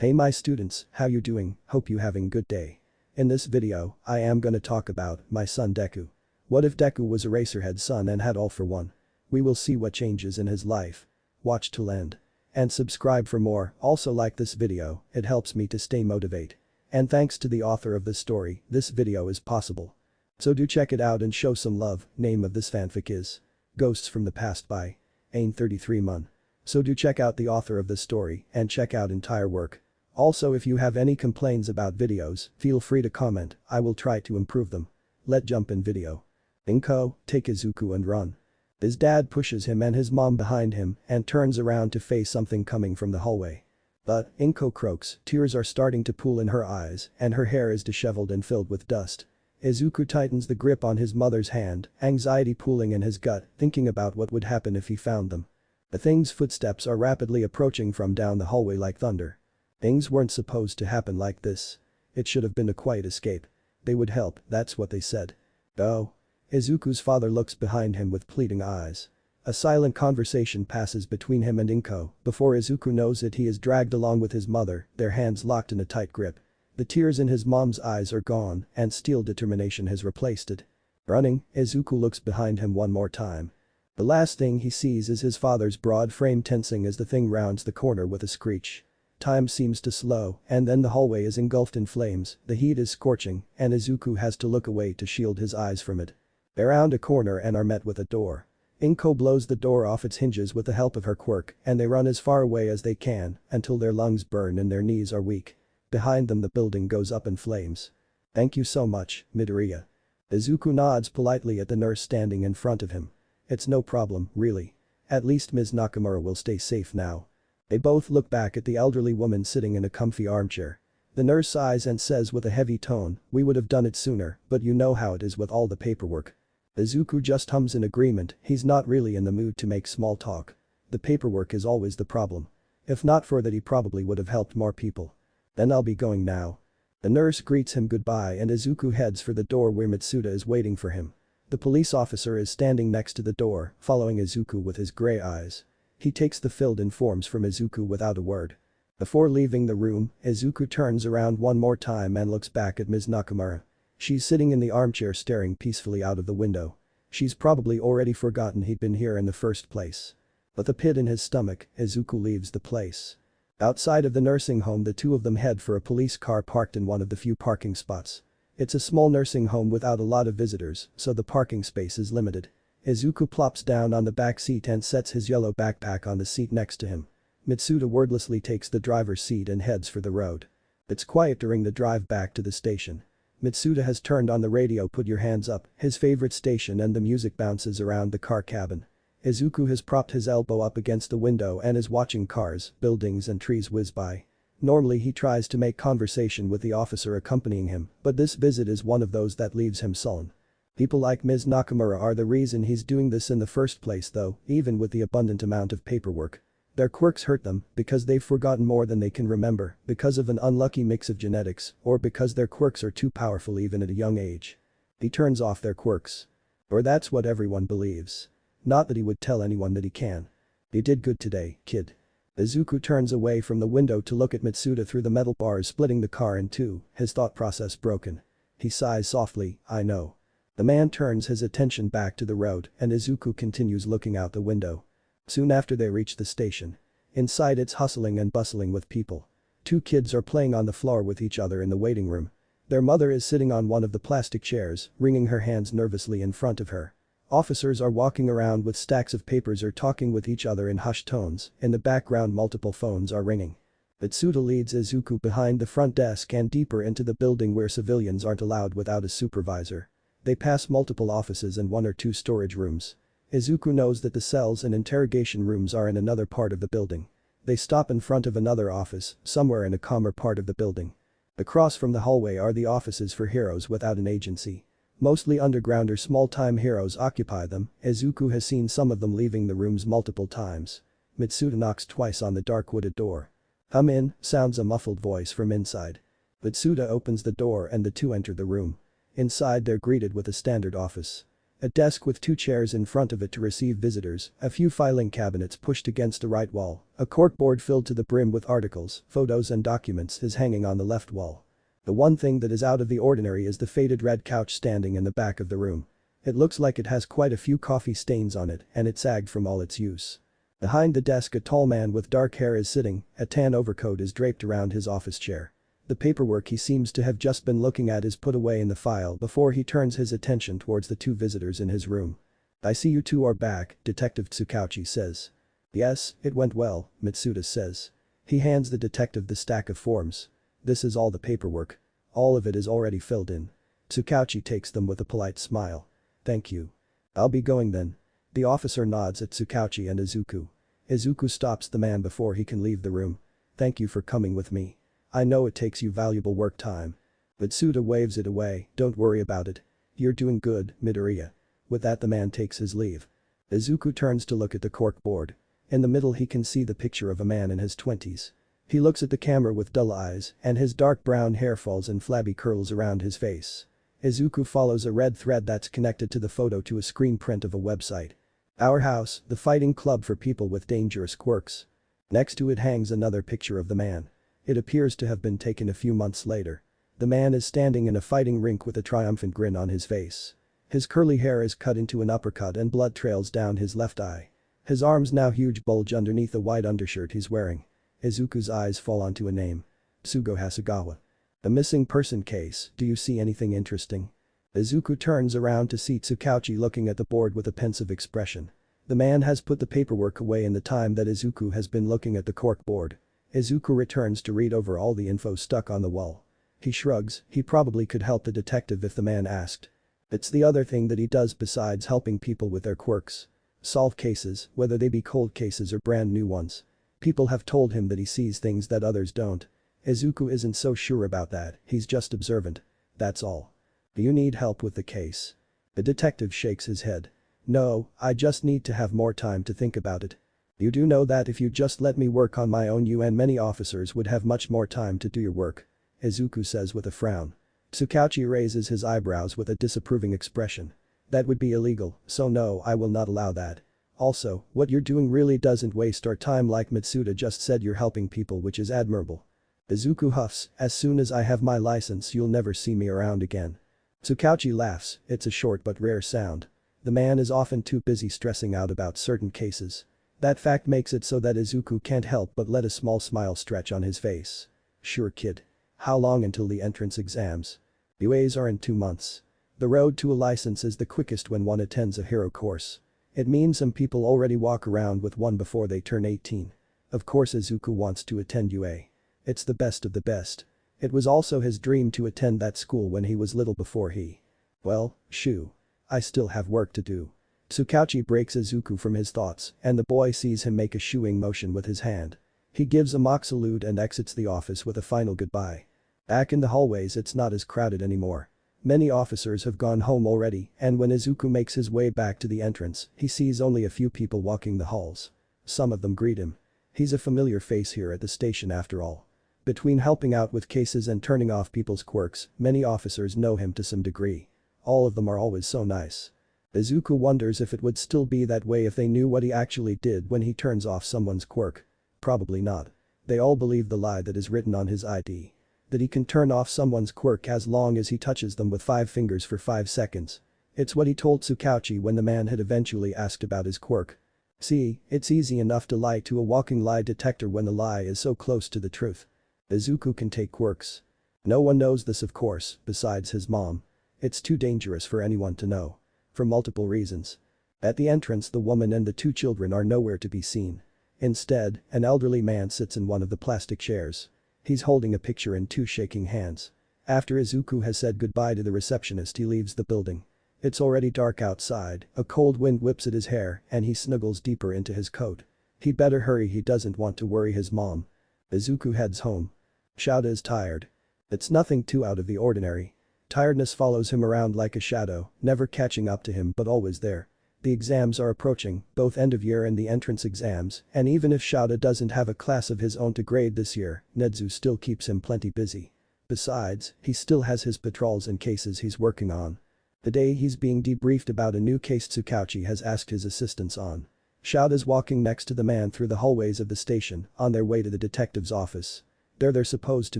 Hey my students, how you doing? Hope you having good day. In this video, I am gonna talk about my son Deku. What if Deku was Erasehead's son and had all for one? We will see what changes in his life. Watch till end. And subscribe for more, also like this video, it helps me to stay motivated. And thanks to the author of this story, this video is possible. So do check it out and show some love. Name of this fanfic is Ghosts from the Past by Ain33mun. So do check out the author of this story and check out entire work. Also if you have any complaints about videos, feel free to comment, I will try to improve them. Let's jump in video. Inko, take Izuku and run. His dad pushes him and his mom behind him and turns around to face something coming from the hallway. But Inko croaks, tears are starting to pool in her eyes and her hair is disheveled and filled with dust. Izuku tightens the grip on his mother's hand, anxiety pooling in his gut, thinking about what would happen if he found them. The thing's footsteps are rapidly approaching from down the hallway like thunder. Things weren't supposed to happen like this. It should have been a quiet escape. They would help, that's what they said. Oh. Izuku's father looks behind him with pleading eyes. A silent conversation passes between him and Inko. Before Izuku knows it, he is dragged along with his mother, their hands locked in a tight grip. The tears in his mom's eyes are gone and steel determination has replaced it. Running, Izuku looks behind him one more time. The last thing he sees is his father's broad frame tensing as the thing rounds the corner with a screech. Time seems to slow and then the hallway is engulfed in flames, the heat is scorching and Izuku has to look away to shield his eyes from it. They round a corner and are met with a door. Inko blows the door off its hinges with the help of her quirk and they run as far away as they can until their lungs burn and their knees are weak. Behind them the building goes up in flames. Thank you so much, Midoriya. Izuku nods politely at the nurse standing in front of him. It's no problem, really. At least Ms. Nakamura will stay safe now. They both look back at the elderly woman sitting in a comfy armchair. The nurse sighs and says with a heavy tone, we would have done it sooner, but you know how it is with all the paperwork. Izuku just hums in agreement, he's not really in the mood to make small talk. The paperwork is always the problem. If not for that he probably would have helped more people. Then I'll be going now. The nurse greets him goodbye and Izuku heads for the door where Mitsuda is waiting for him. The police officer is standing next to the door, following Izuku with his gray eyes. He takes the filled-in forms from Izuku without a word. Before leaving the room, Izuku turns around one more time and looks back at Ms. Nakamura. She's sitting in the armchair staring peacefully out of the window. She's probably already forgotten he'd been here in the first place. With a pit in his stomach, Izuku leaves the place. Outside of the nursing home the two of them head for a police car parked in one of the few parking spots. It's a small nursing home without a lot of visitors, so the parking space is limited. Izuku plops down on the back seat and sets his yellow backpack on the seat next to him. Mitsuda wordlessly takes the driver's seat and heads for the road. It's quiet during the drive back to the station. Mitsuda has turned on the radio Put Your Hands Up, his favorite station, and the music bounces around the car cabin. Izuku has propped his elbow up against the window and is watching cars, buildings and trees whiz by. Normally he tries to make conversation with the officer accompanying him, but this visit is one of those that leaves him sullen. People like Ms. Nakamura are the reason he's doing this in the first place though, even with the abundant amount of paperwork. Their quirks hurt them because they've forgotten more than they can remember, because of an unlucky mix of genetics, or because their quirks are too powerful even at a young age. He turns off their quirks. Or that's what everyone believes. Not that he would tell anyone that he can. You did good today, kid. Izuku turns away from the window to look at Mitsuda through the metal bars splitting the car in two, his thought process broken. He sighs softly, I know. The man turns his attention back to the road and Izuku continues looking out the window. Soon after they reach the station. Inside it's hustling and bustling with people. Two kids are playing on the floor with each other in the waiting room. Their mother is sitting on one of the plastic chairs, wringing her hands nervously in front of her. Officers are walking around with stacks of papers or talking with each other in hushed tones, in the background multiple phones are ringing. Mitsuda leads Izuku behind the front desk and deeper into the building where civilians aren't allowed without a supervisor. They pass multiple offices and one or two storage rooms. Izuku knows that the cells and interrogation rooms are in another part of the building. They stop in front of another office, somewhere in a calmer part of the building. Across from the hallway are the offices for heroes without an agency. Mostly underground or small-time heroes occupy them, Izuku has seen some of them leaving the rooms multiple times. Mitsuda knocks twice on the dark wooded door. Come in, sounds a muffled voice from inside. Mitsuda opens the door and the two enter the room. Inside they're greeted with a standard office. A desk with two chairs in front of it to receive visitors, a few filing cabinets pushed against the right wall, a corkboard filled to the brim with articles, photos and documents is hanging on the left wall. The one thing that is out of the ordinary is the faded red couch standing in the back of the room. It looks like it has quite a few coffee stains on it and it sagged from all its use. Behind the desk a tall man with dark hair is sitting, a tan overcoat is draped around his office chair. The paperwork he seems to have just been looking at is put away in the file before he turns his attention towards the two visitors in his room. "I see you two are back," Detective Tsukauchi says. "Yes, it went well," Mitsuda says. He hands the detective the stack of forms. "This is all the paperwork. All of it is already filled in." Tsukauchi takes them with a polite smile. "Thank you. I'll be going then." The officer nods at Tsukauchi and Izuku. Izuku stops the man before he can leave the room. "Thank you for coming with me. I know it takes you valuable work time." Mitsuda waves it away, "Don't worry about it. You're doing good, Midoriya." With that the man takes his leave. Izuku turns to look at the corkboard. In the middle he can see the picture of a man in his 20s. He looks at the camera with dull eyes and his dark brown hair falls in flabby curls around his face. Izuku follows a red thread that's connected to the photo to a screen print of a website. "Our house, the fighting club for people with dangerous quirks." Next to it hangs another picture of the man. It appears to have been taken a few months later. The man is standing in a fighting rink with a triumphant grin on his face. His curly hair is cut into an uppercut and blood trails down his left eye. His arms now huge bulge underneath the white undershirt he's wearing. Izuku's eyes fall onto a name. Tsugo Hasegawa. "A missing person case, do you see anything interesting?" Izuku turns around to see Tsukauchi looking at the board with a pensive expression. The man has put the paperwork away in the time that Izuku has been looking at the corkboard. Izuku returns to read over all the info stuck on the wall. He shrugs, he probably could help the detective if the man asked. It's the other thing that he does besides helping people with their quirks. Solve cases, whether they be cold cases or brand new ones. People have told him that he sees things that others don't. Izuku isn't so sure about that, he's just observant. That's all. "Do you need help with the case?" The detective shakes his head. "No, I just need to have more time to think about it." "You do know that if you just let me work on my own you and many officers would have much more time to do your work," Izuku says with a frown. Tsukauchi raises his eyebrows with a disapproving expression. "That would be illegal, so no, I will not allow that. Also, what you're doing really doesn't waste our time like Mitsuda just said, you're helping people, which is admirable." Izuku huffs, "As soon as I have my license you'll never see me around again." Tsukauchi laughs, it's a short but rare sound. The man is often too busy stressing out about certain cases. That fact makes it so that Izuku can't help but let a small smile stretch on his face. "Sure kid. How long until the entrance exams?" "UAs are in 2 months. The road to a license is the quickest when one attends a hero course. It means some people already walk around with one before they turn 18. Of course Izuku wants to attend UA. It's the best of the best. It was also his dream to attend that school when he was little before he. Well, shoo. I still have work to do." Tsukauchi breaks Izuku from his thoughts and the boy sees him make a shooing motion with his hand. He gives a mock salute and exits the office with a final goodbye. Back in the hallways it's not as crowded anymore. Many officers have gone home already and when Izuku makes his way back to the entrance, he sees only a few people walking the halls. Some of them greet him. He's a familiar face here at the station after all. Between helping out with cases and turning off people's quirks, many officers know him to some degree. All of them are always so nice. Izuku wonders if it would still be that way if they knew what he actually did when he turns off someone's quirk. Probably not. They all believe the lie that is written on his ID. That he can turn off someone's quirk as long as he touches them with 5 fingers for 5 seconds. It's what he told Tsukauchi when the man had eventually asked about his quirk. See, it's easy enough to lie to a walking lie detector when the lie is so close to the truth. Izuku can take quirks. No one knows this of course, besides his mom. It's too dangerous for anyone to know. For multiple reasons. At the entrance the woman and the 2 children are nowhere to be seen. Instead, an elderly man sits in one of the plastic chairs. He's holding a picture in 2 shaking hands. After Izuku has said goodbye to the receptionist he leaves the building. It's already dark outside, a cold wind whips at his hair and he snuggles deeper into his coat. He'd better hurry, he doesn't want to worry his mom. Izuku heads home. Shouta is tired. It's nothing too out of the ordinary. Tiredness follows him around like a shadow, never catching up to him but always there. The exams are approaching, both end of year and the entrance exams, and even if Shouta doesn't have a class of his own to grade this year, Nedzu still keeps him plenty busy. Besides, he still has his patrols and cases he's working on. The day he's being debriefed about a new case Tsukauchi has asked his assistants on. Shout is walking next to the man through the hallways of the station, on their way to the detective's office. They're supposed to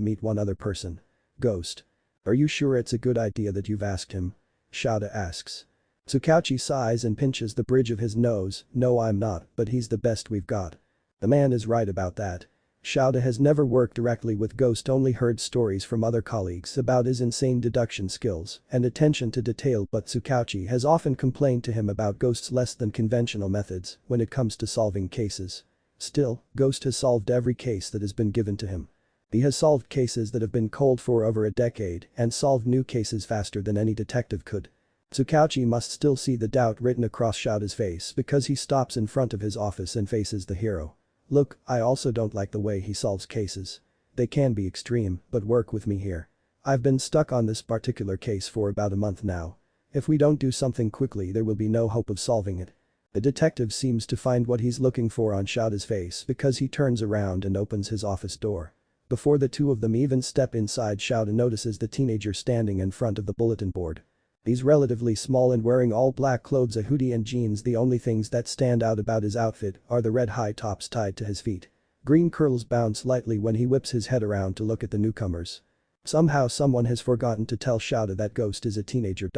meet one other person. Ghost. Are you sure it's a good idea that you've asked him? Shouta asks. Tsukauchi sighs and pinches the bridge of his nose. No, I'm not, but he's the best we've got. The man is right about that. Shouta has never worked directly with Ghost, only heard stories from other colleagues about his insane deduction skills and attention to detail, but Tsukauchi has often complained to him about Ghost's less than conventional methods when it comes to solving cases. Still, Ghost has solved every case that has been given to him. He has solved cases that have been cold for over a decade and solved new cases faster than any detective could. Tsukauchi must still see the doubt written across Shouta's face because he stops in front of his office and faces the hero. Look, I also don't like the way he solves cases. They can be extreme, but work with me here. I've been stuck on this particular case for about a month now. If we don't do something quickly, there will be no hope of solving it. The detective seems to find what he's looking for on Shouta's face because he turns around and opens his office door. Before the two of them even step inside, Shouta notices the teenager standing in front of the bulletin board. He's relatively small and wearing all black clothes, a hoodie and jeans. The only things that stand out about his outfit are the red high tops tied to his feet. Green curls bounce lightly when he whips his head around to look at the newcomers. Somehow someone has forgotten to tell Shouta that Ghost is a teenager.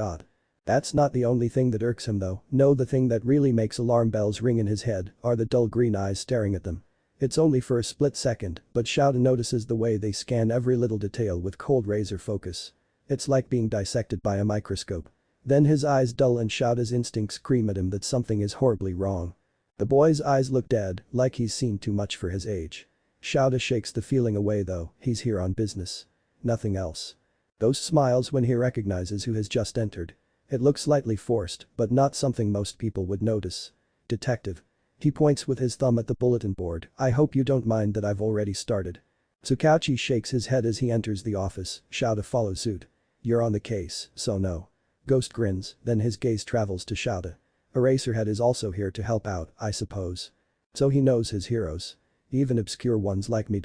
That's not the only thing that irks him though. No, the thing that really makes alarm bells ring in his head are the dull green eyes staring at them. It's only for a split second, but Shouta notices the way they scan every little detail with cold razor focus. It's like being dissected by a microscope. Then his eyes dull and Shouta's instincts scream at him that something is horribly wrong. The boy's eyes look dead, like he's seen too much for his age. Shouta shakes the feeling away though, he's here on business. Nothing else. Ghost smiles when he recognizes who has just entered. It looks slightly forced, but not something most people would notice. Detective. He points with his thumb at the bulletin board. I hope you don't mind that I've already started. Tsukauchi shakes his head as he enters the office. Shouta follows suit. You're on the case, so no. Ghost grins, then his gaze travels to Shouta. Erasehead is also here to help out, I suppose. So he knows his heroes. Even obscure ones like me.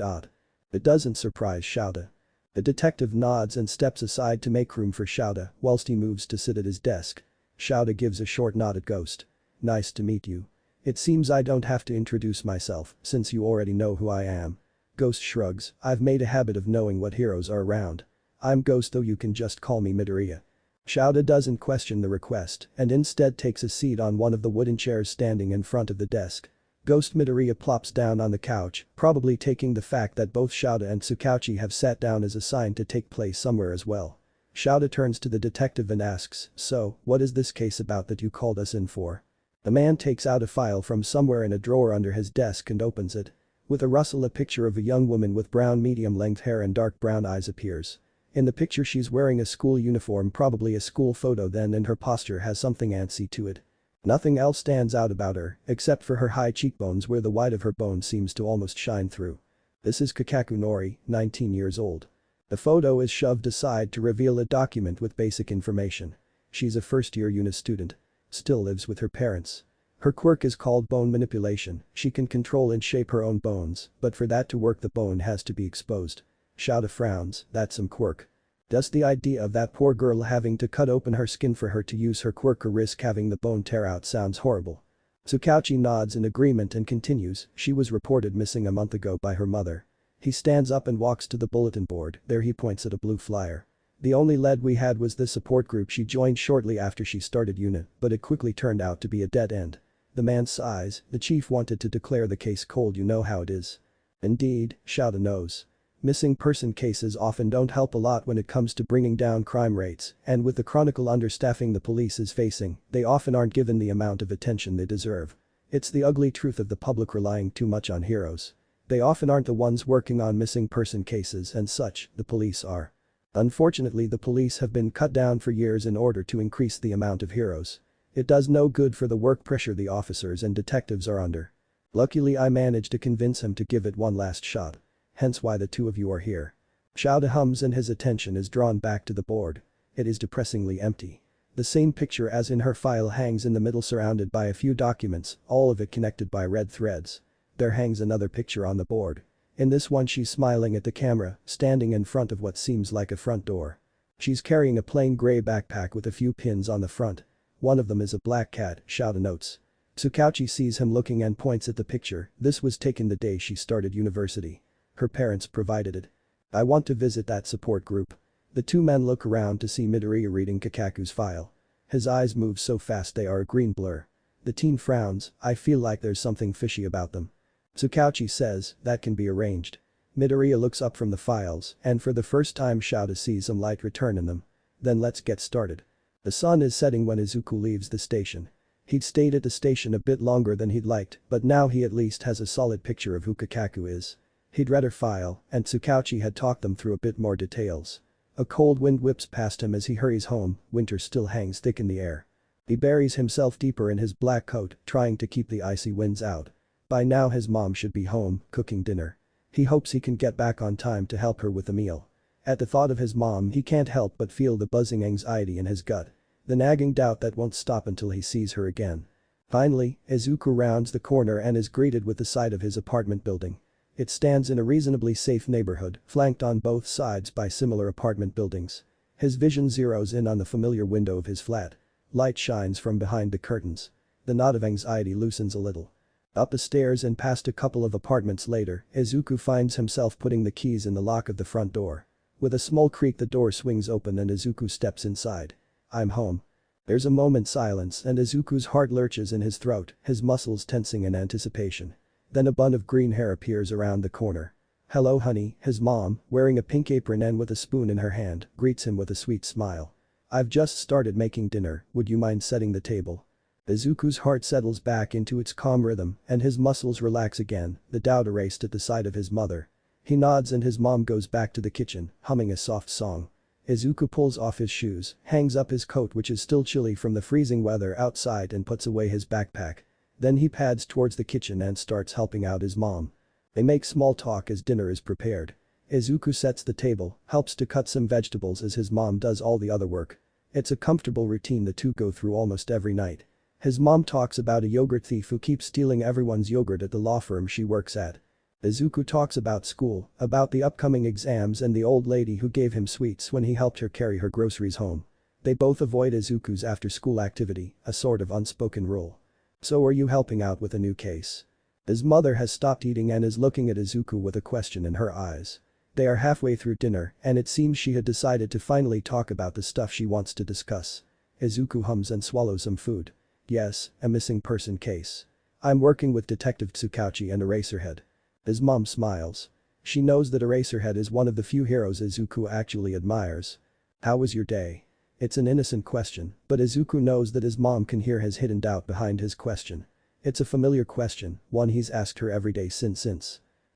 It doesn't surprise Shouta. The detective nods and steps aside to make room for Shouta whilst he moves to sit at his desk. Shouta gives a short nod at Ghost. Nice to meet you. It seems I don't have to introduce myself since you already know who I am. Ghost shrugs, I've made a habit of knowing what heroes are around. I'm Ghost, though you can just call me Midoriya. Shouta doesn't question the request and instead takes a seat on one of the wooden chairs standing in front of the desk. Ghost Midoriya plops down on the couch, probably taking the fact that both Shouta and Tsukauchi have sat down as a sign to take place somewhere as well. Shouta turns to the detective and asks, so, what is this case about that you called us in for? The man takes out a file from somewhere in a drawer under his desk and opens it. With a rustle, a picture of a young woman with brown medium-length hair and dark brown eyes appears. In the picture she's wearing a school uniform, probably a school photo then, and her posture has something antsy to it. Nothing else stands out about her, except for her high cheekbones where the white of her bone seems to almost shine through. This is Kakaku Nori, 19 years old. The photo is shoved aside to reveal a document with basic information. She's a first-year UNA student. Still lives with her parents. Her quirk is called bone manipulation. She can control and shape her own bones, but for that to work the bone has to be exposed. Shouta frowns, that's some quirk. Just the idea of that poor girl having to cut open her skin for her to use her quirk or risk having the bone tear out sounds horrible. Tsukauchi nods in agreement and continues, she was reported missing a month ago by her mother. He stands up and walks to the bulletin board, there he points at a blue flyer. The only lead we had was the support group she joined shortly after she started UNA, but it quickly turned out to be a dead end. The man sighs, the chief wanted to declare the case cold, you know how it is. Indeed, Shouta knows. Missing person cases often don't help a lot when it comes to bringing down crime rates, and with the chronicle understaffing the police is facing, they often aren't given the amount of attention they deserve. It's the ugly truth of the public relying too much on heroes. They often aren't the ones working on missing person cases and such, the police are. Unfortunately, the police have been cut down for years in order to increase the amount of heroes. It does no good for the work pressure the officers and detectives are under. Luckily, I managed to convince him to give it one last shot. Hence why the two of you are here. Shouta hums and his attention is drawn back to the board. It is depressingly empty. The same picture as in her file hangs in the middle, surrounded by a few documents, all of it connected by red threads. There hangs another picture on the board. In this one she's smiling at the camera, standing in front of what seems like a front door. She's carrying a plain gray backpack with a few pins on the front. One of them is a black cat, Shouta notes. Tsukauchi sees him looking and points at the picture. This was taken the day she started university. Her parents provided it. I want to visit that support group. The two men look around to see Midoriya reading Kakaku's file. His eyes move so fast they are a green blur. The teen frowns, I feel like there's something fishy about them. Tsukauchi says, that can be arranged. Midoriya looks up from the files, and for the first time Shouta sees some light return in them. Then let's get started. The sun is setting when Izuku leaves the station. He'd stayed at the station a bit longer than he'd liked, but now he at least has a solid picture of who Kakaku is. He'd read her file, and Tsukauchi had talked them through a bit more details. A cold wind whips past him as he hurries home, winter still hangs thick in the air. He buries himself deeper in his black coat, trying to keep the icy winds out. By now his mom should be home, cooking dinner. He hopes he can get back on time to help her with the meal. At the thought of his mom he can't help but feel the buzzing anxiety in his gut. The nagging doubt that won't stop until he sees her again. Finally, Izuku rounds the corner and is greeted with the sight of his apartment building. It stands in a reasonably safe neighborhood, flanked on both sides by similar apartment buildings. His vision zeroes in on the familiar window of his flat. Light shines from behind the curtains. The knot of anxiety loosens a little. Up the stairs and past a couple of apartments later, Izuku finds himself putting the keys in the lock of the front door. With a small creak the door swings open and Izuku steps inside. I'm home. There's a moment's silence and Izuku's heart lurches in his throat, his muscles tensing in anticipation. Then a bun of green hair appears around the corner. Hello honey, his mom, wearing a pink apron and with a spoon in her hand, greets him with a sweet smile. I've just started making dinner, would you mind setting the table? Izuku's heart settles back into its calm rhythm and his muscles relax again, the doubt erased at the sight of his mother. He nods and his mom goes back to the kitchen, humming a soft song. Izuku pulls off his shoes, hangs up his coat which is still chilly from the freezing weather outside and puts away his backpack. Then he pads towards the kitchen and starts helping out his mom. They make small talk as dinner is prepared. Izuku sets the table, helps to cut some vegetables as his mom does all the other work. It's a comfortable routine the two go through almost every night. His mom talks about a yogurt thief who keeps stealing everyone's yogurt at the law firm she works at. Izuku talks about school, about the upcoming exams and the old lady who gave him sweets when he helped her carry her groceries home. They both avoid Izuku's after-school activity, a sort of unspoken rule. So are you helping out with a new case? His mother has stopped eating and is looking at Izuku with a question in her eyes. They are halfway through dinner and it seems she had decided to finally talk about the stuff she wants to discuss. Izuku hums and swallows some food. Yes, a missing person case. I'm working with Detective Tsukauchi and Erasehead. His mom smiles. She knows that Erasehead is one of the few heroes Izuku actually admires. How was your day? It's an innocent question, but Izuku knows that his mom can hear his hidden doubt behind his question. It's a familiar question, one he's asked her every day since.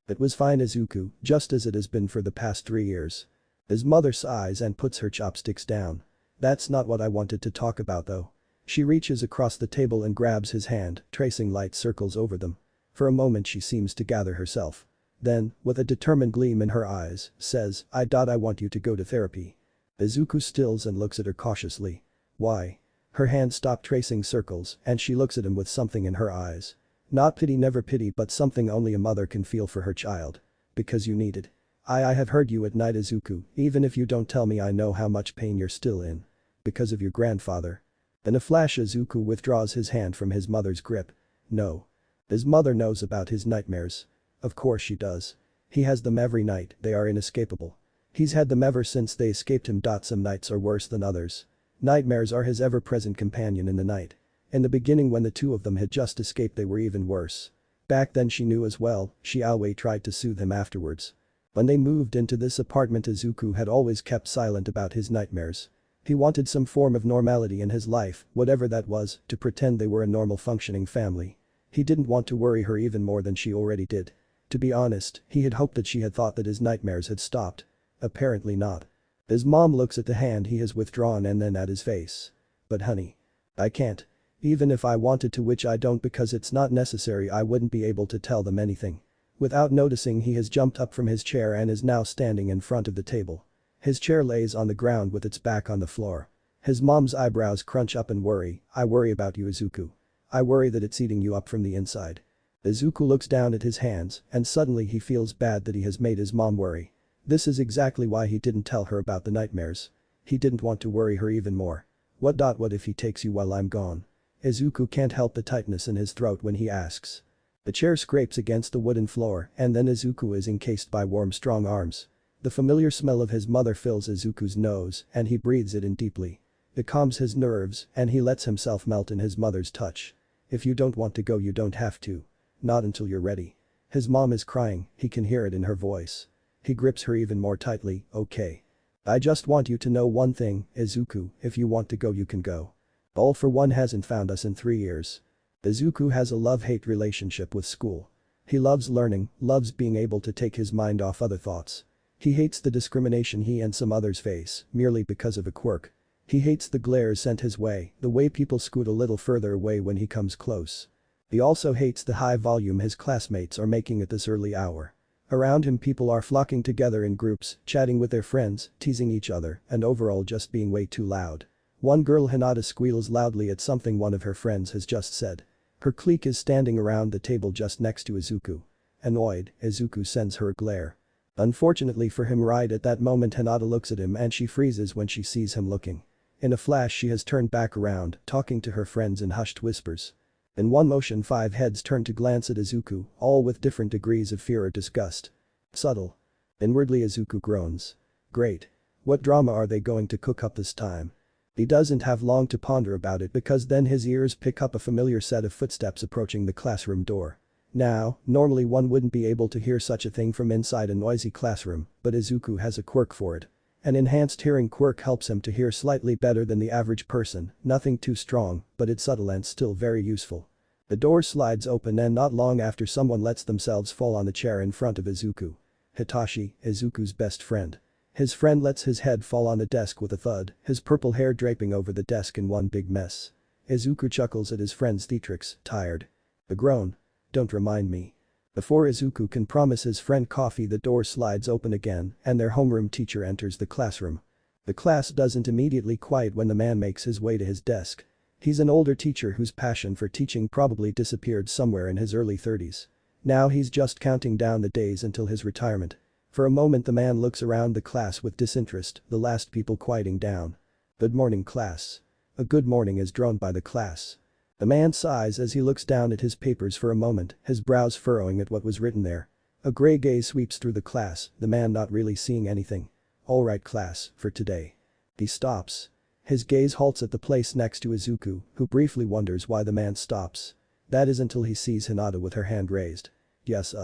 It was fine Izuku, just as it has been for the past 3 years. His mother sighs and puts her chopsticks down. That's not what I wanted to talk about though. She reaches across the table and grabs his hand, tracing light circles over them. For a moment she seems to gather herself. Then, with a determined gleam in her eyes, says, I want you to go to therapy. Izuku stills and looks at her cautiously. Why? Her hand stopped tracing circles and she looks at him with something in her eyes. Not pity never pity but something only a mother can feel for her child. Because you need it. I have heard you at night Izuku, even if you don't tell me I know how much pain you're still in. Because of your grandfather. In a flash Izuku withdraws his hand from his mother's grip. No. His mother knows about his nightmares. Of course she does. He has them every night, they are inescapable. He's had them ever since they escaped him. Some nights are worse than others. Nightmares are his ever-present companion in the night. In the beginning when the two of them had just escaped they were even worse. Back then she knew as well, she always tried to soothe him afterwards. When they moved into this apartment Izuku had always kept silent about his nightmares. He wanted some form of normality in his life, whatever that was, to pretend they were a normal functioning family. He didn't want to worry her even more than she already did. To be honest, he had hoped that she had thought that his nightmares had stopped. Apparently not. His mom looks at the hand he has withdrawn and then at his face. But honey. I can't. Even if I wanted to, which I don't because it's not necessary, I wouldn't be able to tell them anything. Without noticing he has jumped up from his chair and is now standing in front of the table. His chair lays on the ground with its back on the floor. His mom's eyebrows crunch up in worry. I worry about you Izuku. I worry that it's eating you up from the inside. Izuku looks down at his hands and suddenly he feels bad that he has made his mom worry. This is exactly why he didn't tell her about the nightmares. He didn't want to worry her even more. What if he takes you while I'm gone? Izuku can't help the tightness in his throat when he asks. The chair scrapes against the wooden floor and then Izuku is encased by warm strong arms. The familiar smell of his mother fills Izuku's nose and he breathes it in deeply. It calms his nerves and he lets himself melt in his mother's touch. If you don't want to go you don't have to. Not until you're ready. His mom is crying, he can hear it in her voice. He grips her even more tightly, okay. I just want you to know one thing, Izuku, if you want to go you can go. All for One hasn't found us in 3 years. Izuku has a love-hate relationship with school. He loves learning, loves being able to take his mind off other thoughts. He hates the discrimination he and some others face, merely because of a quirk. He hates the glares sent his way, the way people scoot a little further away when he comes close. He also hates the high volume his classmates are making at this early hour. Around him people are flocking together in groups, chatting with their friends, teasing each other, and overall just being way too loud. One girl Hinata squeals loudly at something one of her friends has just said. Her clique is standing around the table just next to Izuku. Annoyed, Izuku sends her a glare. Unfortunately for him right at that moment Hinata looks at him and she freezes when she sees him looking. In a flash she has turned back around, talking to her friends in hushed whispers. In one motion 5 heads turn to glance at Izuku, all with different degrees of fear or disgust. Subtle. Inwardly Izuku groans. Great. What drama are they going to cook up this time? He doesn't have long to ponder about it because then his ears pick up a familiar set of footsteps approaching the classroom door. Now, normally one wouldn't be able to hear such a thing from inside a noisy classroom, but Izuku has a quirk for it. An enhanced hearing quirk helps him to hear slightly better than the average person, nothing too strong, but it's subtle and still very useful. The door slides open and not long after someone lets themselves fall on the chair in front of Izuku. Hitachi, Izuku's best friend. His friend lets his head fall on the desk with a thud, his purple hair draping over the desk in one big mess. Izuku chuckles at his friend's theatrics, tired. A groan. Don't remind me. Before Izuku can promise his friend coffee the door slides open again and their homeroom teacher enters the classroom. The class doesn't immediately quiet when the man makes his way to his desk. He's an older teacher whose passion for teaching probably disappeared somewhere in his early 30s. Now he's just counting down the days until his retirement. For a moment the man looks around the class with disinterest, the last people quieting down. Good morning class. A good morning is droned by the class. The man sighs as he looks down at his papers for a moment, his brows furrowing at what was written there. A gray gaze sweeps through the class, the man not really seeing anything. Alright class, for today. He stops. His gaze halts at the place next to Izuku, who briefly wonders why the man stops. That is until he sees Hinata with her hand raised. Yes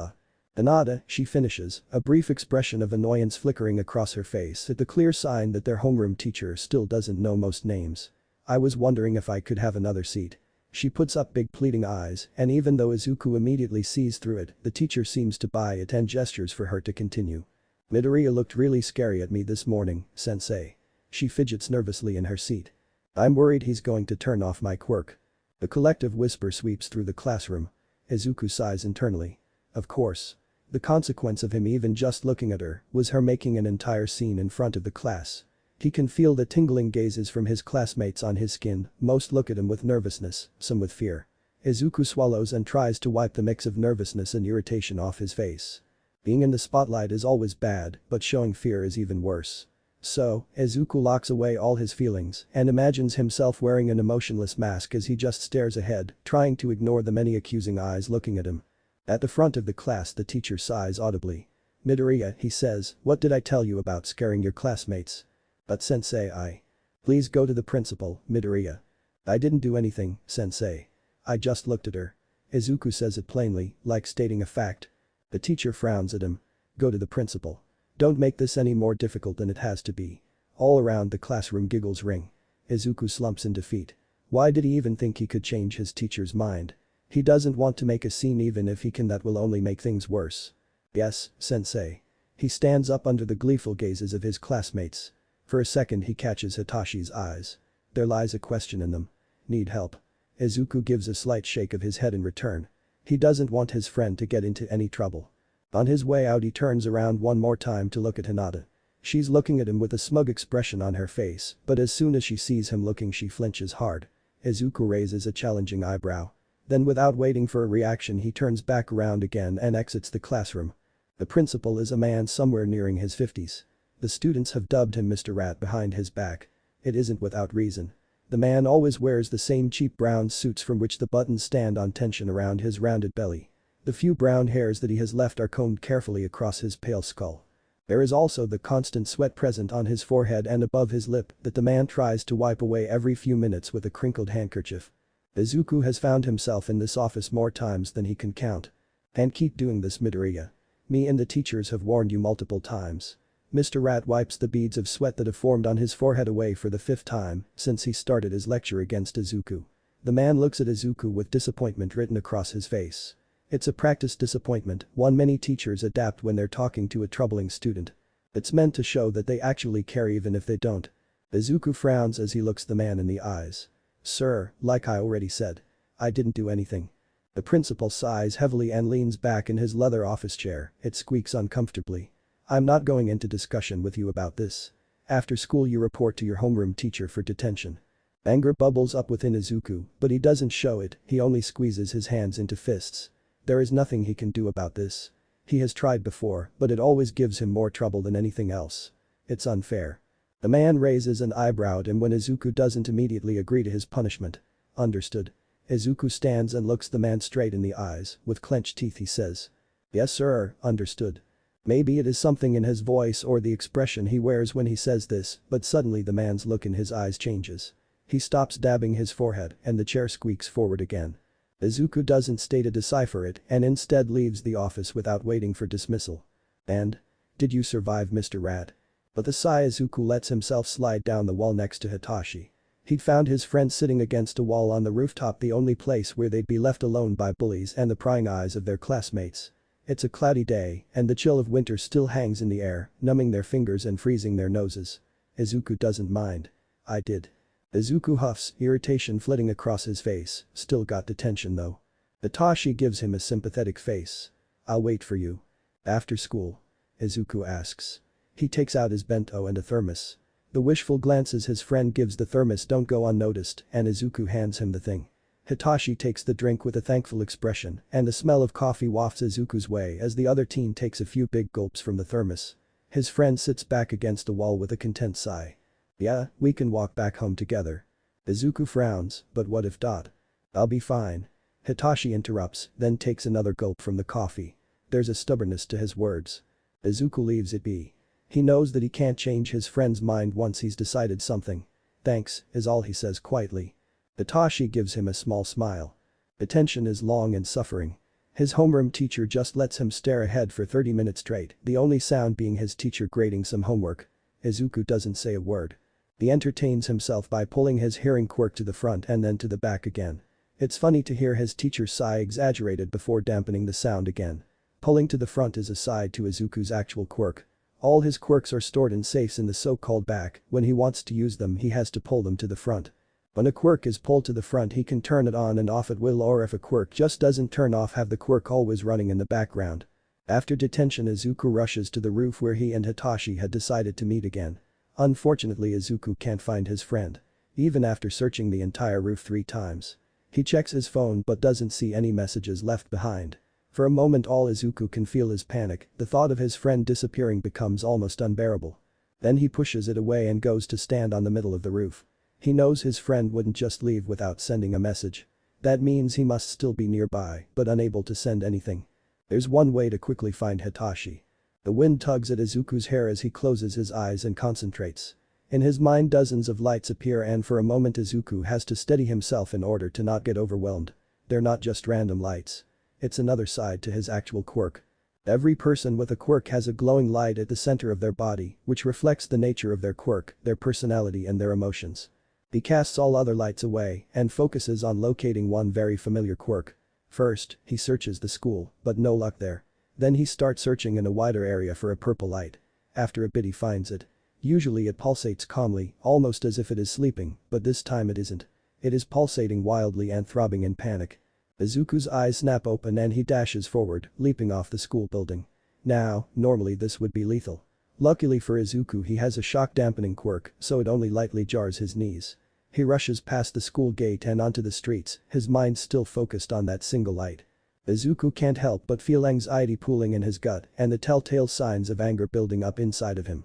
Hinata, she finishes, a brief expression of annoyance flickering across her face at the clear sign that their homeroom teacher still doesn't know most names. I was wondering if I could have another seat. She puts up big pleading eyes and even though Izuku immediately sees through it, the teacher seems to buy it and gestures for her to continue. Midoriya looked really scary at me this morning, sensei. She fidgets nervously in her seat. I'm worried he's going to turn off my quirk. The collective whisper sweeps through the classroom. Izuku sighs internally. Of course. The consequence of him even just looking at her was her making an entire scene in front of the class. He can feel the tingling gazes from his classmates on his skin, most look at him with nervousness, some with fear. Izuku swallows and tries to wipe the mix of nervousness and irritation off his face. Being in the spotlight is always bad, but showing fear is even worse. So, Izuku locks away all his feelings and imagines himself wearing an emotionless mask as he just stares ahead, trying to ignore the many accusing eyes looking at him. At the front of the class the teacher sighs audibly. Midoriya, he says, what did I tell you about scaring your classmates? But sensei Please go to the principal, Midoriya. I didn't do anything, sensei. I just looked at her. Izuku says it plainly, like stating a fact. The teacher frowns at him. Go to the principal. Don't make this any more difficult than it has to be. All around the classroom giggles ring. Izuku slumps in defeat. Why did he even think he could change his teacher's mind? He doesn't want to make a scene even if he can, that will only make things worse. Yes, sensei. He stands up under the gleeful gazes of his classmates. For a second he catches Hitachi's eyes. There lies a question in them. Need help? Izuku gives a slight shake of his head in return. He doesn't want his friend to get into any trouble. On his way out he turns around one more time to look at Hinata. She's looking at him with a smug expression on her face, but as soon as she sees him looking she flinches hard. Izuku raises a challenging eyebrow. Then without waiting for a reaction he turns back around again and exits the classroom. The principal is a man somewhere nearing his 50s. The students have dubbed him Mr. Rat behind his back. It isn't without reason. The man always wears the same cheap brown suits from which the buttons stand on tension around his rounded belly. The few brown hairs that he has left are combed carefully across his pale skull. There is also the constant sweat present on his forehead and above his lip that the man tries to wipe away every few minutes with a crinkled handkerchief. Izuku has found himself in this office more times than he can count. And keep doing this, Midoriya. Me and the teachers have warned you multiple times. Mr. Rat wipes the beads of sweat that have formed on his forehead away for the 5th time since he started his lecture against Izuku. The man looks at Izuku with disappointment written across his face. It's a practiced disappointment, one many teachers adapt when they're talking to a troubling student. It's meant to show that they actually care even if they don't. Izuku frowns as he looks the man in the eyes. Sir, like I already said. I didn't do anything. The principal sighs heavily and leans back in his leather office chair, it squeaks uncomfortably. I'm not going into discussion with you about this. After school you report to your homeroom teacher for detention. Anger bubbles up within Izuku, but he doesn't show it, he only squeezes his hands into fists. There is nothing he can do about this. He has tried before, but it always gives him more trouble than anything else. It's unfair. The man raises an eyebrow at him when Izuku doesn't immediately agree to his punishment. Understood. Izuku stands and looks the man straight in the eyes, with clenched teeth he says. Yes sir, understood. Maybe it is something in his voice or the expression he wears when he says this, but suddenly the man's look in his eyes changes. He stops dabbing his forehead and the chair squeaks forward again. Izuku doesn't stay to decipher it and instead leaves the office without waiting for dismissal. And? Did you survive, Mr. Rat? With a sigh Izuku lets himself slide down the wall next to Hitachi. He'd found his friend sitting against a wall on the rooftop, the only place where they'd be left alone by bullies and the prying eyes of their classmates. It's a cloudy day and the chill of winter still hangs in the air, numbing their fingers and freezing their noses. Izuku doesn't mind. I did. Izuku huffs, irritation flitting across his face, still got detention though. Hitachi gives him a sympathetic face. I'll wait for you. After school? Izuku asks. He takes out his bento and a thermos. The wishful glances his friend gives the thermos don't go unnoticed and Izuku hands him the thing. Hitachi takes the drink with a thankful expression and the smell of coffee wafts Izuku's way as the other teen takes a few big gulps from the thermos. His friend sits back against the wall with a content sigh. Yeah, we can walk back home together. Izuku frowns, but what if Dot? I'll be fine. Hitachi interrupts, then takes another gulp from the coffee. There's a stubbornness to his words. Izuku leaves it be. He knows that he can't change his friend's mind once he's decided something. Thanks, is all he says quietly. Hitachi gives him a small smile. Detention is long and suffering. His homeroom teacher just lets him stare ahead for 30 minutes straight, the only sound being his teacher grading some homework. Izuku doesn't say a word. He entertains himself by pulling his hearing quirk to the front and then to the back again. It's funny to hear his teacher sigh exaggerated before dampening the sound again. Pulling to the front is a side to Izuku's actual quirk. All his quirks are stored in safes in the so-called back, when he wants to use them he has to pull them to the front. When a quirk is pulled to the front he can turn it on and off at will, or if a quirk just doesn't turn off, have the quirk always running in the background. After detention Izuku rushes to the roof where he and Hitachi had decided to meet again. Unfortunately Izuku can't find his friend. Even after searching the entire roof 3 times. He checks his phone but doesn't see any messages left behind. For a moment all Izuku can feel is panic, the thought of his friend disappearing becomes almost unbearable. Then he pushes it away and goes to stand on the middle of the roof. He knows his friend wouldn't just leave without sending a message. That means he must still be nearby, but unable to send anything. There's one way to quickly find Hitachi. The wind tugs at Izuku's hair as he closes his eyes and concentrates. In his mind dozens of lights appear and for a moment Izuku has to steady himself in order to not get overwhelmed. They're not just random lights. It's another side to his actual quirk. Every person with a quirk has a glowing light at the center of their body, which reflects the nature of their quirk, their personality and their emotions. He casts all other lights away and focuses on locating one very familiar quirk. First, he searches the school, but no luck there. Then he starts searching in a wider area for a purple light. After a bit he finds it. Usually it pulsates calmly, almost as if it is sleeping, but this time it isn't. It is pulsating wildly and throbbing in panic. Izuku's eyes snap open and he dashes forward, leaping off the school building. Now, normally this would be lethal. Luckily for Izuku he has a shock dampening quirk, so it only lightly jars his knees. He rushes past the school gate and onto the streets, his mind still focused on that single light. Izuku can't help but feel anxiety pooling in his gut and the telltale signs of anger building up inside of him.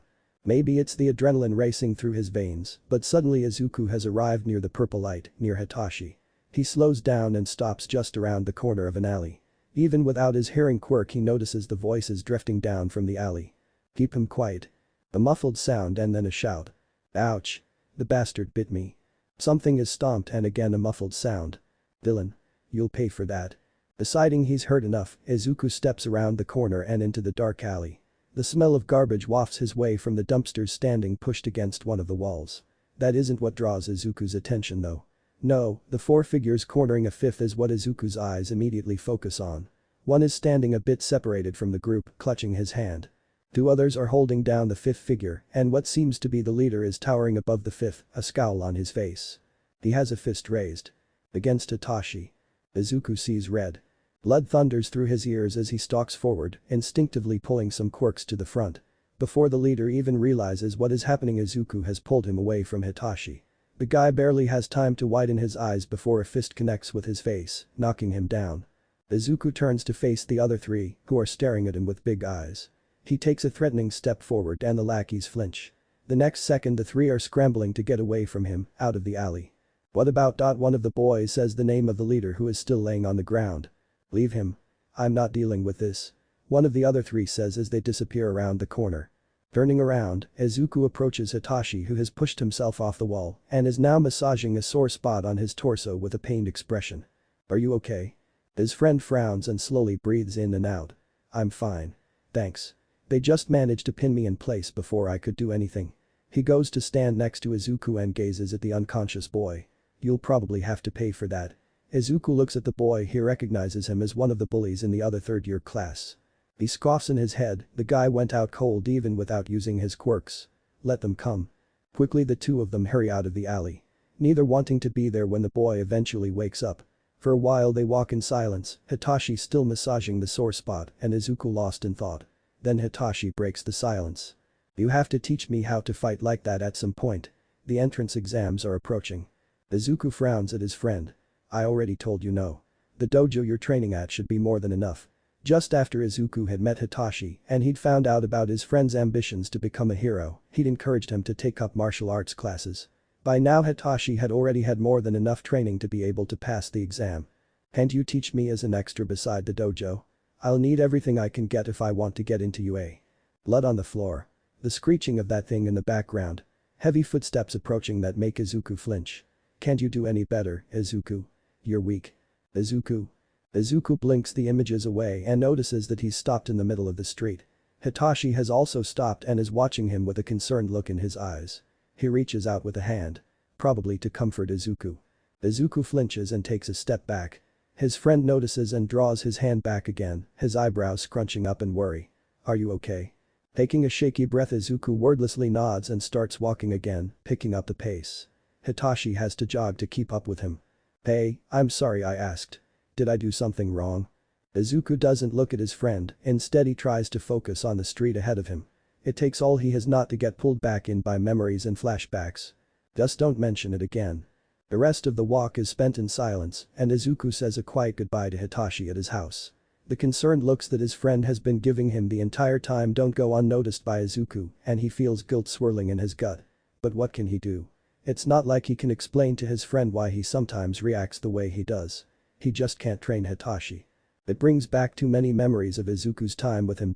Maybe it's the adrenaline racing through his veins, but suddenly Izuku has arrived near the purple light, near Hitachi. He slows down and stops just around the corner of an alley. Even without his hearing quirk he notices the voices drifting down from the alley. Keep him quiet. A muffled sound and then a shout. Ouch. The bastard bit me. Something is stomped and again a muffled sound. Villain. You'll pay for that. Deciding he's heard enough, Izuku steps around the corner and into the dark alley. The smell of garbage wafts his way from the dumpsters standing pushed against one of the walls. That isn't what draws Izuku's attention though. No, the four figures cornering a fifth is what Izuku's eyes immediately focus on. One is standing a bit separated from the group, clutching his hand. Two others are holding down the fifth figure, and what seems to be the leader is towering above the fifth, a scowl on his face. He has a fist raised. Against Hitachi. Izuku sees red. Blood thunders through his ears as he stalks forward, instinctively pulling some quirks to the front. Before the leader even realizes what is happening, Izuku has pulled him away from Hitachi. The guy barely has time to widen his eyes before a fist connects with his face, knocking him down. Izuku turns to face the other three, who are staring at him with big eyes. He takes a threatening step forward and the lackeys flinch. The next second the three are scrambling to get away from him, out of the alley. What about? One of the boys says the name of the leader who is still laying on the ground. Leave him. I'm not dealing with this. One of the other three says as they disappear around the corner. Turning around, Izuku approaches Hitachi who has pushed himself off the wall and is now massaging a sore spot on his torso with a pained expression. Are you okay? His friend frowns and slowly breathes in and out. I'm fine. Thanks. They just managed to pin me in place before I could do anything. He goes to stand next to Izuku and gazes at the unconscious boy. You'll probably have to pay for that. Izuku looks at the boy. He recognizes him as one of the bullies in the other third-year class. He scoffs in his head. The guy went out cold even without using his quirks. Let them come. Quickly the two of them hurry out of the alley. Neither wanting to be there when the boy eventually wakes up. For a while they walk in silence, Hitachi still massaging the sore spot and Izuku lost in thought. Then Hitachi breaks the silence. You have to teach me how to fight like that at some point. The entrance exams are approaching. Izuku frowns at his friend. I already told you no. The dojo you're training at should be more than enough. Just after Izuku had met Hitachi and he'd found out about his friend's ambitions to become a hero, he'd encouraged him to take up martial arts classes. By now Hitachi had already had more than enough training to be able to pass the exam. Can't you teach me as an extra beside the dojo? I'll need everything I can get if I want to get into UA. Blood on the floor. The screeching of that thing in the background. Heavy footsteps approaching that make Izuku flinch. Can't you do any better, Izuku? You're weak. Izuku. Izuku blinks the images away and notices that he's stopped in the middle of the street. Hitachi has also stopped and is watching him with a concerned look in his eyes. He reaches out with a hand. Probably to comfort Izuku. Izuku flinches and takes a step back. His friend notices and draws his hand back again, his eyebrows scrunching up in worry. Are you okay? Taking a shaky breath, Izuku wordlessly nods and starts walking again, picking up the pace. Hitachi has to jog to keep up with him. Hey, I'm sorry I asked. Did I do something wrong? Izuku doesn't look at his friend, instead he tries to focus on the street ahead of him. It takes all he has not to get pulled back in by memories and flashbacks. Just don't mention it again. The rest of the walk is spent in silence, and Izuku says a quiet goodbye to Hitachi at his house. The concerned looks that his friend has been giving him the entire time don't go unnoticed by Izuku, and he feels guilt swirling in his gut. But what can he do? It's not like he can explain to his friend why he sometimes reacts the way he does. He just can't train Hitachi. It brings back too many memories of Izuku's time with him.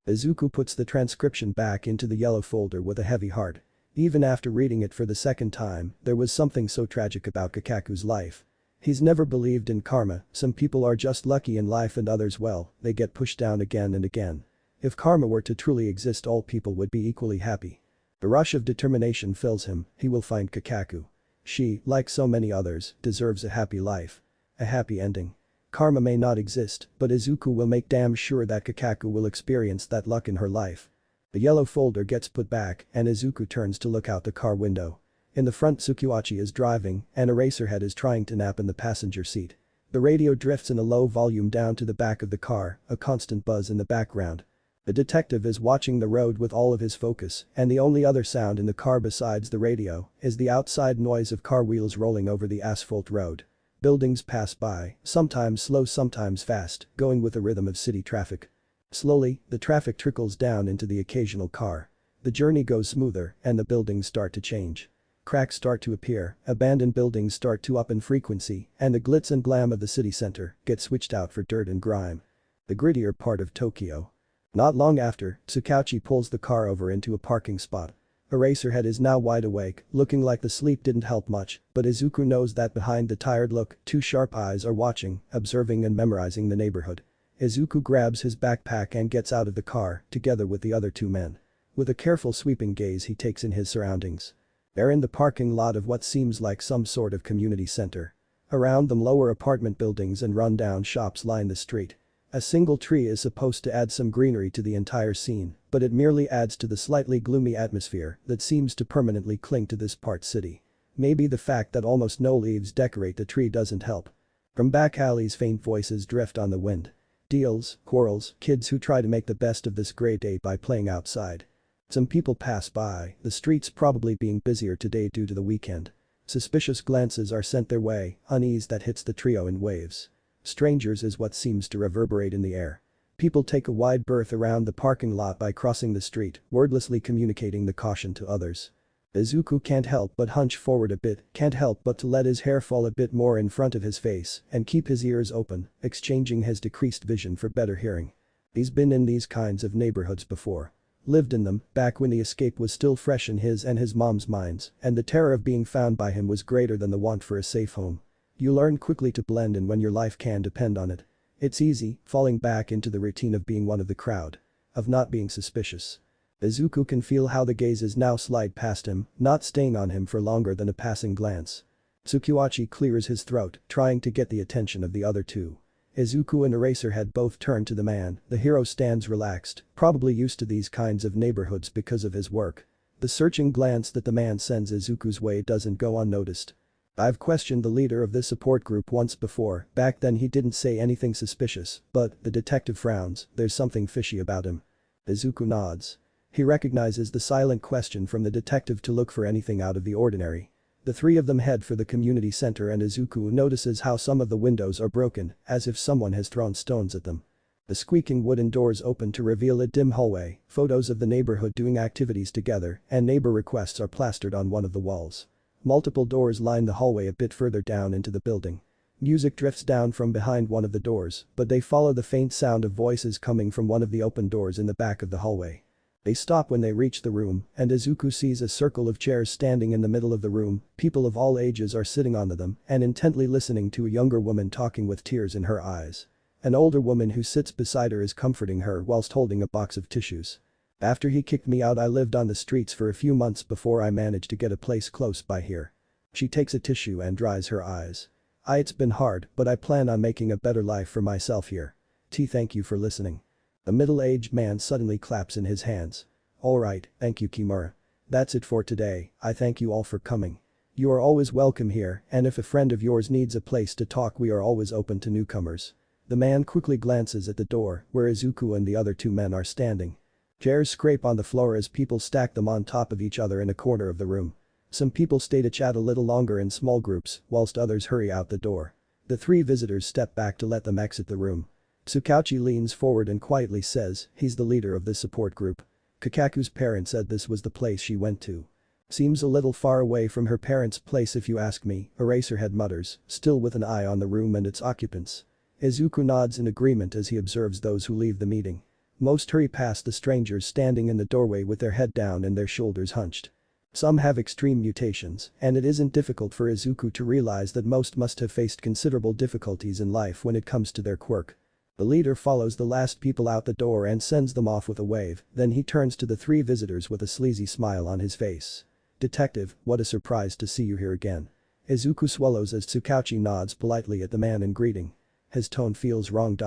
Izuku puts the transcription back into the yellow folder with a heavy heart. Even after reading it for the second time, there was something so tragic about Kakaku's life. He's never believed in karma. Some people are just lucky in life and others, well, they get pushed down again and again. If karma were to truly exist, all people would be equally happy. The rush of determination fills him. He will find Kakaku. She, like so many others, deserves a happy life. A happy ending. Karma may not exist, but Izuku will make damn sure that Kakaku will experience that luck in her life. The yellow folder gets put back and Izuku turns to look out the car window. In the front, Tsukiwachi is driving and Erasehead is trying to nap in the passenger seat. The radio drifts in a low volume down to the back of the car, a constant buzz in the background. The detective is watching the road with all of his focus, and the only other sound in the car besides the radio is the outside noise of car wheels rolling over the asphalt road. Buildings pass by, sometimes slow, sometimes fast, going with the rhythm of city traffic. Slowly, the traffic trickles down into the occasional car. The journey goes smoother and the buildings start to change. Cracks start to appear, abandoned buildings start to up in frequency, and the glitz and glam of the city center gets switched out for dirt and grime. The grittier part of Tokyo. Not long after, Tsukauchi pulls the car over into a parking spot. Erasehead is now wide awake, looking like the sleep didn't help much, but Izuku knows that behind the tired look, two sharp eyes are watching, observing and memorizing the neighborhood. Izuku grabs his backpack and gets out of the car, together with the other two men. With a careful sweeping gaze he takes in his surroundings. They're in the parking lot of what seems like some sort of community center. Around them lower apartment buildings and run-down shops line the street. A single tree is supposed to add some greenery to the entire scene, but it merely adds to the slightly gloomy atmosphere that seems to permanently cling to this part city. Maybe the fact that almost no leaves decorate the tree doesn't help. From back alleys faint voices drift on the wind. Deals, quarrels, kids who try to make the best of this gray day by playing outside. Some people pass by, the streets probably being busier today due to the weekend. Suspicious glances are sent their way, unease that hits the trio in waves. Strangers is what seems to reverberate in the air. People take a wide berth around the parking lot by crossing the street, wordlessly communicating the caution to others. Izuku can't help but hunch forward a bit, can't help but to let his hair fall a bit more in front of his face and keep his ears open, exchanging his decreased vision for better hearing. He's been in these kinds of neighborhoods before. Lived in them, back when the escape was still fresh in his and his mom's minds, and the terror of being found by him was greater than the want for a safe home. You learn quickly to blend in when your life can depend on it. It's easy, falling back into the routine of being one of the crowd. Of not being suspicious. Izuku can feel how the gazes now slide past him, not staying on him for longer than a passing glance. Tsukauchi clears his throat, trying to get the attention of the other two. Izuku and Erasehead both turn to the man, the hero stands relaxed, probably used to these kinds of neighborhoods because of his work. The searching glance that the man sends Izuku's way doesn't go unnoticed. I've questioned the leader of this support group once before, back then he didn't say anything suspicious, but, the detective frowns, there's something fishy about him. Izuku nods. He recognizes the silent question from the detective to look for anything out of the ordinary. The three of them head for the community center and Izuku notices how some of the windows are broken, as if someone has thrown stones at them. The squeaking wooden doors open to reveal a dim hallway, photos of the neighborhood doing activities together, and neighbor requests are plastered on one of the walls. Multiple doors line the hallway a bit further down into the building. Music drifts down from behind one of the doors, but they follow the faint sound of voices coming from one of the open doors in the back of the hallway. They stop when they reach the room, and Izuku sees a circle of chairs standing in the middle of the room, people of all ages are sitting on them and intently listening to a younger woman talking with tears in her eyes. An older woman who sits beside her is comforting her whilst holding a box of tissues. After he kicked me out I lived on the streets for a few months before I managed to get a place close by here. She takes a tissue and dries her eyes. It's been hard, but I plan on making a better life for myself here. Thank you for listening. The middle-aged man suddenly claps in his hands. Alright, thank you Kimura. That's it for today, I thank you all for coming. You are always welcome here, and if a friend of yours needs a place to talk we are always open to newcomers. The man quickly glances at the door, where Izuku and the other two men are standing. Chairs scrape on the floor as people stack them on top of each other in a corner of the room. Some people stay to chat a little longer in small groups, whilst others hurry out the door. The three visitors step back to let them exit the room. Tsukauchi leans forward and quietly says he's the leader of this support group. Kakaku's parents said this was the place she went to. Seems a little far away from her parents' place if you ask me, Erasehead mutters, still with an eye on the room and its occupants. Izuku nods in agreement as he observes those who leave the meeting. Most hurry past the strangers standing in the doorway with their head down and their shoulders hunched. Some have extreme mutations, and it isn't difficult for Izuku to realize that most must have faced considerable difficulties in life when it comes to their quirk. The leader follows the last people out the door and sends them off with a wave, then he turns to the three visitors with a sleazy smile on his face. Detective, what a surprise to see you here again. Izuku swallows as Tsukauchi nods politely at the man in greeting. His tone feels wrong.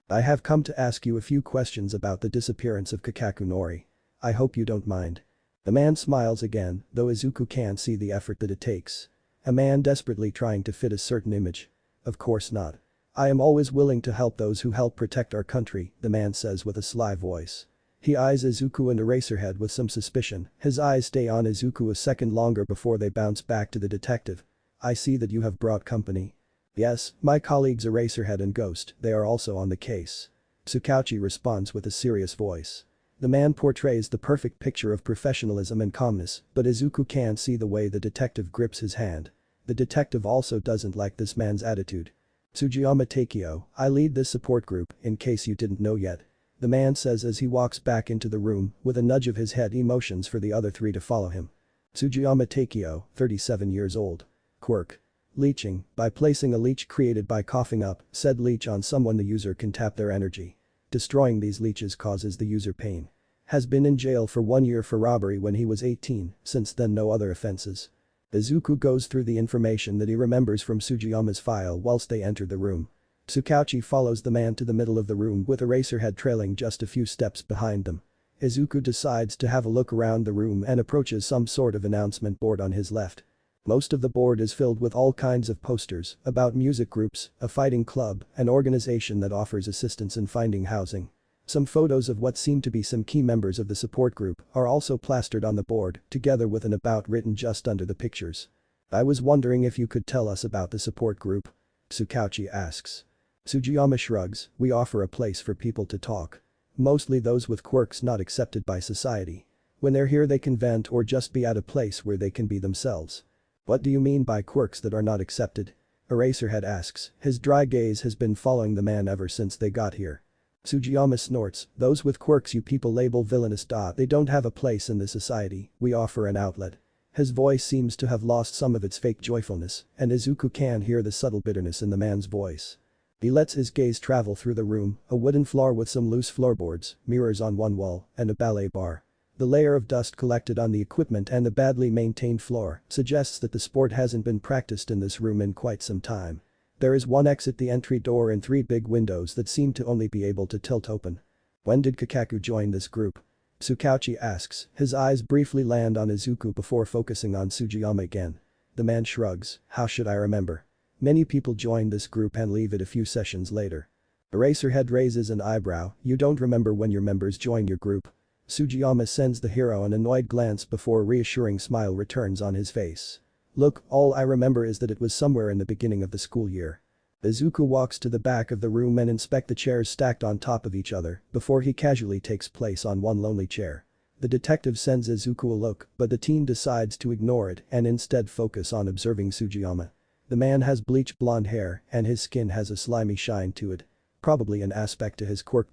I have come to ask you a few questions about the disappearance of Kakaku Nori. I hope you don't mind. The man smiles again, though Izuku can see the effort that it takes. A man desperately trying to fit a certain image. Of course not. I am always willing to help those who help protect our country, the man says with a sly voice. He eyes Izuku and Erasehead with some suspicion, his eyes stay on Izuku a second longer before they bounce back to the detective. I see that you have brought company. Yes, my colleagues Erasehead and Ghost, they are also on the case. Tsukauchi responds with a serious voice. The man portrays the perfect picture of professionalism and calmness, but Izuku can't see the way the detective grips his hand. The detective also doesn't like this man's attitude. Tsujiyama Takeo, I lead this support group, in case you didn't know yet. The man says as he walks back into the room with a nudge of his head motions for the other three to follow him. Tsujiyama Takeo, 37 years old. Quirk. Leeching, by placing a leech created by coughing up said leech on someone the user can tap their energy. Destroying these leeches causes the user pain. Has been in jail for 1 year for robbery when he was 18, since then no other offenses. Izuku goes through the information that he remembers from Sugiyama's file whilst they enter the room. Tsukauchi follows the man to the middle of the room with Erasehead trailing just a few steps behind them. Izuku decides to have a look around the room and approaches some sort of announcement board on his left. Most of the board is filled with all kinds of posters about music groups, a fighting club, an organization that offers assistance in finding housing. Some photos of what seem to be some key members of the support group are also plastered on the board, together with an about written just under the pictures. I was wondering if you could tell us about the support group? Tsukauchi asks. Sugiyama shrugs, we offer a place for people to talk. Mostly those with quirks not accepted by society. When they're here they can vent or just be at a place where they can be themselves. What do you mean by quirks that are not accepted? Erasehead asks, his dry gaze has been following the man ever since they got here. Sugiyama snorts, those with quirks you people label villainous. They don't have a place in the society, we offer an outlet. His voice seems to have lost some of its fake joyfulness, and Izuku can hear the subtle bitterness in the man's voice. He lets his gaze travel through the room, a wooden floor with some loose floorboards, mirrors on one wall, and a ballet bar. The layer of dust collected on the equipment and the badly maintained floor suggests that the sport hasn't been practiced in this room in quite some time. There is one exit the entry door and 3 big windows that seem to only be able to tilt open. When did Kakaku join this group? Tsukauchi asks, his eyes briefly land on Izuku before focusing on Sugiyama again. The man shrugs, how should I remember? Many people join this group and leave it a few sessions later. Erasehead raises an eyebrow, you don't remember when your members join your group? Sugiyama sends the hero an annoyed glance before a reassuring smile returns on his face. Look, all I remember is that it was somewhere in the beginning of the school year. Izuku walks to the back of the room and inspects the chairs stacked on top of each other before he casually takes place on one lonely chair. The detective sends Izuku a look, but the teen decides to ignore it and instead focus on observing Sugiyama. The man has bleached blonde hair and his skin has a slimy shine to it. Probably an aspect to his quirk.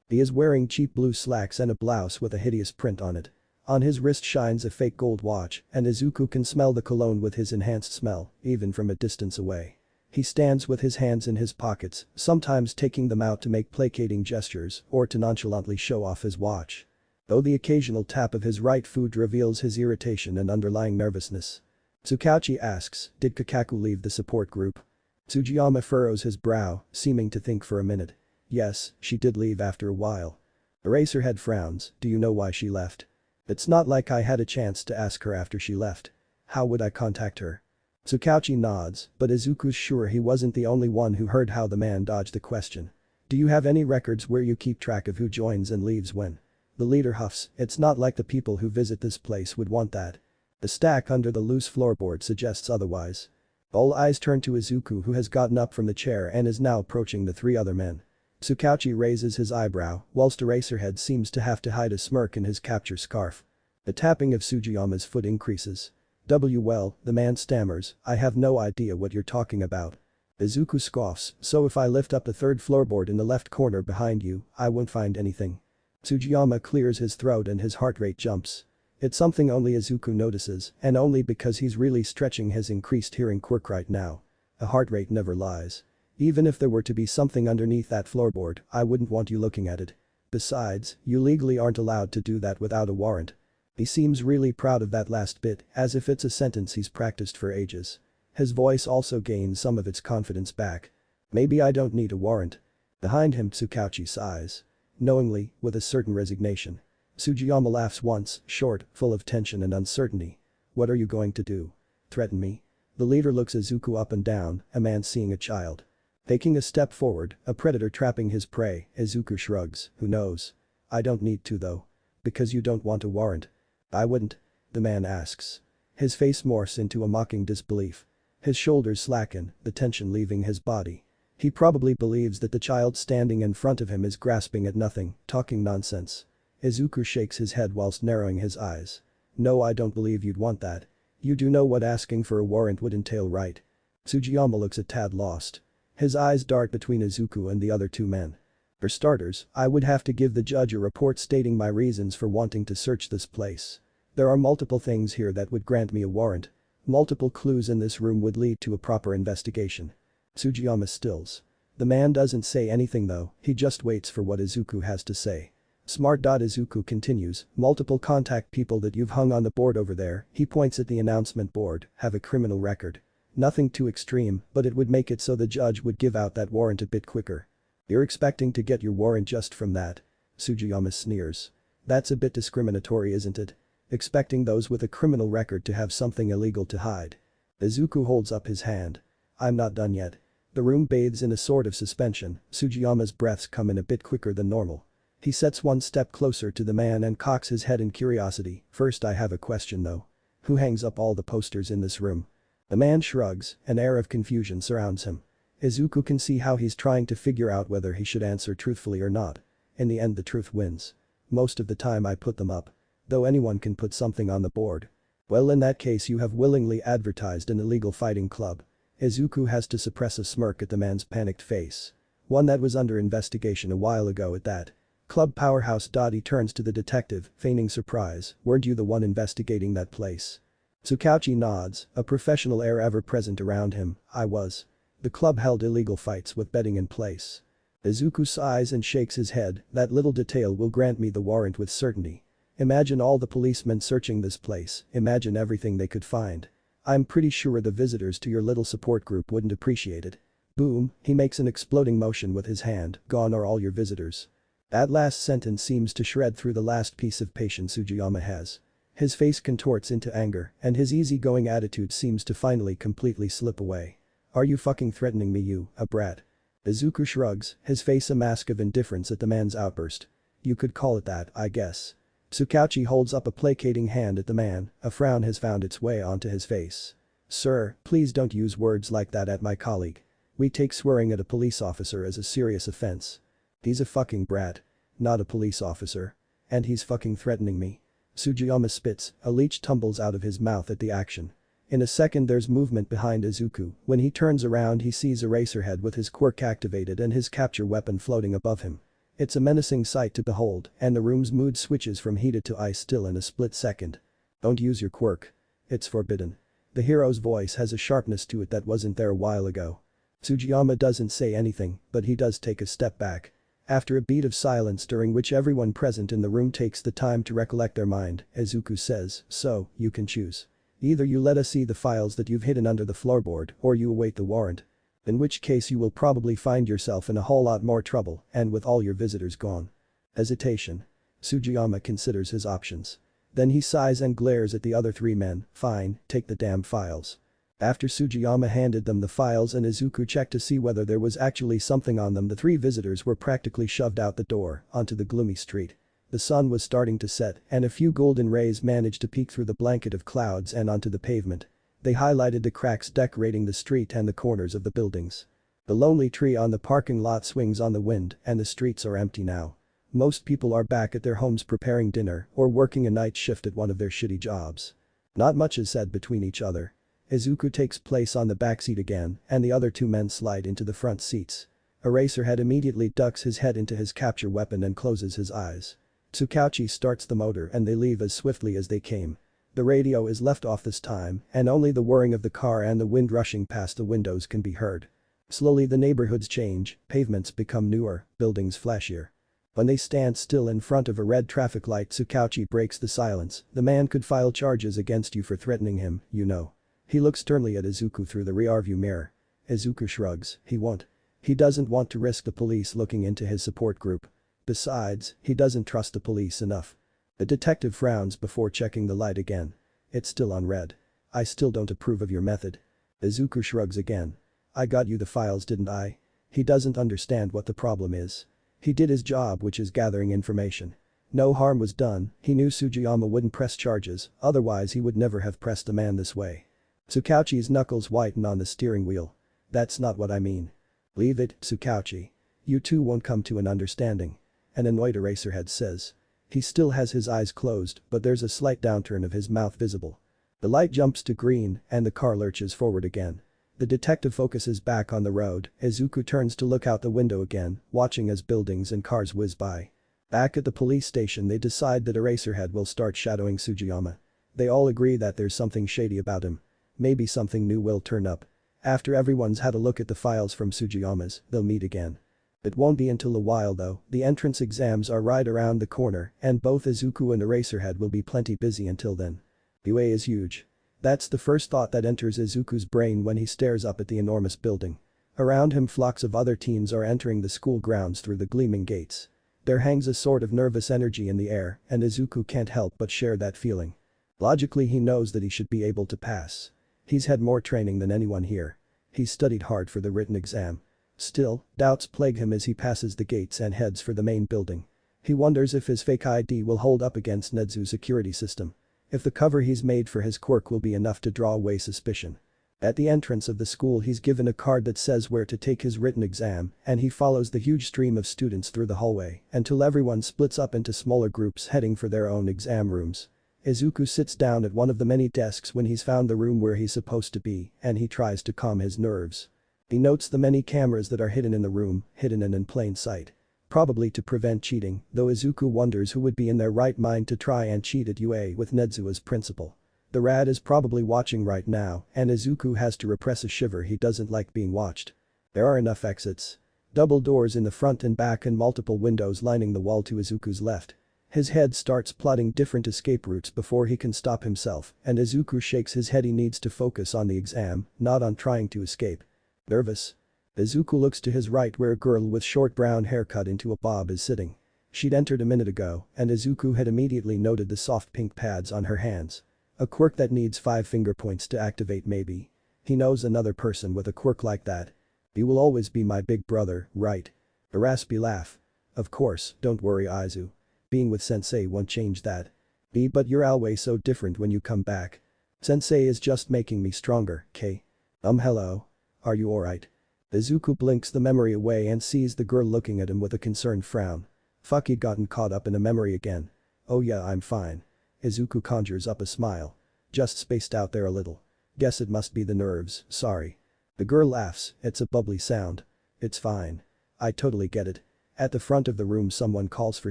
He is wearing cheap blue slacks and a blouse with a hideous print on it. On his wrist shines a fake gold watch and Izuku can smell the cologne with his enhanced smell, even from a distance away. He stands with his hands in his pockets, sometimes taking them out to make placating gestures or to nonchalantly show off his watch. Though the occasional tap of his right foot reveals his irritation and underlying nervousness. Tsukauchi asks, did Kakaku leave the support group? Sugiyama furrows his brow, seeming to think for a minute. Yes, she did leave after a while. Erasehead frowns, do you know why she left? It's not like I had a chance to ask her after she left. How would I contact her? Tsukauchi nods, but Izuku's sure he wasn't the only one who heard how the man dodged the question. Do you have any records where you keep track of who joins and leaves when? The leader huffs, it's not like the people who visit this place would want that. The stack under the loose floorboard suggests otherwise. All eyes turn to Izuku who has gotten up from the chair and is now approaching the 3 other men. Tsukauchi raises his eyebrow, whilst Erasehead seems to have to hide a smirk in his capture scarf. The tapping of Sugiyama's foot increases. Well, the man stammers, I have no idea what you're talking about. Izuku scoffs, so if I lift up the 3rd floorboard in the left corner behind you, I won't find anything. Sugiyama clears his throat and his heart rate jumps. It's something only Izuku notices, and only because he's really stretching his increased hearing quirk right now. A heart rate never lies. Even if there were to be something underneath that floorboard, I wouldn't want you looking at it. Besides, you legally aren't allowed to do that without a warrant. He seems really proud of that last bit, as if it's a sentence he's practiced for ages. His voice also gains some of its confidence back. Maybe I don't need a warrant. Behind him Tsukauchi sighs. Knowingly, with a certain resignation. Sugiyama laughs once, short, full of tension and uncertainty. What are you going to do? Threaten me? The leader looks Izuku up and down, a man seeing a child. Taking a step forward, a predator trapping his prey, Izuku shrugs, who knows? I don't need to though. Because you don't want a warrant. I wouldn't? The man asks. His face morphs into a mocking disbelief. His shoulders slacken, the tension leaving his body. He probably believes that the child standing in front of him is grasping at nothing, talking nonsense. Izuku shakes his head whilst narrowing his eyes. No, I don't believe you'd want that. You do know what asking for a warrant would entail, right? Sugiyama looks a tad lost. His eyes dart between Izuku and the other two men. For starters, I would have to give the judge a report stating my reasons for wanting to search this place. There are multiple things here that would grant me a warrant. Multiple clues in this room would lead to a proper investigation. Sugiyama stills. The man doesn't say anything though, he just waits for what Izuku has to say. Smart. Izuku continues, multiple contact people that you've hung on the board over there, he points at the announcement board, have a criminal record. Nothing too extreme, but it would make it so the judge would give out that warrant a bit quicker. You're expecting to get your warrant just from that? Sugiyama sneers. That's a bit discriminatory, isn't it? Expecting those with a criminal record to have something illegal to hide. Izuku holds up his hand. I'm not done yet. The room bathes in a sort of suspension, Sugiyama's breaths come in a bit quicker than normal. He sets one step closer to the man and cocks his head in curiosity. First, I have a question though. Who hangs up all the posters in this room? The man shrugs, an air of confusion surrounds him. Izuku can see how he's trying to figure out whether he should answer truthfully or not. In the end, the truth wins. Most of the time I put them up. Though anyone can put something on the board. Well, in that case you have willingly advertised an illegal fighting club. Izuku has to suppress a smirk at the man's panicked face. One that was under investigation a while ago at that. Club powerhouse. He turns to the detective, feigning surprise, weren't you the one investigating that place? Tsukauchi nods, a professional air ever present around him. I was. The club held illegal fights with betting in place. Izuku sighs and shakes his head, that little detail will grant me the warrant with certainty. Imagine all the policemen searching this place, imagine everything they could find. I'm pretty sure the visitors to your little support group wouldn't appreciate it. Boom, he makes an exploding motion with his hand, gone are all your visitors. That last sentence seems to shred through the last piece of patience Sugiyama has. His face contorts into anger, and his easygoing attitude seems to finally completely slip away. Are you fucking threatening me, you, a brat? Izuku shrugs, his face a mask of indifference at the man's outburst. You could call it that, I guess. Tsukauchi holds up a placating hand at the man, a frown has found its way onto his face. Sir, please don't use words like that at my colleague. We take swearing at a police officer as a serious offense. He's a fucking brat. Not a police officer. And he's fucking threatening me. Sugiyama spits, a leech tumbles out of his mouth at the action. In a second there's movement behind Izuku, when he turns around he sees Erasehead with his quirk activated and his capture weapon floating above him. It's a menacing sight to behold, and the room's mood switches from heated to ice still in a split second. Don't use your quirk. It's forbidden. The hero's voice has a sharpness to it that wasn't there a while ago. Sugiyama doesn't say anything, but he does take a step back. After a beat of silence during which everyone present in the room takes the time to recollect their mind, Izuku says, so, you can choose. Either you let us see the files that you've hidden under the floorboard or you await the warrant. In which case you will probably find yourself in a whole lot more trouble and with all your visitors gone. Hesitation. Sugiyama considers his options. Then he sighs and glares at the other three men, fine, take the damn files. After Sugiyama handed them the files and Izuku checked to see whether there was actually something on them, the three visitors were practically shoved out the door, onto the gloomy street. The sun was starting to set and a few golden rays managed to peek through the blanket of clouds and onto the pavement. They highlighted the cracks decorating the street and the corners of the buildings. The lonely tree on the parking lot swings on the wind and the streets are empty now. Most people are back at their homes preparing dinner or working a night shift at one of their shitty jobs. Not much is said between each other. Izuku takes place on the backseat again and the other two men slide into the front seats. Erasehead immediately ducks his head into his capture weapon and closes his eyes. Tsukauchi starts the motor and they leave as swiftly as they came. The radio is left off this time and only the whirring of the car and the wind rushing past the windows can be heard. Slowly the neighborhoods change, pavements become newer, buildings flashier. When they stand still in front of a red traffic light, Tsukauchi breaks the silence. The man could file charges against you for threatening him, you know. He looks sternly at Izuku through the rearview mirror. Izuku shrugs, he won't. He doesn't want to risk the police looking into his support group. Besides, he doesn't trust the police enough. The detective frowns before checking the light again. It's still on red. I still don't approve of your method. Izuku shrugs again. I got you the files, didn't I? He doesn't understand what the problem is. He did his job, which is gathering information. No harm was done, he knew Sugiyama wouldn't press charges, otherwise he would never have pressed the man this way. Tsukauchi's knuckles whiten on the steering wheel. That's not what I mean. Leave it, Tsukauchi. You two won't come to an understanding. An annoyed Erasehead says. He still has his eyes closed, but there's a slight downturn of his mouth visible. The light jumps to green and the car lurches forward again. The detective focuses back on the road. Izuku turns to look out the window again, watching as buildings and cars whiz by. Back at the police station they decide that Erasehead will start shadowing Sugiyama. They all agree that there's something shady about him. Maybe something new will turn up. After everyone's had a look at the files from Sugiyama's, they'll meet again. It won't be until a while though, the entrance exams are right around the corner and both Izuku and Erasehead will be plenty busy until then. UA is huge. That's the first thought that enters Izuku's brain when he stares up at the enormous building. Around him flocks of other teens are entering the school grounds through the gleaming gates. There hangs a sort of nervous energy in the air and Izuku can't help but share that feeling. Logically he knows that he should be able to pass. He's had more training than anyone here. He's studied hard for the written exam. Still, doubts plague him as he passes the gates and heads for the main building. He wonders if his fake ID will hold up against Nedzu's security system. If the cover he's made for his quirk will be enough to draw away suspicion. At the entrance of the school he's given a card that says where to take his written exam and he follows the huge stream of students through the hallway until everyone splits up into smaller groups heading for their own exam rooms. Izuku sits down at one of the many desks when he's found the room where he's supposed to be and he tries to calm his nerves. He notes the many cameras that are hidden in the room, hidden and in plain sight. Probably to prevent cheating, though Izuku wonders who would be in their right mind to try and cheat at UA with Nedzu as principal. The rat is probably watching right now and Izuku has to repress a shiver. He doesn't like being watched. There are enough exits. Double doors in the front and back and multiple windows lining the wall to Izuku's left. His head starts plotting different escape routes before he can stop himself and Izuku shakes his head. He needs to focus on the exam, not on trying to escape. Nervous? Izuku looks to his right where a girl with short brown hair cut into a bob is sitting. She'd entered a minute ago and Izuku had immediately noted the soft pink pads on her hands. A quirk that needs 5 finger points to activate maybe. He knows another person with a quirk like that. You will always be my big brother, right? A raspy laugh. Of course, don't worry Izu. Being with sensei won't change that. But you're always so different when you come back. Sensei is just making me stronger, K. Hello. Are you alright? Izuku blinks the memory away and sees the girl looking at him with a concerned frown. Fuck, he'd gotten caught up in a memory again. Oh yeah, I'm fine. Izuku conjures up a smile. Just spaced out there a little. Guess it must be the nerves, sorry. The girl laughs, it's a bubbly sound. It's fine. I totally get it. At the front of the room someone calls for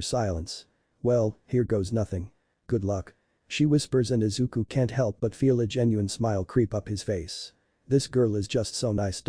silence. Well, here goes nothing. Good luck. She whispers and Izuku can't help but feel a genuine smile creep up his face. This girl is just so nice.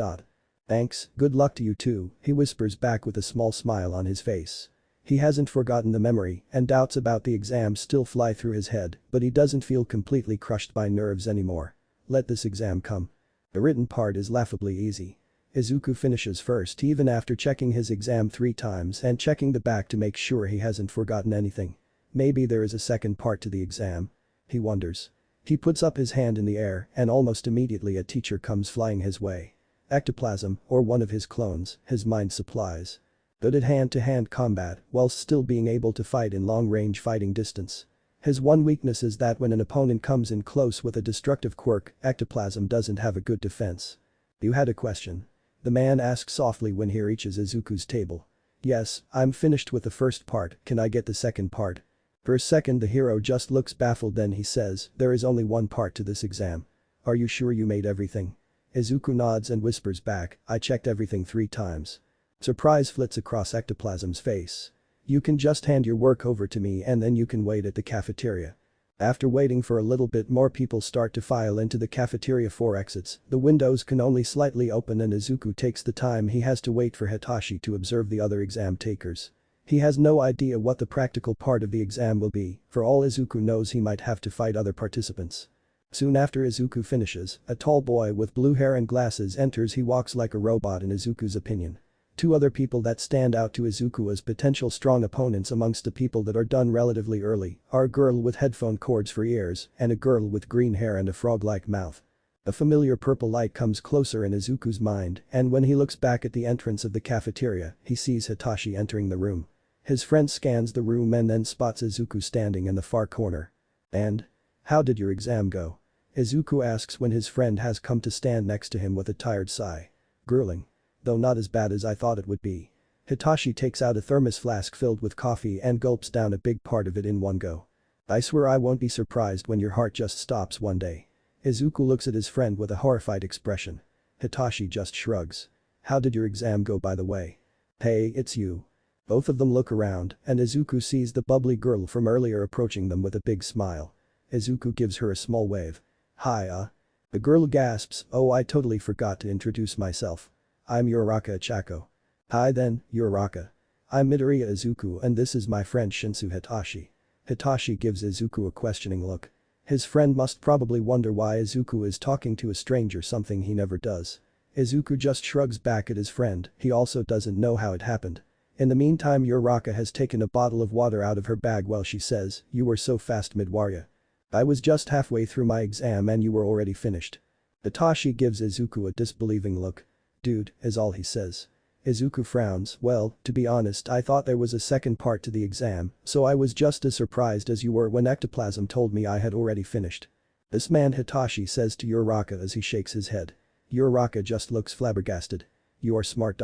Thanks, good luck to you too, he whispers back with a small smile on his face. He hasn't forgotten the memory and doubts about the exam still fly through his head, but he doesn't feel completely crushed by nerves anymore. Let this exam come. The written part is laughably easy. Izuku finishes first even after checking his exam 3 times and checking the back to make sure he hasn't forgotten anything. Maybe there is a second part to the exam. He wonders. He puts up his hand in the air and almost immediately a teacher comes flying his way. Ectoplasm, or one of his clones, his mind supplies. Good at hand-to-hand combat whilst still being able to fight in long-range fighting distance. His one weakness is that when an opponent comes in close with a destructive quirk, Ectoplasm doesn't have a good defense. You had a question? The man asks softly when he reaches Izuku's table. Yes, I'm finished with the first part, can I get the second part? For a second the hero just looks baffled, then he says, there is only one part to this exam. Are you sure you made everything? Izuku nods and whispers back, I checked everything 3 times. Surprise flits across Ectoplasm's face. You can just hand your work over to me and then you can wait at the cafeteria. After waiting for a little bit more, people start to file into the cafeteria. 4 exits, the windows can only slightly open and Izuku takes the time he has to wait for Hitachi to observe the other exam takers. He has no idea what the practical part of the exam will be, for all Izuku knows he might have to fight other participants. Soon after Izuku finishes, a tall boy with blue hair and glasses enters. He walks like a robot in Izuku's opinion. 2 other people that stand out to Izuku as potential strong opponents amongst the people that are done relatively early are a girl with headphone cords for ears and a girl with green hair and a frog-like mouth. A familiar purple light comes closer in Izuku's mind and when he looks back at the entrance of the cafeteria, he sees Hitachi entering the room. His friend scans the room and then spots Izuku standing in the far corner. And? How did your exam go? Izuku asks when his friend has come to stand next to him with a tired sigh. Grueling. Though not as bad as I thought it would be. Hitachi takes out a thermos flask filled with coffee and gulps down a big part of it in one go. I swear I won't be surprised when your heart just stops one day. Izuku looks at his friend with a horrified expression. Hitachi just shrugs. How did your exam go, by the way? Hey, it's you. Both of them look around and Izuku sees the bubbly girl from earlier approaching them with a big smile. Izuku gives her a small wave. Hi. The girl gasps, oh, I totally forgot to introduce myself. I'm Uraraka Ichako. Hi then, Uraraka. I'm Midoriya Izuku and this is my friend Shinsu Hitachi. Hitachi gives Izuku a questioning look. His friend must probably wonder why Izuku is talking to a stranger, something he never does. Izuku just shrugs back at his friend, he also doesn't know how it happened. In the meantime, Uraraka has taken a bottle of water out of her bag while she says, you were so fast, Midoriya. I was just halfway through my exam and you were already finished. Hitachi gives Izuku a disbelieving look. Dude, is all he says. Izuku frowns, well, to be honest I thought there was a second part to the exam, so I was just as surprised as you were when ectoplasm told me I had already finished. This man, Hitachi says to Uraraka as he shakes his head. Uraraka just looks flabbergasted. You are smart.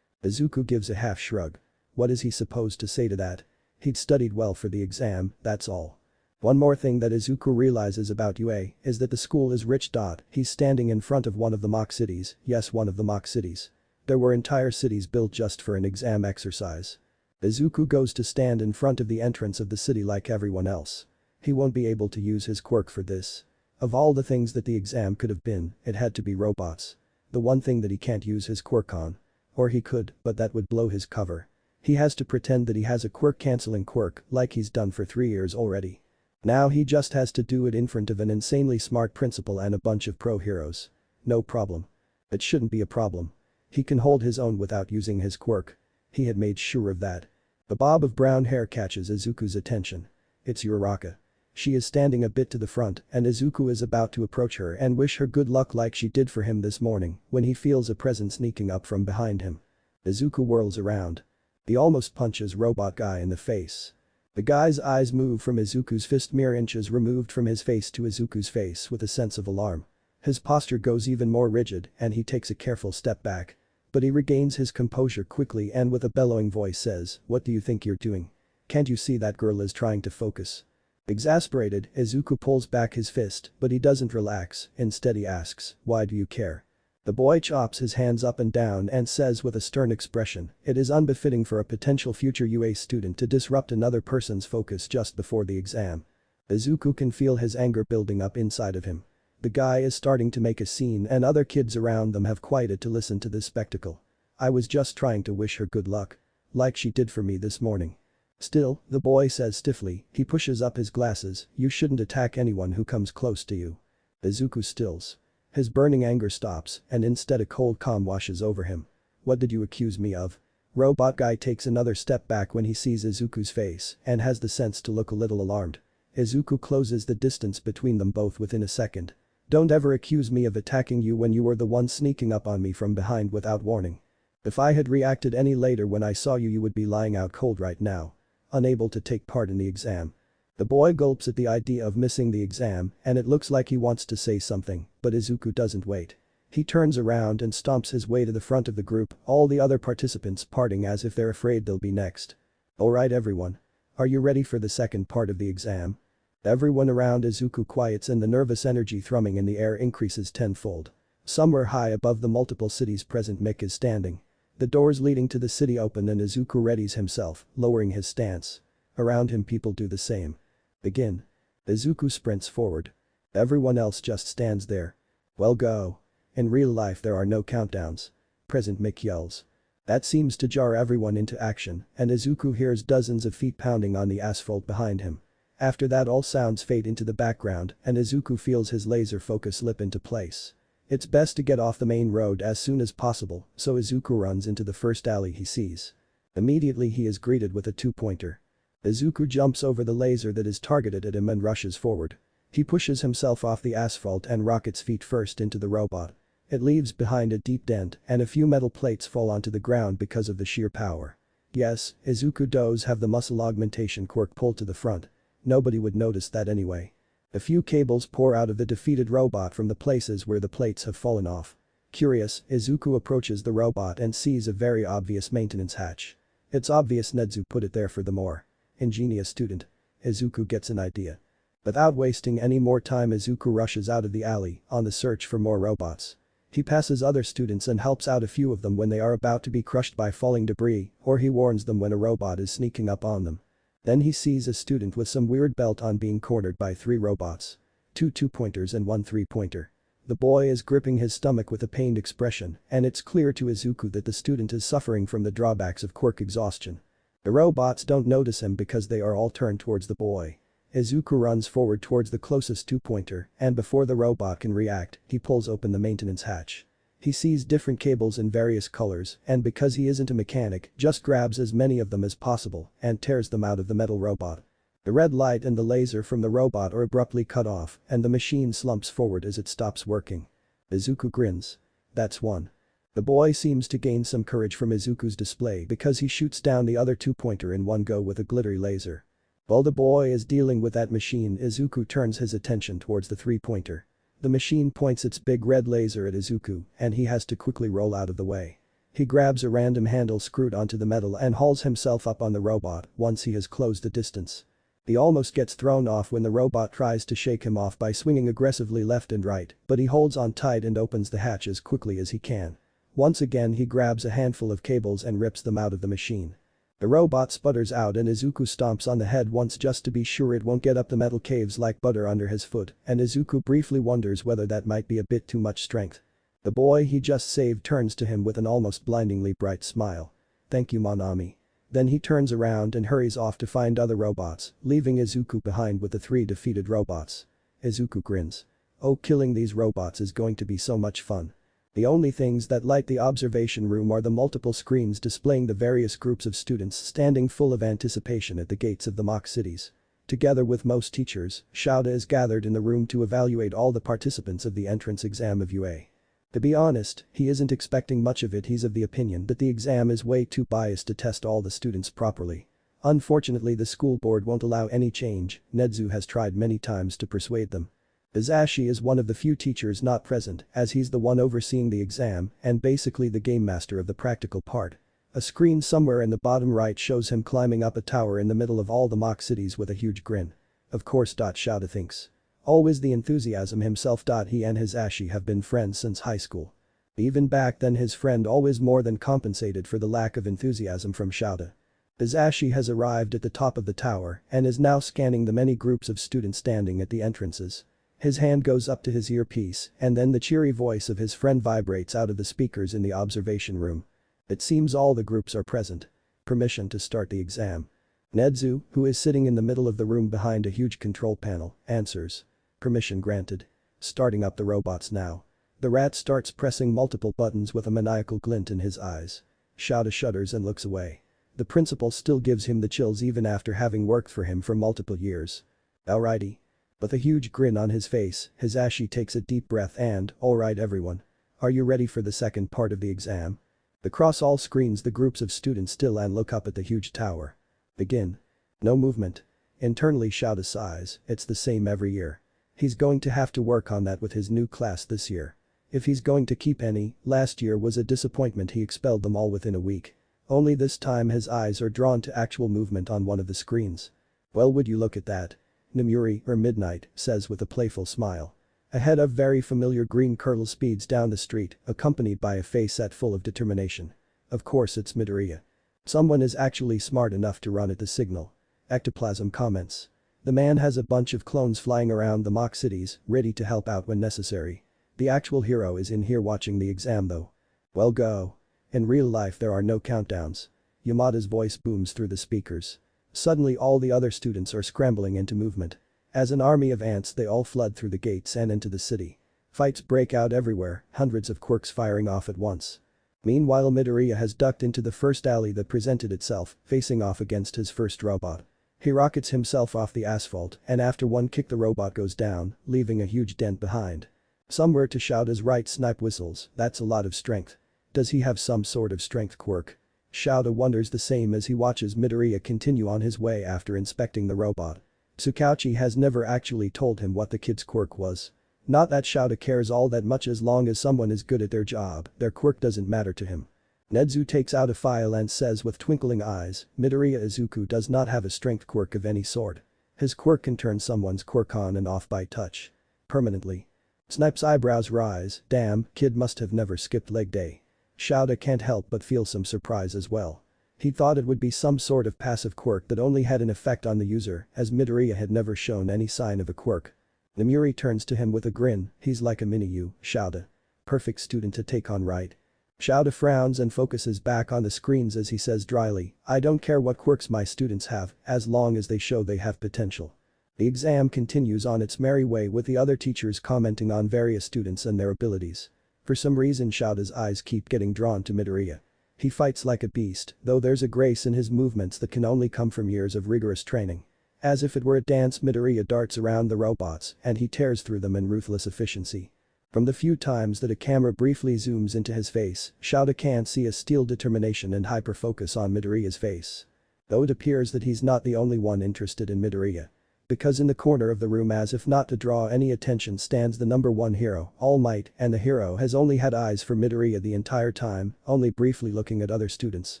Izuku gives a half shrug. What is he supposed to say to that? He'd studied well for the exam, that's all. One more thing that Izuku realizes about UA is that the school is rich. He's standing in front of one of the mock cities, yes, one of the mock cities. There were entire cities built just for an exam exercise. Izuku goes to stand in front of the entrance of the city like everyone else. He won't be able to use his quirk for this. Of all the things that the exam could have been, it had to be robots. The one thing that he can't use his quirk on. Or he could, but that would blow his cover. He has to pretend that he has a quirk-canceling quirk like he's done for 3 years already. Now he just has to do it in front of an insanely smart principal and a bunch of pro heroes. No problem. It shouldn't be a problem. He can hold his own without using his quirk. He had made sure of that. A bob of brown hair catches Izuku's attention. It's Uraraka. She is standing a bit to the front and Izuku is about to approach her and wish her good luck like she did for him this morning when he feels a presence sneaking up from behind him. Izuku whirls around. He almost punches robot guy in the face. The guy's eyes move from Izuku's fist mere inches removed from his face to Izuku's face with a sense of alarm. His posture goes even more rigid and he takes a careful step back. But he regains his composure quickly and with a bellowing voice says, what do you think you're doing? Can't you see that girl is trying to focus? Exasperated, Izuku pulls back his fist, but he doesn't relax, instead he asks, why do you care? The boy chops his hands up and down and says with a stern expression, it is unbefitting for a potential future UA student to disrupt another person's focus just before the exam. Izuku can feel his anger building up inside of him. The guy is starting to make a scene and other kids around them have quieted to listen to this spectacle. I was just trying to wish her good luck. Like she did for me this morning. Still, the boy says stiffly, he pushes up his glasses, you shouldn't attack anyone who comes close to you. Izuku stills. His burning anger stops and instead a cold calm washes over him. What did you accuse me of? Robot guy takes another step back when he sees Izuku's face and has the sense to look a little alarmed. Izuku closes the distance between them both within a second. Don't ever accuse me of attacking you when you were the one sneaking up on me from behind without warning. If I had reacted any later when I saw you, you would be lying out cold right now. Unable to take part in the exam. The boy gulps at the idea of missing the exam and it looks like he wants to say something, but Izuku doesn't wait. He turns around and stomps his way to the front of the group, all the other participants parting as if they're afraid they'll be next. Alright everyone. Are you ready for the second part of the exam? Everyone around Izuku quiets and the nervous energy thrumming in the air increases tenfold. Somewhere high above the multiple cities present, Mick is standing. The doors leading to the city open and Izuku readies himself, lowering his stance. Around him people do the same. Begin. Izuku sprints forward. Everyone else just stands there. Well go. In real life there are no countdowns. Present, Mick yells. That seems to jar everyone into action and Izuku hears dozens of feet pounding on the asphalt behind him. After that all sounds fade into the background and Izuku feels his laser focus slip into place. It's best to get off the main road as soon as possible, so Izuku runs into the first alley he sees. Immediately he is greeted with a two-pointer. Izuku jumps over the laser that is targeted at him and rushes forward. He pushes himself off the asphalt and rockets feet first into the robot. It leaves behind a deep dent and a few metal plates fall onto the ground because of the sheer power. Yes, Izuku does have the muscle augmentation quirk pulled to the front. Nobody would notice that anyway. A few cables pour out of the defeated robot from the places where the plates have fallen off. Curious, Izuku approaches the robot and sees a very obvious maintenance hatch. It's obvious Nedzu put it there for the more ingenious student. Izuku gets an idea. Without wasting any more time, Izuku rushes out of the alley on the search for more robots. He passes other students and helps out a few of them when they are about to be crushed by falling debris, or he warns them when a robot is sneaking up on them. Then he sees a student with some weird belt on being cornered by 3 robots. 2 two-pointers and 1 three-pointer. The boy is gripping his stomach with a pained expression, and it's clear to Izuku that the student is suffering from the drawbacks of quirk exhaustion. The robots don't notice him because they are all turned towards the boy. Izuku runs forward towards the closest two-pointer, and before the robot can react, he pulls open the maintenance hatch. He sees different cables in various colors, and because he isn't a mechanic, just grabs as many of them as possible and tears them out of the metal robot. The red light and the laser from the robot are abruptly cut off, and the machine slumps forward as it stops working. Izuku grins. That's one. The boy seems to gain some courage from Izuku's display because he shoots down the other two-pointer in one go with a glittery laser. While the boy is dealing with that machine, Izuku turns his attention towards the three-pointer. The machine points its big red laser at Izuku, and he has to quickly roll out of the way. He grabs a random handle screwed onto the metal and hauls himself up on the robot once he has closed the distance. He almost gets thrown off when the robot tries to shake him off by swinging aggressively left and right, but he holds on tight and opens the hatch as quickly as he can. Once again he grabs a handful of cables and rips them out of the machine. The robot sputters out and Izuku stomps on the head once just to be sure it won't get up the metal caves like butter under his foot, and Izuku briefly wonders whether that might be a bit too much strength. The boy he just saved turns to him with an almost blindingly bright smile. "Thank you, Monami." Then he turns around and hurries off to find other robots, leaving Izuku behind with the 3 defeated robots. Izuku grins. Oh, killing these robots is going to be so much fun. The only things that light the observation room are the multiple screens displaying the various groups of students standing full of anticipation at the gates of the mock cities. Together with most teachers, Shouda is gathered in the room to evaluate all the participants of the entrance exam of UA. To be honest, he isn't expecting much of it. He's of the opinion that the exam is way too biased to test all the students properly. Unfortunately, the school board won't allow any change. Nedzu has tried many times to persuade them. Izashi is one of the few teachers not present, as he's the one overseeing the exam and basically the game master of the practical part. A screen somewhere in the bottom right shows him climbing up a tower in the middle of all the mock cities with a huge grin. Of course. Shouda thinks. Always the enthusiasm himself. He and Izashi have been friends since high school. Even back then his friend always more than compensated for the lack of enthusiasm from Shouda. Izashi has arrived at the top of the tower and is now scanning the many groups of students standing at the entrances. His hand goes up to his earpiece, and then the cheery voice of his friend vibrates out of the speakers in the observation room. It seems all the groups are present. Permission to start the exam. Nedzu, who is sitting in the middle of the room behind a huge control panel, answers. Permission granted. Starting up the robots now. The rat starts pressing multiple buttons with a maniacal glint in his eyes. Shouda shudders and looks away. The principal still gives him the chills even after having worked for him for multiple years. Alrighty. With a huge grin on his face, Izashi takes a deep breath and, alright everyone. Are you ready for the second part of the exam? Across all screens the groups of students still and look up at the huge tower. Begin. No movement. Internally Shouda sighs, it's the same every year. He's going to have to work on that with his new class this year. If he's going to keep any, last year was a disappointment. He expelled them all within a week. Only this time his eyes are drawn to actual movement on one of the screens. Well, would you look at that? Namuri, or Midnight, says with a playful smile. A head of very familiar green curl speeds down the street, accompanied by a face set full of determination. Of course it's Midoriya. Someone is actually smart enough to run at the signal. Ectoplasm comments. The man has a bunch of clones flying around the mock cities, ready to help out when necessary. The actual hero is in here watching the exam though. Well, go. In real life there are no countdowns. Yamada's voice booms through the speakers. Suddenly all the other students are scrambling into movement. As an army of ants they all flood through the gates and into the city. Fights break out everywhere, hundreds of quirks firing off at once. Meanwhile Midoriya has ducked into the first alley that presented itself, facing off against his first robot. He rockets himself off the asphalt and after one kick the robot goes down, leaving a huge dent behind. Somewhere to Shouda's right Snipe whistles, that's a lot of strength. Does he have some sort of strength quirk? Shouda wonders the same as he watches Midoriya continue on his way after inspecting the robot. Tsukauchi has never actually told him what the kid's quirk was. Not that Shouta cares all that much as long as someone is good at their job, their quirk doesn't matter to him. Nezu takes out a file and says with twinkling eyes, Midoriya Izuku does not have a strength quirk of any sort. His quirk can turn someone's quirk on and off by touch. Permanently. Snipe's eyebrows rise, damn, kid must have never skipped leg day. Shouta can't help but feel some surprise as well. He thought it would be some sort of passive quirk that only had an effect on the user, as Midoriya had never shown any sign of a quirk. Namuri turns to him with a grin, he's like a mini you, Shouta. Perfect student to take on, right? Shouta frowns and focuses back on the screens as he says dryly, I don't care what quirks my students have, as long as they show they have potential. The exam continues on its merry way with the other teachers commenting on various students and their abilities. For some reason Shouta's eyes keep getting drawn to Midoriya. He fights like a beast, though there's a grace in his movements that can only come from years of rigorous training. As if it were a dance, Midoriya darts around the robots and he tears through them in ruthless efficiency. From the few times that a camera briefly zooms into his face, Shouta can't see a steel determination and hyper-focus on Midoriya's face. Though it appears that he's not the only one interested in Midoriya. Because in the corner of the room, as if not to draw any attention, stands the number one hero, All Might, and the hero has only had eyes for Midoriya the entire time, only briefly looking at other students.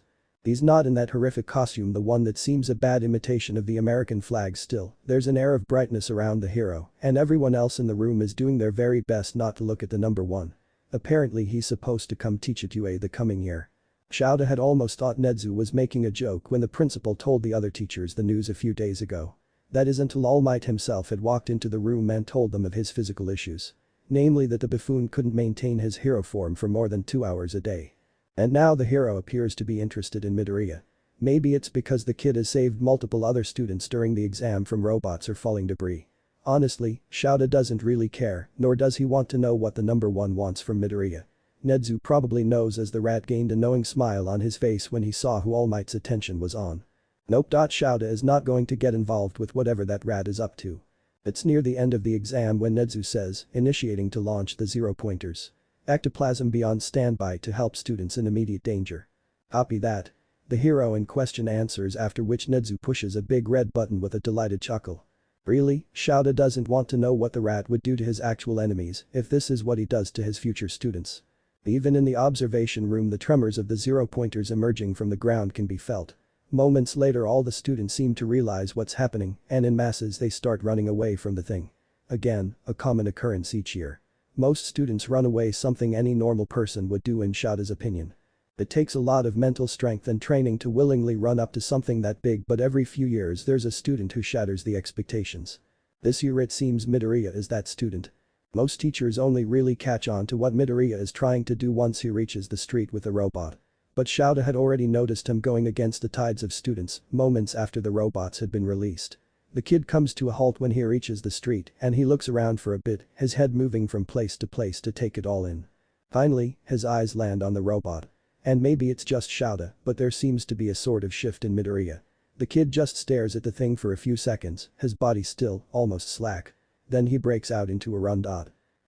He's not in that horrific costume, the one that seems a bad imitation of the American flag. Still, there's an air of brightness around the hero, and everyone else in the room is doing their very best not to look at the number one. Apparently he's supposed to come teach at UA the coming year. Shouta had almost thought Nezu was making a joke when the principal told the other teachers the news a few days ago. That is until All Might himself had walked into the room and told them of his physical issues. Namely that the buffoon couldn't maintain his hero form for more than 2 hours a day. And now the hero appears to be interested in Midoriya. Maybe it's because the kid has saved multiple other students during the exam from robots or falling debris. Honestly, Shouta doesn't really care, nor does he want to know what the number one wants from Midoriya. Nezu probably knows, as the rat gained a knowing smile on his face when he saw who All Might's attention was on. Nope. Shouta is not going to get involved with whatever that rat is up to. It's near the end of the exam when Nezu says, initiating to launch the 0-pointers. Ectoplasm be on standby to help students in immediate danger. Copy that. The hero in question answers, after which Nezu pushes a big red button with a delighted chuckle. Really, Shouta doesn't want to know what the rat would do to his actual enemies if this is what he does to his future students. Even in the observation room, the tremors of the 0-pointers emerging from the ground can be felt. Moments later, all the students seem to realize what's happening, and in masses they start running away from the thing. Again, a common occurrence each year. Most students run away, something any normal person would do in Shouta's opinion. It takes a lot of mental strength and training to willingly run up to something that big, but every few years there's a student who shatters the expectations. This year it seems Midoriya is that student. Most teachers only really catch on to what Midoriya is trying to do once he reaches the street with the robot. But Shouta had already noticed him going against the tides of students moments after the robots had been released. The kid comes to a halt when he reaches the street and he looks around for a bit, his head moving from place to take it all in. Finally, his eyes land on the robot. And maybe it's just Shouta, but there seems to be a sort of shift in Midoriya. The kid just stares at the thing for a few seconds, his body still, almost slack. Then he breaks out into a run.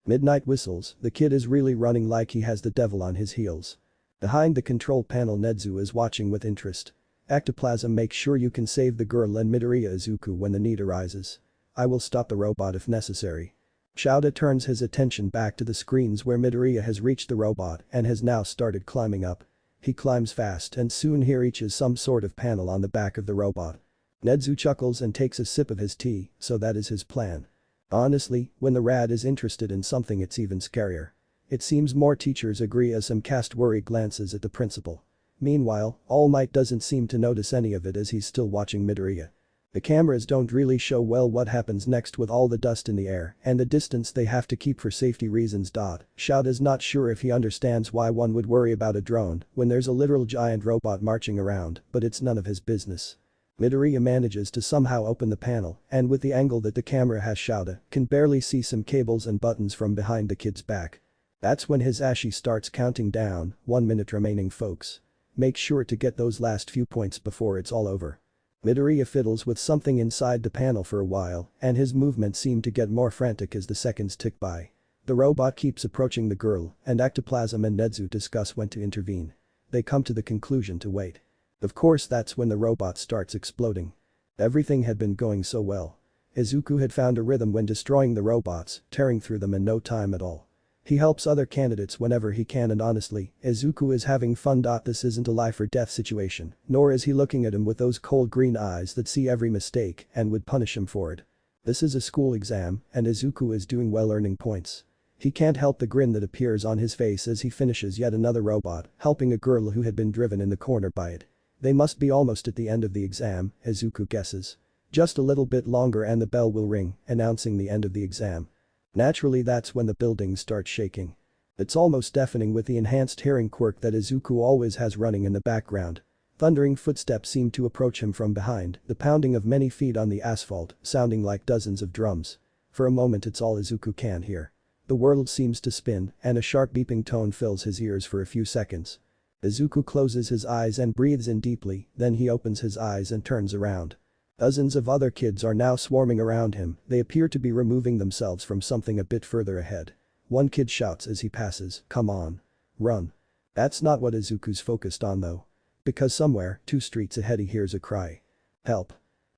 Midnight whistles, the kid is really running like he has the devil on his heels. Behind the control panel, Nezu is watching with interest. Ectoplasm, make sure you can save the girl and Midoriya Izuku when the need arises. I will stop the robot if necessary. Shouta turns his attention back to the screens where Midoriya has reached the robot and has now started climbing up. He climbs fast and soon he reaches some sort of panel on the back of the robot. Nezu chuckles and takes a sip of his tea, so that is his plan. Honestly, when the rat is interested in something, it's even scarier. It seems more teachers agree as some cast worried glances at the principal. Meanwhile, All Might doesn't seem to notice any of it as he's still watching Midoriya. The cameras don't really show well what happens next with all the dust in the air and the distance they have to keep for safety reasons. Shouta's not sure if he understands why one would worry about a drone when there's a literal giant robot marching around, but it's none of his business. Midoriya manages to somehow open the panel, and with the angle that the camera has, Shouta can barely see some cables and buttons from behind the kid's back. That's when his Ashi starts counting down, 1 minute remaining, folks. Make sure to get those last few points before it's all over. Midoriya fiddles with something inside the panel for a while, and his movements seem to get more frantic as the seconds tick by. The robot keeps approaching the girl, and Ectoplasm and Nezu discuss when to intervene. They come to the conclusion to wait. Of course, that's when the robot starts exploding. Everything had been going so well. Izuku had found a rhythm when destroying the robots, tearing through them in no time at all. He helps other candidates whenever he can, and honestly, Izuku is having fun. This isn't a life or death situation, nor is he looking at him with those cold green eyes that see every mistake and would punish him for it. This is a school exam, and Izuku is doing well, earning points. He can't help the grin that appears on his face as he finishes yet another robot, helping a girl who had been driven in the corner by it. They must be almost at the end of the exam, Izuku guesses. Just a little bit longer and the bell will ring, announcing the end of the exam. Naturally, that's when the building starts shaking. It's almost deafening with the enhanced hearing quirk that Izuku always has running in the background. Thundering footsteps seem to approach him from behind, the pounding of many feet on the asphalt, sounding like dozens of drums. For a moment it's all Izuku can hear. The world seems to spin, and a sharp beeping tone fills his ears for a few seconds. Izuku closes his eyes and breathes in deeply, then he opens his eyes and turns around. Dozens of other kids are now swarming around him, they appear to be removing themselves from something a bit further ahead. One kid shouts as he passes, "Come on. Run." That's not what Izuku's focused on though. Because somewhere, 2 streets ahead he hears a cry. Help.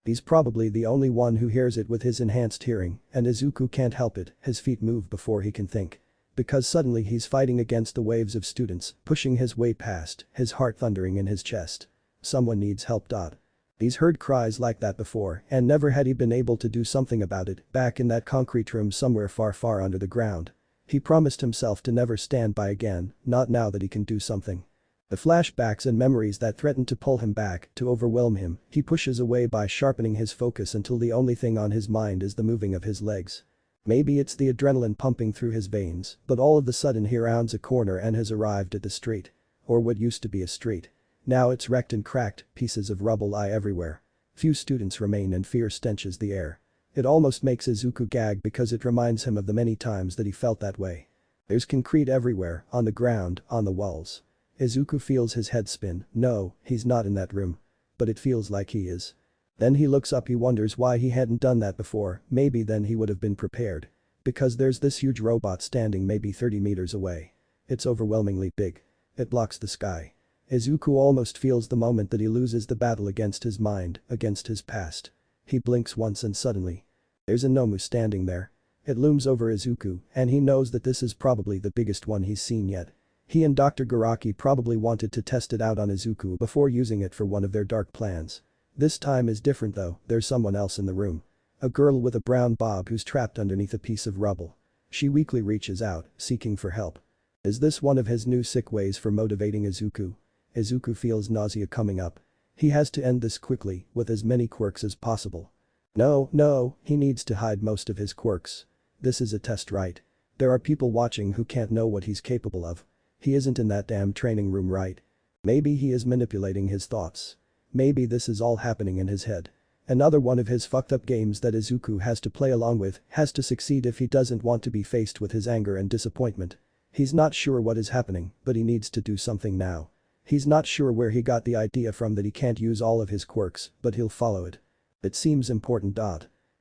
He's probably the only one who hears it with his enhanced hearing, and Izuku can't help it, his feet move before he can think. Because suddenly he's fighting against the waves of students, pushing his way past, his heart thundering in his chest. Someone needs help. He's heard cries like that before, and never had he been able to do something about it, back in that concrete room somewhere far, far under the ground. He promised himself to never stand by again, not now that he can do something. The flashbacks and memories that threaten to pull him back, to overwhelm him, he pushes away by sharpening his focus until the only thing on his mind is the moving of his legs. Maybe it's the adrenaline pumping through his veins, but all of a sudden he rounds a corner and has arrived at the street. Or what used to be a street. Now it's wrecked and cracked, pieces of rubble lie everywhere. Few students remain and fear stenches the air. It almost makes Izuku gag because it reminds him of the many times that he felt that way. There's concrete everywhere, on the ground, on the walls. Izuku feels his head spin. No, he's not in that room. But it feels like he is. Then he looks up, he wonders why he hadn't done that before, maybe then he would have been prepared. Because there's this huge robot standing maybe 30 meters away. It's overwhelmingly big. It blocks the sky. Izuku almost feels the moment that he loses the battle against his mind, against his past. He blinks once and suddenly. There's a Nomu standing there. It looms over Izuku, and he knows that this is probably the biggest one he's seen yet. He and Dr. Garaki probably wanted to test it out on Izuku before using it for one of their dark plans. This time is different though, there's someone else in the room. A girl with a brown bob who's trapped underneath a piece of rubble. She weakly reaches out, seeking for help. Is this one of his new sick ways for motivating Izuku? Izuku feels nausea coming up. He has to end this quickly, with as many quirks as possible. No, he needs to hide most of his quirks. This is a test, right? There are people watching who can't know what he's capable of. He isn't in that damn training room, right? Maybe he is manipulating his thoughts. Maybe this is all happening in his head. Another one of his fucked up games that Izuku has to play along with, has to succeed if he doesn't want to be faced with his anger and disappointment. He's not sure what is happening, but he needs to do something now. He's not sure where he got the idea from that he can't use all of his quirks, but he'll follow it. It seems important.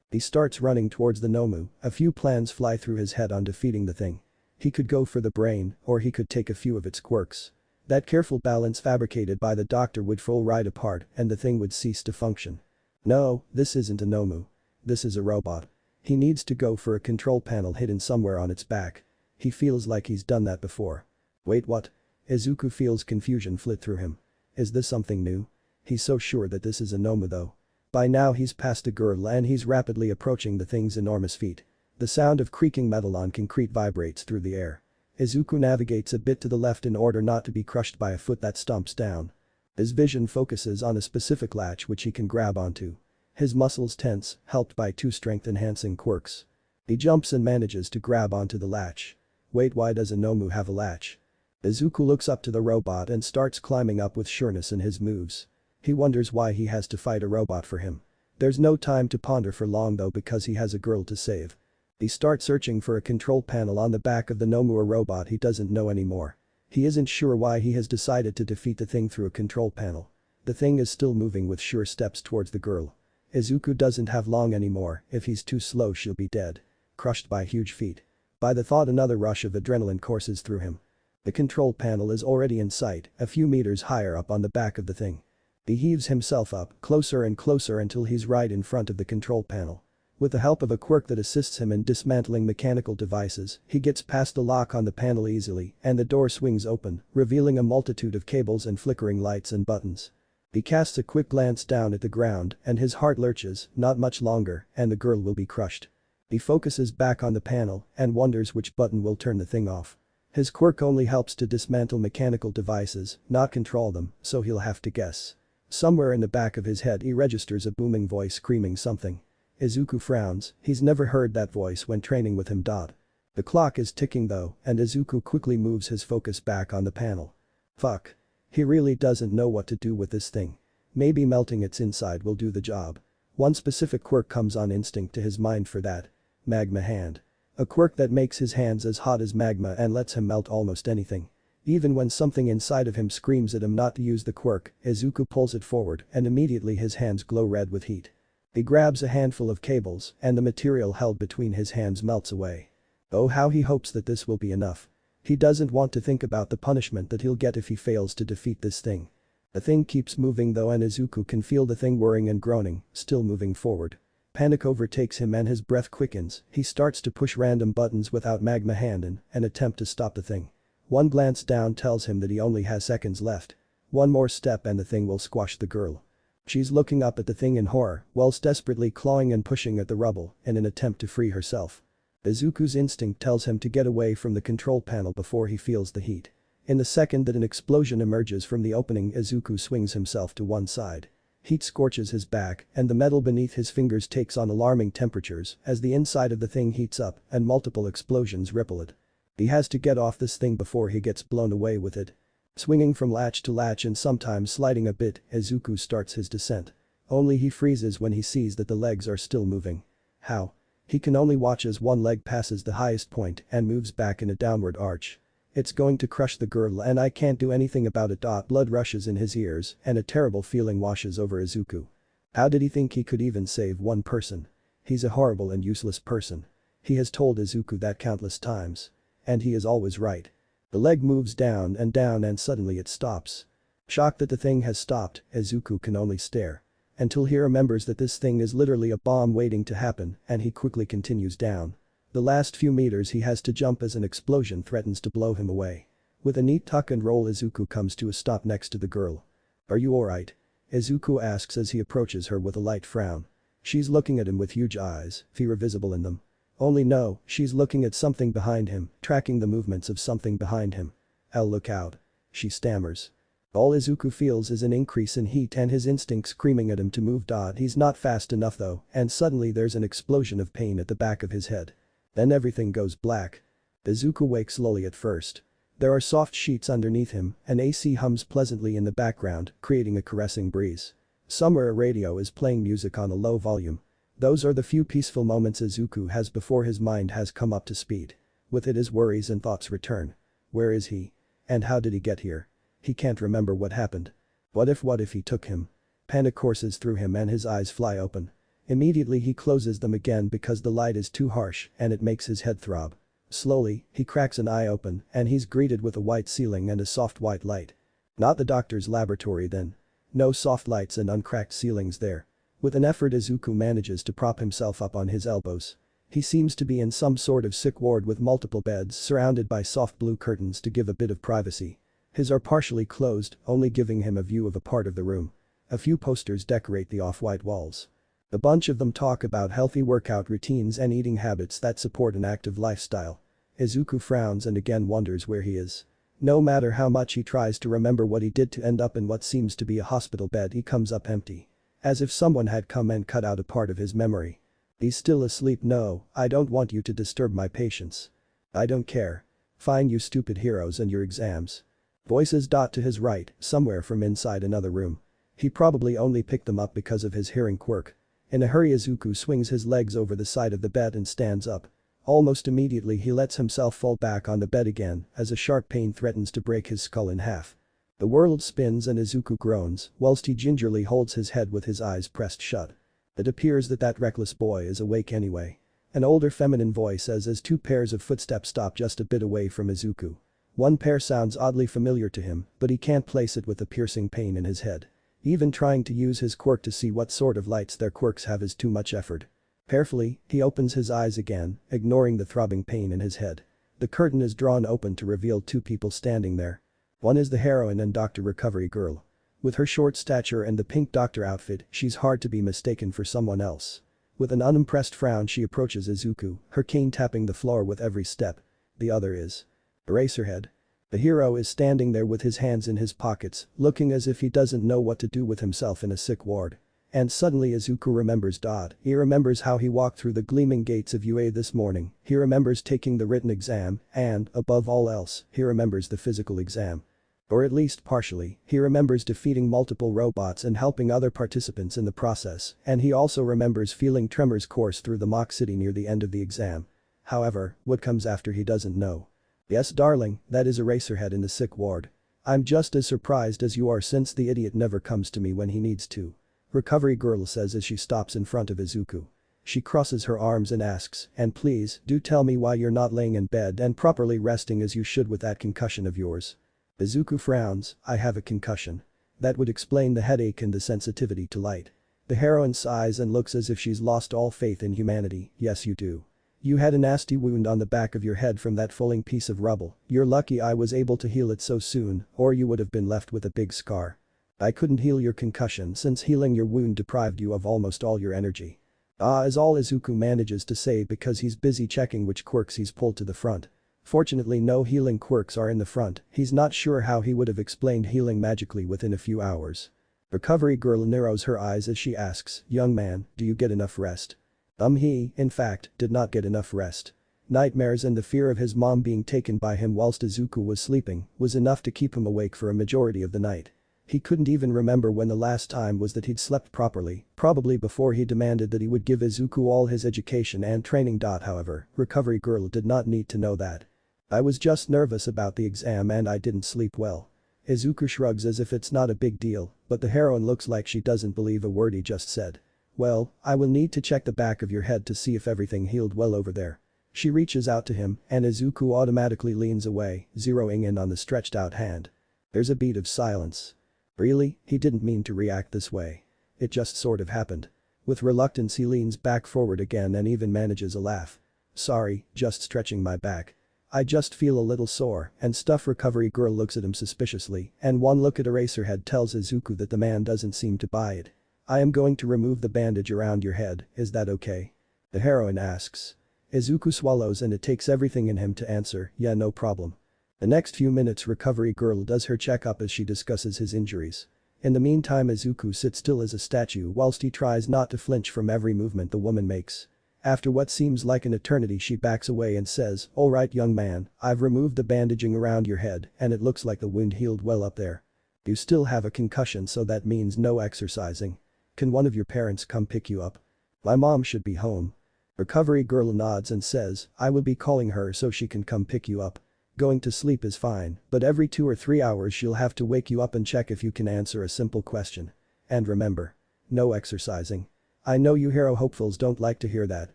He starts running towards the Nomu, a few plans fly through his head on defeating the thing. He could go for the brain, or he could take a few of its quirks. That careful balance fabricated by the doctor would fall right apart and the thing would cease to function. No, this isn't a Nomu. This is a robot. He needs to go for a control panel hidden somewhere on its back. He feels like he's done that before. Wait, what? Izuku feels confusion flit through him. Is this something new? He's so sure that this is a Nomu though. By now he's past a girl and he's rapidly approaching the thing's enormous feet. The sound of creaking metal on concrete vibrates through the air. Izuku navigates a bit to the left in order not to be crushed by a foot that stomps down. His vision focuses on a specific latch which he can grab onto. His muscles tense, helped by 2 strength-enhancing quirks. He jumps and manages to grab onto the latch. Wait, why does a Nomu have a latch? Izuku looks up to the robot and starts climbing up with sureness in his moves. He wonders why he has to fight a robot for him. There's no time to ponder for long though because he has a girl to save. He starts searching for a control panel on the back of the Nomu, or robot he doesn't know anymore. He isn't sure why he has decided to defeat the thing through a control panel. The thing is still moving with sure steps towards the girl. Izuku doesn't have long anymore, if he's too slow she'll be dead. Crushed by huge feet. By the thought another rush of adrenaline courses through him. The control panel is already in sight, a few meters higher up on the back of the thing. He heaves himself up, closer and closer until he's right in front of the control panel. With the help of a quirk that assists him in dismantling mechanical devices, he gets past the lock on the panel easily and the door swings open, revealing a multitude of cables and flickering lights and buttons. He casts a quick glance down at the ground and his heart lurches, not much longer, and the girl will be crushed. He focuses back on the panel and wonders which button will turn the thing off. His quirk only helps to dismantle mechanical devices, not control them, so he'll have to guess. Somewhere in the back of his head he registers a booming voice screaming something. Izuku frowns, he's never heard that voice when training with him. The clock is ticking though, and Izuku quickly moves his focus back on the panel. Fuck. He really doesn't know what to do with this thing. Maybe melting its inside will do the job. One specific quirk comes on instinct to his mind for that. Magma Hand. A quirk that makes his hands as hot as magma and lets him melt almost anything. Even when something inside of him screams at him not to use the quirk, Izuku pulls it forward and immediately his hands glow red with heat. He grabs a handful of cables and the material held between his hands melts away. Oh, how he hopes that this will be enough. He doesn't want to think about the punishment that he'll get if he fails to defeat this thing. The thing keeps moving though and Izuku can feel the thing whirring and groaning, still moving forward. Panic overtakes him and his breath quickens, he starts to push random buttons without Magma Hand in an attempt to stop the thing. One glance down tells him that he only has seconds left. One more step and the thing will squash the girl. She's looking up at the thing in horror, whilst desperately clawing and pushing at the rubble in an attempt to free herself. Izuku's instinct tells him to get away from the control panel before he feels the heat. In the second that an explosion emerges from the opening, Izuku swings himself to one side. Heat scorches his back and the metal beneath his fingers takes on alarming temperatures as the inside of the thing heats up and multiple explosions ripple it. He has to get off this thing before he gets blown away with it. Swinging from latch to latch and sometimes sliding a bit, Izuku starts his descent. Only he freezes when he sees that the legs are still moving. How? He can only watch as one leg passes the highest point and moves back in a downward arch. It's going to crush the girl and I can't do anything about it. Blood rushes in his ears and a terrible feeling washes over Izuku. How did he think he could even save one person? He's a horrible and useless person. He has told Izuku that countless times. And he is always right. The leg moves down and suddenly it stops. Shocked that the thing has stopped, Izuku can only stare. Until he remembers that this thing is literally a bomb waiting to happen and he quickly continues down. The last few meters he has to jump as an explosion threatens to blow him away. With a neat tuck and roll Izuku comes to a stop next to the girl. Are you alright? Izuku asks as he approaches her with a light frown. She's looking at him with huge eyes, fear visible in them. Only no, she's looking at something behind him, tracking the movements of something behind him. I'll look out. She stammers. All Izuku feels is an increase in heat and his instinct screaming at him to move. He's not fast enough though, and suddenly there's an explosion of pain at the back of his head. Then everything goes black. Izuku wakes slowly at first. There are soft sheets underneath him, and AC hums pleasantly in the background, creating a caressing breeze. Somewhere a radio is playing music on a low volume. Those are the few peaceful moments Izuku has before his mind has come up to speed. With it his worries and thoughts return. Where is he? And how did he get here? He can't remember what happened. What if he took him? Panic courses through him and his eyes fly open. Immediately he closes them again because the light is too harsh and it makes his head throb. Slowly, he cracks an eye open and he's greeted with a white ceiling and a soft white light. Not the doctor's laboratory then. No soft lights and uncracked ceilings there. With an effort Izuku manages to prop himself up on his elbows. He seems to be in some sort of sick ward with multiple beds surrounded by soft blue curtains to give a bit of privacy. His are partially closed, only giving him a view of a part of the room. A few posters decorate the off-white walls. A bunch of them talk about healthy workout routines and eating habits that support an active lifestyle. Izuku frowns and again wonders where he is. No matter how much he tries to remember what he did to end up in what seems to be a hospital bed, he comes up empty. As if someone had come and cut out a part of his memory. He's still asleep. No, I don't want you to disturb my patients. I don't care. Fine, you stupid heroes and your exams. Voices to his right, somewhere from inside another room. He probably only picked them up because of his hearing quirk. In a hurry Izuku swings his legs over the side of the bed and stands up. Almost immediately he lets himself fall back on the bed again as a sharp pain threatens to break his skull in half. The world spins and Izuku groans whilst he gingerly holds his head with his eyes pressed shut. It appears that reckless boy is awake anyway. An older feminine voice says as two pairs of footsteps stop just a bit away from Izuku. One pair sounds oddly familiar to him, but he can't place it with the piercing pain in his head. Even trying to use his quirk to see what sort of lights their quirks have is too much effort. Carefully, he opens his eyes again, ignoring the throbbing pain in his head. The curtain is drawn open to reveal two people standing there. One is the heroine and Dr. Recovery Girl. With her short stature and the pink doctor outfit, she's hard to be mistaken for someone else. With an unimpressed frown she approaches Izuku, her cane tapping the floor with every step. The other is Erasehead. The hero is standing there with his hands in his pockets, looking as if he doesn't know what to do with himself in a sick ward. And suddenly Izuku remembers. He remembers how he walked through the gleaming gates of UA this morning, he remembers taking the written exam, and, above all else, he remembers the physical exam. Or at least partially, he remembers defeating multiple robots and helping other participants in the process, and he also remembers feeling tremors course through the mock city near the end of the exam. However, what comes after he doesn't know. Yes darling, that is Erasehead in the sick ward. I'm just as surprised as you are since the idiot never comes to me when he needs to. Recovery Girl says as she stops in front of Izuku. She crosses her arms and asks, and please, do tell me why you're not laying in bed and properly resting as you should with that concussion of yours. Izuku frowns, I have a concussion. That would explain the headache and the sensitivity to light. The heroine sighs and looks as if she's lost all faith in humanity. Yes you do. You had a nasty wound on the back of your head from that falling piece of rubble, you're lucky I was able to heal it so soon, or you would have been left with a big scar. I couldn't heal your concussion since healing your wound deprived you of almost all your energy. Is all Izuku manages to say because he's busy checking which quirks he's pulled to the front. Fortunately no healing quirks are in the front, he's not sure how he would have explained healing magically within a few hours. Recovery Girl narrows her eyes as she asks, young man, do you get enough rest? He, in fact, did not get enough rest. Nightmares and the fear of his mom being taken by him whilst Izuku was sleeping was enough to keep him awake for a majority of the night. He couldn't even remember when the last time was that he'd slept properly, probably before he demanded that he would give Izuku all his education and training. However, Recovery Girl did not need to know that. I was just nervous about the exam and I didn't sleep well. Izuku shrugs as if it's not a big deal, but the heroine looks like she doesn't believe a word he just said. Well, I will need to check the back of your head to see if everything healed well over there. She reaches out to him and Izuku automatically leans away, zeroing in on the stretched out hand. There's a beat of silence. Really, he didn't mean to react this way. It just sort of happened. With reluctance he leans back forward again and even manages a laugh. Sorry, just stretching my back. I just feel a little sore and stuff. Recovery Girl looks at him suspiciously and one look at Erasehead tells Izuku that the man doesn't seem to buy it. I am going to remove the bandage around your head, is that okay? The heroine asks. Izuku swallows and it takes everything in him to answer, yeah no problem. The next few minutes Recovery Girl does her checkup as she discusses his injuries. In the meantime Izuku sits still as a statue whilst he tries not to flinch from every movement the woman makes. After what seems like an eternity she backs away and says, alright young man, I've removed the bandaging around your head and it looks like the wound healed well up there. You still have a concussion so that means no exercising. Can one of your parents come pick you up? My mom should be home. Recovery Girl nods and says, I will be calling her so she can come pick you up. Going to sleep is fine, but every 2 or 3 hours she'll have to wake you up and check if you can answer a simple question. And remember. No exercising. I know you hero hopefuls don't like to hear that,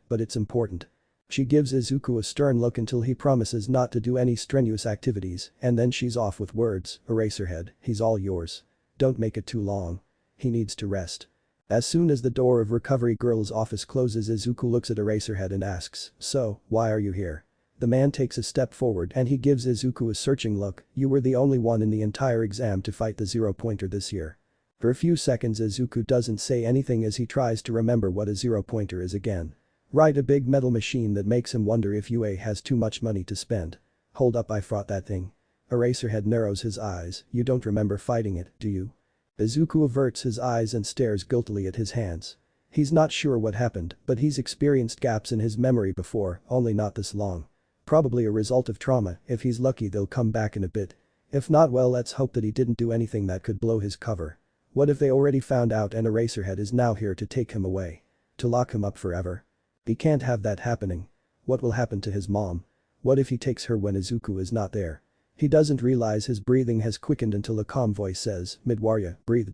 but it's important. She gives Izuku a stern look until he promises not to do any strenuous activities and then she's off with words, Erasehead, he's all yours. Don't make it too long. He needs to rest. As soon as the door of Recovery Girl's office closes Izuku looks at Erasehead and asks, so, why are you here? The man takes a step forward and he gives Izuku a searching look, you were the only one in the entire exam to fight the zero-pointer this year. For a few seconds Izuku doesn't say anything as he tries to remember what a zero-pointer is again. Right, a big metal machine that makes him wonder if UA has too much money to spend. Hold up, I fought that thing. Erasehead narrows his eyes, you don't remember fighting it, do you? Izuku averts his eyes and stares guiltily at his hands. He's not sure what happened, but he's experienced gaps in his memory before, only not this long. Probably a result of trauma, if he's lucky they'll come back in a bit. If not, well, let's hope that he didn't do anything that could blow his cover. What if they already found out and Erasehead is now here to take him away? To lock him up forever? He can't have that happening. What will happen to his mom? What if he takes her when Izuku is not there? He doesn't realize his breathing has quickened until a calm voice says, Midoriya, breathe.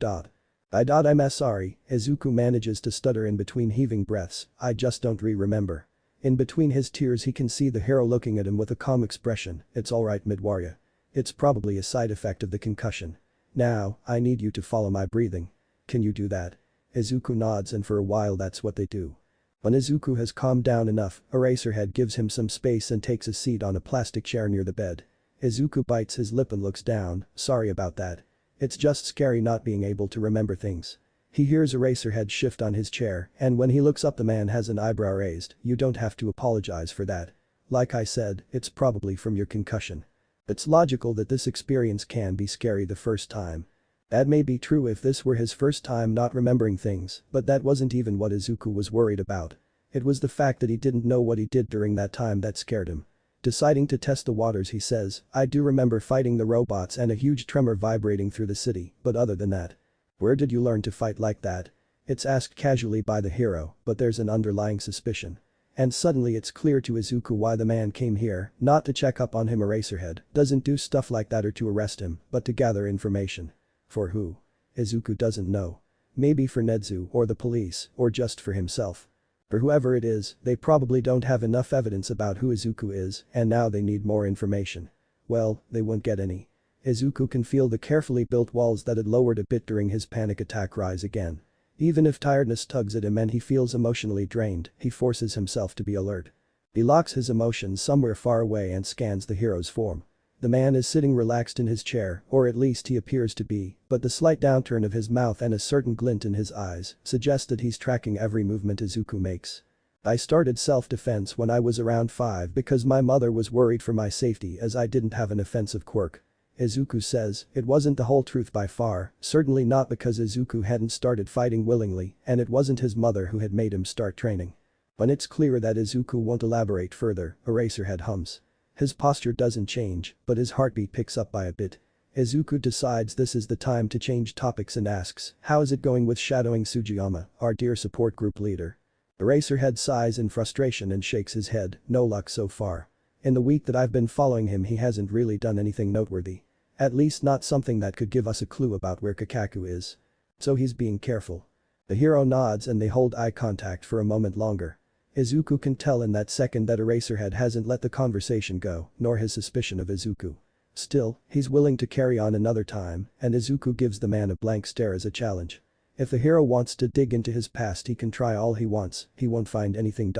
I'm sorry, Izuku manages to stutter in between heaving breaths, I just don't remember. In between his tears he can see the hero looking at him with a calm expression, it's alright Midoriya. It's probably a side effect of the concussion. Now, I need you to follow my breathing. Can you do that? Izuku nods and for a while that's what they do. When Izuku has calmed down enough, Eraserhead gives him some space and takes a seat on a plastic chair near the bed. Izuku bites his lip and looks down, sorry about that. It's just scary not being able to remember things. He hears Eraserhead shift on his chair, and when he looks up the man has an eyebrow raised. You don't have to apologize for that. Like I said, it's probably from your concussion. It's logical that this experience can be scary the first time. That may be true if this were his first time not remembering things, but that wasn't even what Izuku was worried about. It was the fact that he didn't know what he did during that time that scared him. Deciding to test the waters, he says, I do remember fighting the robots and a huge tremor vibrating through the city, but other than that. Where did you learn to fight like that? It's asked casually by the hero, but there's an underlying suspicion. And suddenly it's clear to Izuku why the man came here, not to check up on him. Eraserhead doesn't do stuff like that or to arrest him, but to gather information. For who? Izuku doesn't know. Maybe for Nezu or the police, or just for himself. For whoever it is, they probably don't have enough evidence about who Izuku is, and now they need more information. Well, they won't get any. Izuku can feel the carefully built walls that had lowered a bit during his panic attack rise again. Even if tiredness tugs at him and he feels emotionally drained, he forces himself to be alert. He locks his emotions somewhere far away and scans the hero's form. The man is sitting relaxed in his chair, or at least he appears to be, but the slight downturn of his mouth and a certain glint in his eyes suggest that he's tracking every movement Izuku makes. I started self-defense when I was around 5 because my mother was worried for my safety as I didn't have an offensive quirk. Izuku says, it wasn't the whole truth by far, certainly not because Izuku hadn't started fighting willingly, and it wasn't his mother who had made him start training. When it's clear that Izuku won't elaborate further, Eraserhead hums. His posture doesn't change, but his heartbeat picks up by a bit. Izuku decides this is the time to change topics and asks, how is it going with shadowing Sugiyama, our dear support group leader? Eraserhead sighs in frustration and shakes his head, no luck so far. In the week that I've been following him he hasn't really done anything noteworthy. At least not something that could give us a clue about where Kakaku is. So he's being careful. The hero nods and they hold eye contact for a moment longer. Izuku can tell in that second that Eraserhead hasn't let the conversation go, nor his suspicion of Izuku. Still, he's willing to carry on another time, and Izuku gives the man a blank stare as a challenge. If the hero wants to dig into his past he can try all he wants, he won't find anything.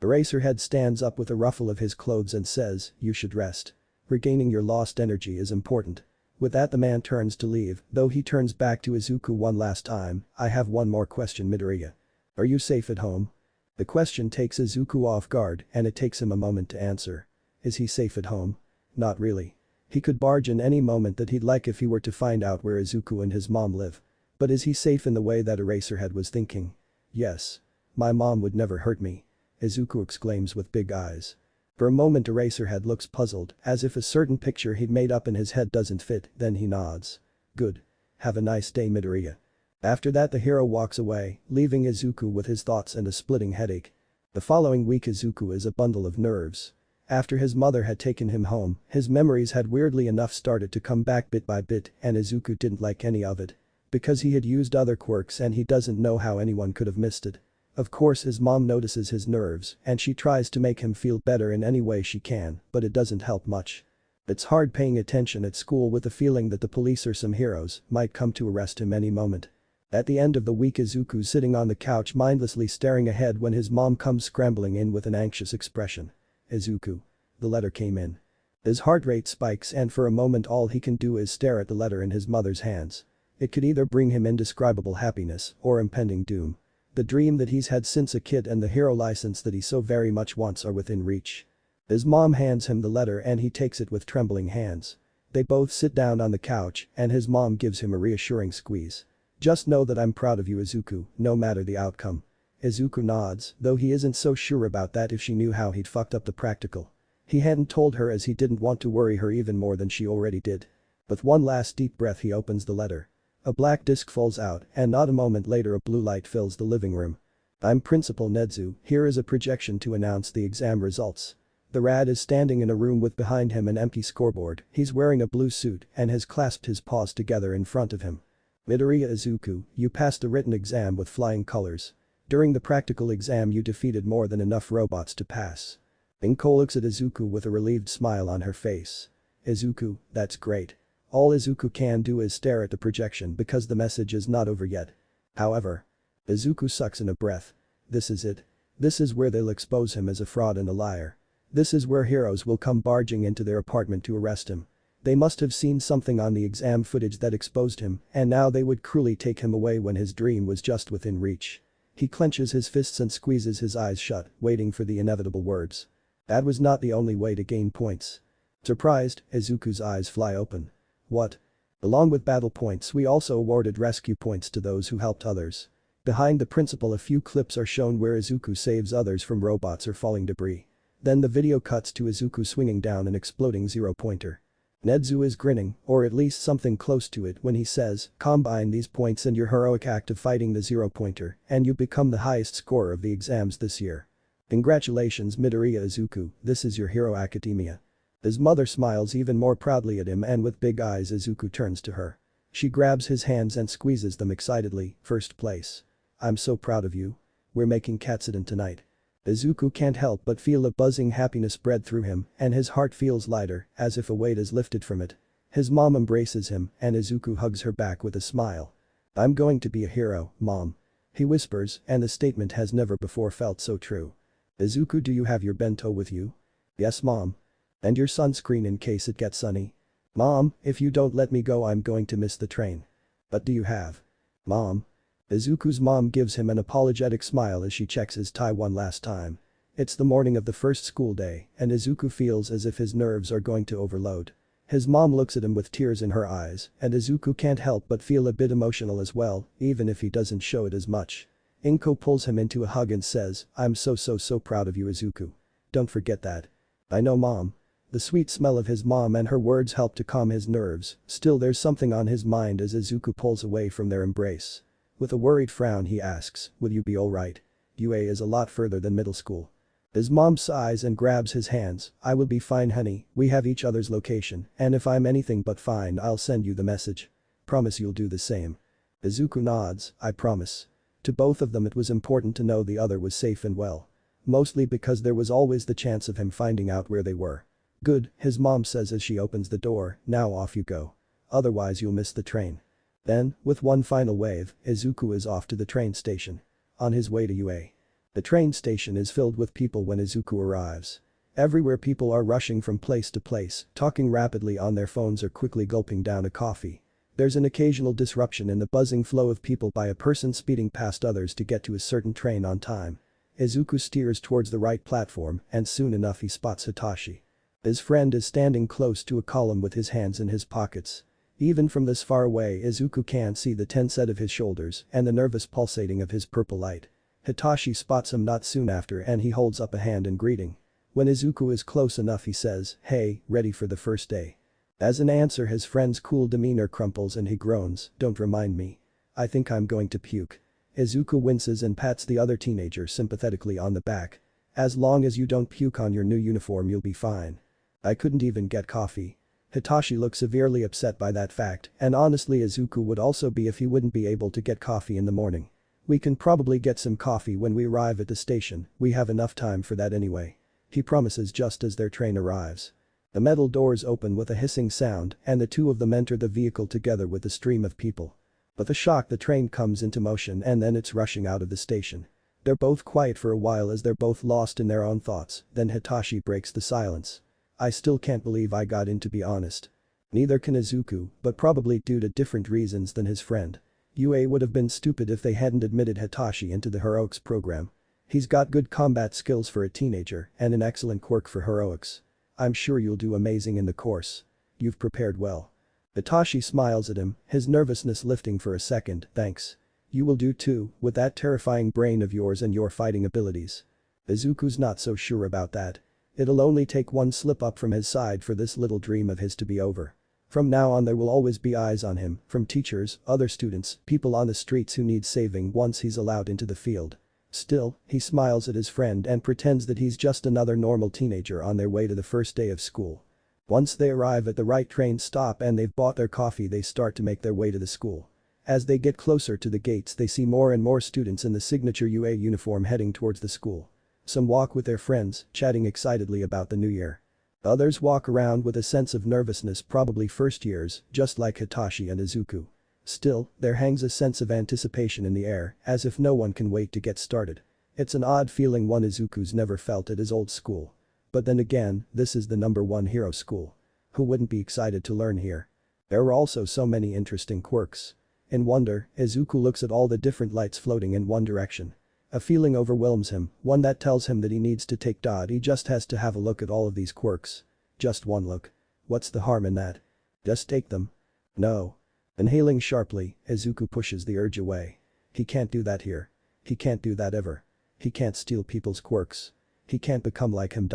Eraserhead stands up with a ruffle of his clothes and says, you should rest. Regaining your lost energy is important. With that the man turns to leave, though he turns back to Izuku one last time, I have one more question Midoriya. Are you safe at home? The question takes Izuku off guard and it takes him a moment to answer. Is he safe at home? Not really. He could barge in any moment that he'd like if he were to find out where Izuku and his mom live. But is he safe in the way that Eraserhead was thinking? Yes. My mom would never hurt me. Izuku exclaims with big eyes. For a moment Eraserhead looks puzzled, as if a certain picture he'd made up in his head doesn't fit, then he nods. Good. Have a nice day Midoriya. After that the hero walks away, leaving Izuku with his thoughts and a splitting headache. The following week Izuku is a bundle of nerves. After his mother had taken him home, his memories had weirdly enough started to come back bit by bit and Izuku didn't like any of it. Because he had used other quirks and he doesn't know how anyone could have missed it. Of course his mom notices his nerves and she tries to make him feel better in any way she can, but it doesn't help much. It's hard paying attention at school with the feeling that the police or some heroes might come to arrest him any moment. At the end of the week Izuku's sitting on the couch mindlessly staring ahead when his mom comes scrambling in with an anxious expression. Izuku. The letter came in. His heart rate spikes and for a moment all he can do is stare at the letter in his mother's hands. It could either bring him indescribable happiness or impending doom. The dream that he's had since a kid and the hero license that he so very much wants are within reach. His mom hands him the letter and he takes it with trembling hands. They both sit down on the couch and his mom gives him a reassuring squeeze. Just know that I'm proud of you Izuku, no matter the outcome. Izuku nods, though he isn't so sure about that if she knew how he'd fucked up the practical. He hadn't told her as he didn't want to worry her even more than she already did. With one last deep breath he opens the letter. A black disc falls out and not a moment later a blue light fills the living room. I'm Principal Nezu, here is a projection to announce the exam results. The Rad is standing in a room with behind him an empty scoreboard, he's wearing a blue suit and has clasped his paws together in front of him. Midoriya Izuku, you passed the written exam with flying colors. During the practical exam you defeated more than enough robots to pass. Inko looks at Izuku with a relieved smile on her face. Izuku, that's great. All Izuku can do is stare at the projection because the message is not over yet. However. Izuku sucks in a breath. This is it. This is where they'll expose him as a fraud and a liar. This is where heroes will come barging into their apartment to arrest him. They must have seen something on the exam footage that exposed him, and now they would cruelly take him away when his dream was just within reach. He clenches his fists and squeezes his eyes shut, waiting for the inevitable words. That was not the only way to gain points. Surprised, Izuku's eyes fly open. What? Along with battle points, we also awarded rescue points to those who helped others. Behind the principal, a few clips are shown where Izuku saves others from robots or falling debris. Then the video cuts to Izuku swinging down an exploding zero-pointer. Nedzu is grinning, or at least something close to it, when he says, "Combine these points and your heroic act of fighting the zero-pointer, and you become the highest scorer of the exams this year. Congratulations, Midoriya Izuku, this is your Hero Academia." His mother smiles even more proudly at him, and with big eyes Izuku turns to her. She grabs his hands and squeezes them excitedly. "First place. I'm so proud of you. We're making Katsuden tonight." Izuku can't help but feel a buzzing happiness spread through him, and his heart feels lighter, as if a weight is lifted from it. His mom embraces him, and Izuku hugs her back with a smile. "I'm going to be a hero, Mom," he whispers, and the statement has never before felt so true. "Izuku, do you have your bento with you?" "Yes, Mom." "And your sunscreen in case it gets sunny?" "Mom, if you don't let me go I'm going to miss the train." "But do you have?" "Mom." Izuku's mom gives him an apologetic smile as she checks his tie one last time. It's the morning of the first school day, and Izuku feels as if his nerves are going to overload. His mom looks at him with tears in her eyes, and Izuku can't help but feel a bit emotional as well, even if he doesn't show it as much. Inko pulls him into a hug and says, "I'm so proud of you, Izuku. Don't forget that." "I know, Mom." The sweet smell of his mom and her words help to calm his nerves, still there's something on his mind as Izuku pulls away from their embrace. With a worried frown he asks, "Will you be alright? UA is a lot further than middle school." His mom sighs and grabs his hands. "I will be fine, honey, we have each other's location, and if I'm anything but fine I'll send you the message. Promise you'll do the same." Izuku nods, "I promise." To both of them it was important to know the other was safe and well. Mostly because there was always the chance of him finding out where they were. "Good," his mom says as she opens the door, "now off you go. Otherwise you'll miss the train." Then, with one final wave, Izuku is off to the train station. On his way to UA. The train station is filled with people when Izuku arrives. Everywhere people are rushing from place to place, talking rapidly on their phones or quickly gulping down a coffee. There's an occasional disruption in the buzzing flow of people by a person speeding past others to get to a certain train on time. Izuku steers towards the right platform, and soon enough he spots Hitachi. His friend is standing close to a column with his hands in his pockets. Even from this far away Izuku can see the tense set of his shoulders and the nervous pulsating of his purple light. Hitachi spots him not soon after and he holds up a hand in greeting. When Izuku is close enough he says, "Hey, ready for the first day?" As an answer his friend's cool demeanor crumples and he groans, "Don't remind me. I think I'm going to puke." Izuku winces and pats the other teenager sympathetically on the back. "As long as you don't puke on your new uniform you'll be fine." "I couldn't even get coffee." Hitachi looks severely upset by that fact, and honestly Izuku would also be if he wouldn't be able to get coffee in the morning. "We can probably get some coffee when we arrive at the station, we have enough time for that anyway," he promises just as their train arrives. The metal doors open with a hissing sound and the two of them enter the vehicle together with the stream of people. With a shock the train comes into motion and then it's rushing out of the station. They're both quiet for a while as they're both lost in their own thoughts, then Hitachi breaks the silence. "I still can't believe I got in, to be honest." Neither can Izuku, but probably due to different reasons than his friend. UA would have been stupid if they hadn't admitted Hitachi into the heroics program. He's got good combat skills for a teenager and an excellent quirk for heroics. "I'm sure you'll do amazing in the course. You've prepared well." Hitachi smiles at him, his nervousness lifting for a second. "Thanks. You will do too, with that terrifying brain of yours and your fighting abilities." Izuku's not so sure about that. It'll only take one slip up from his side for this little dream of his to be over. From now on there will always be eyes on him, from teachers, other students, people on the streets who need saving once he's allowed into the field. Still, he smiles at his friend and pretends that he's just another normal teenager on their way to the first day of school. Once they arrive at the right train stop and they've bought their coffee they start to make their way to the school. As they get closer to the gates they see more and more students in the signature UA uniform heading towards the school. Some walk with their friends, chatting excitedly about the new year. Others walk around with a sense of nervousness, probably first years, just like Hitachi and Izuku. Still, there hangs a sense of anticipation in the air, as if no one can wait to get started. It's an odd feeling one Izuku's never felt at his old school. But then again, this is the #1 hero school. Who wouldn't be excited to learn here? There were also so many interesting quirks. In wonder, Izuku looks at all the different lights floating in one direction. A feeling overwhelms him, one that tells him that he needs to take dot. He just has to have a look at all of these quirks. Just one look. What's the harm in that? Just take them. No. Inhaling sharply, Izuku pushes the urge away. He can't do that here. He can't do that ever. He can't steal people's quirks. He can't become like him.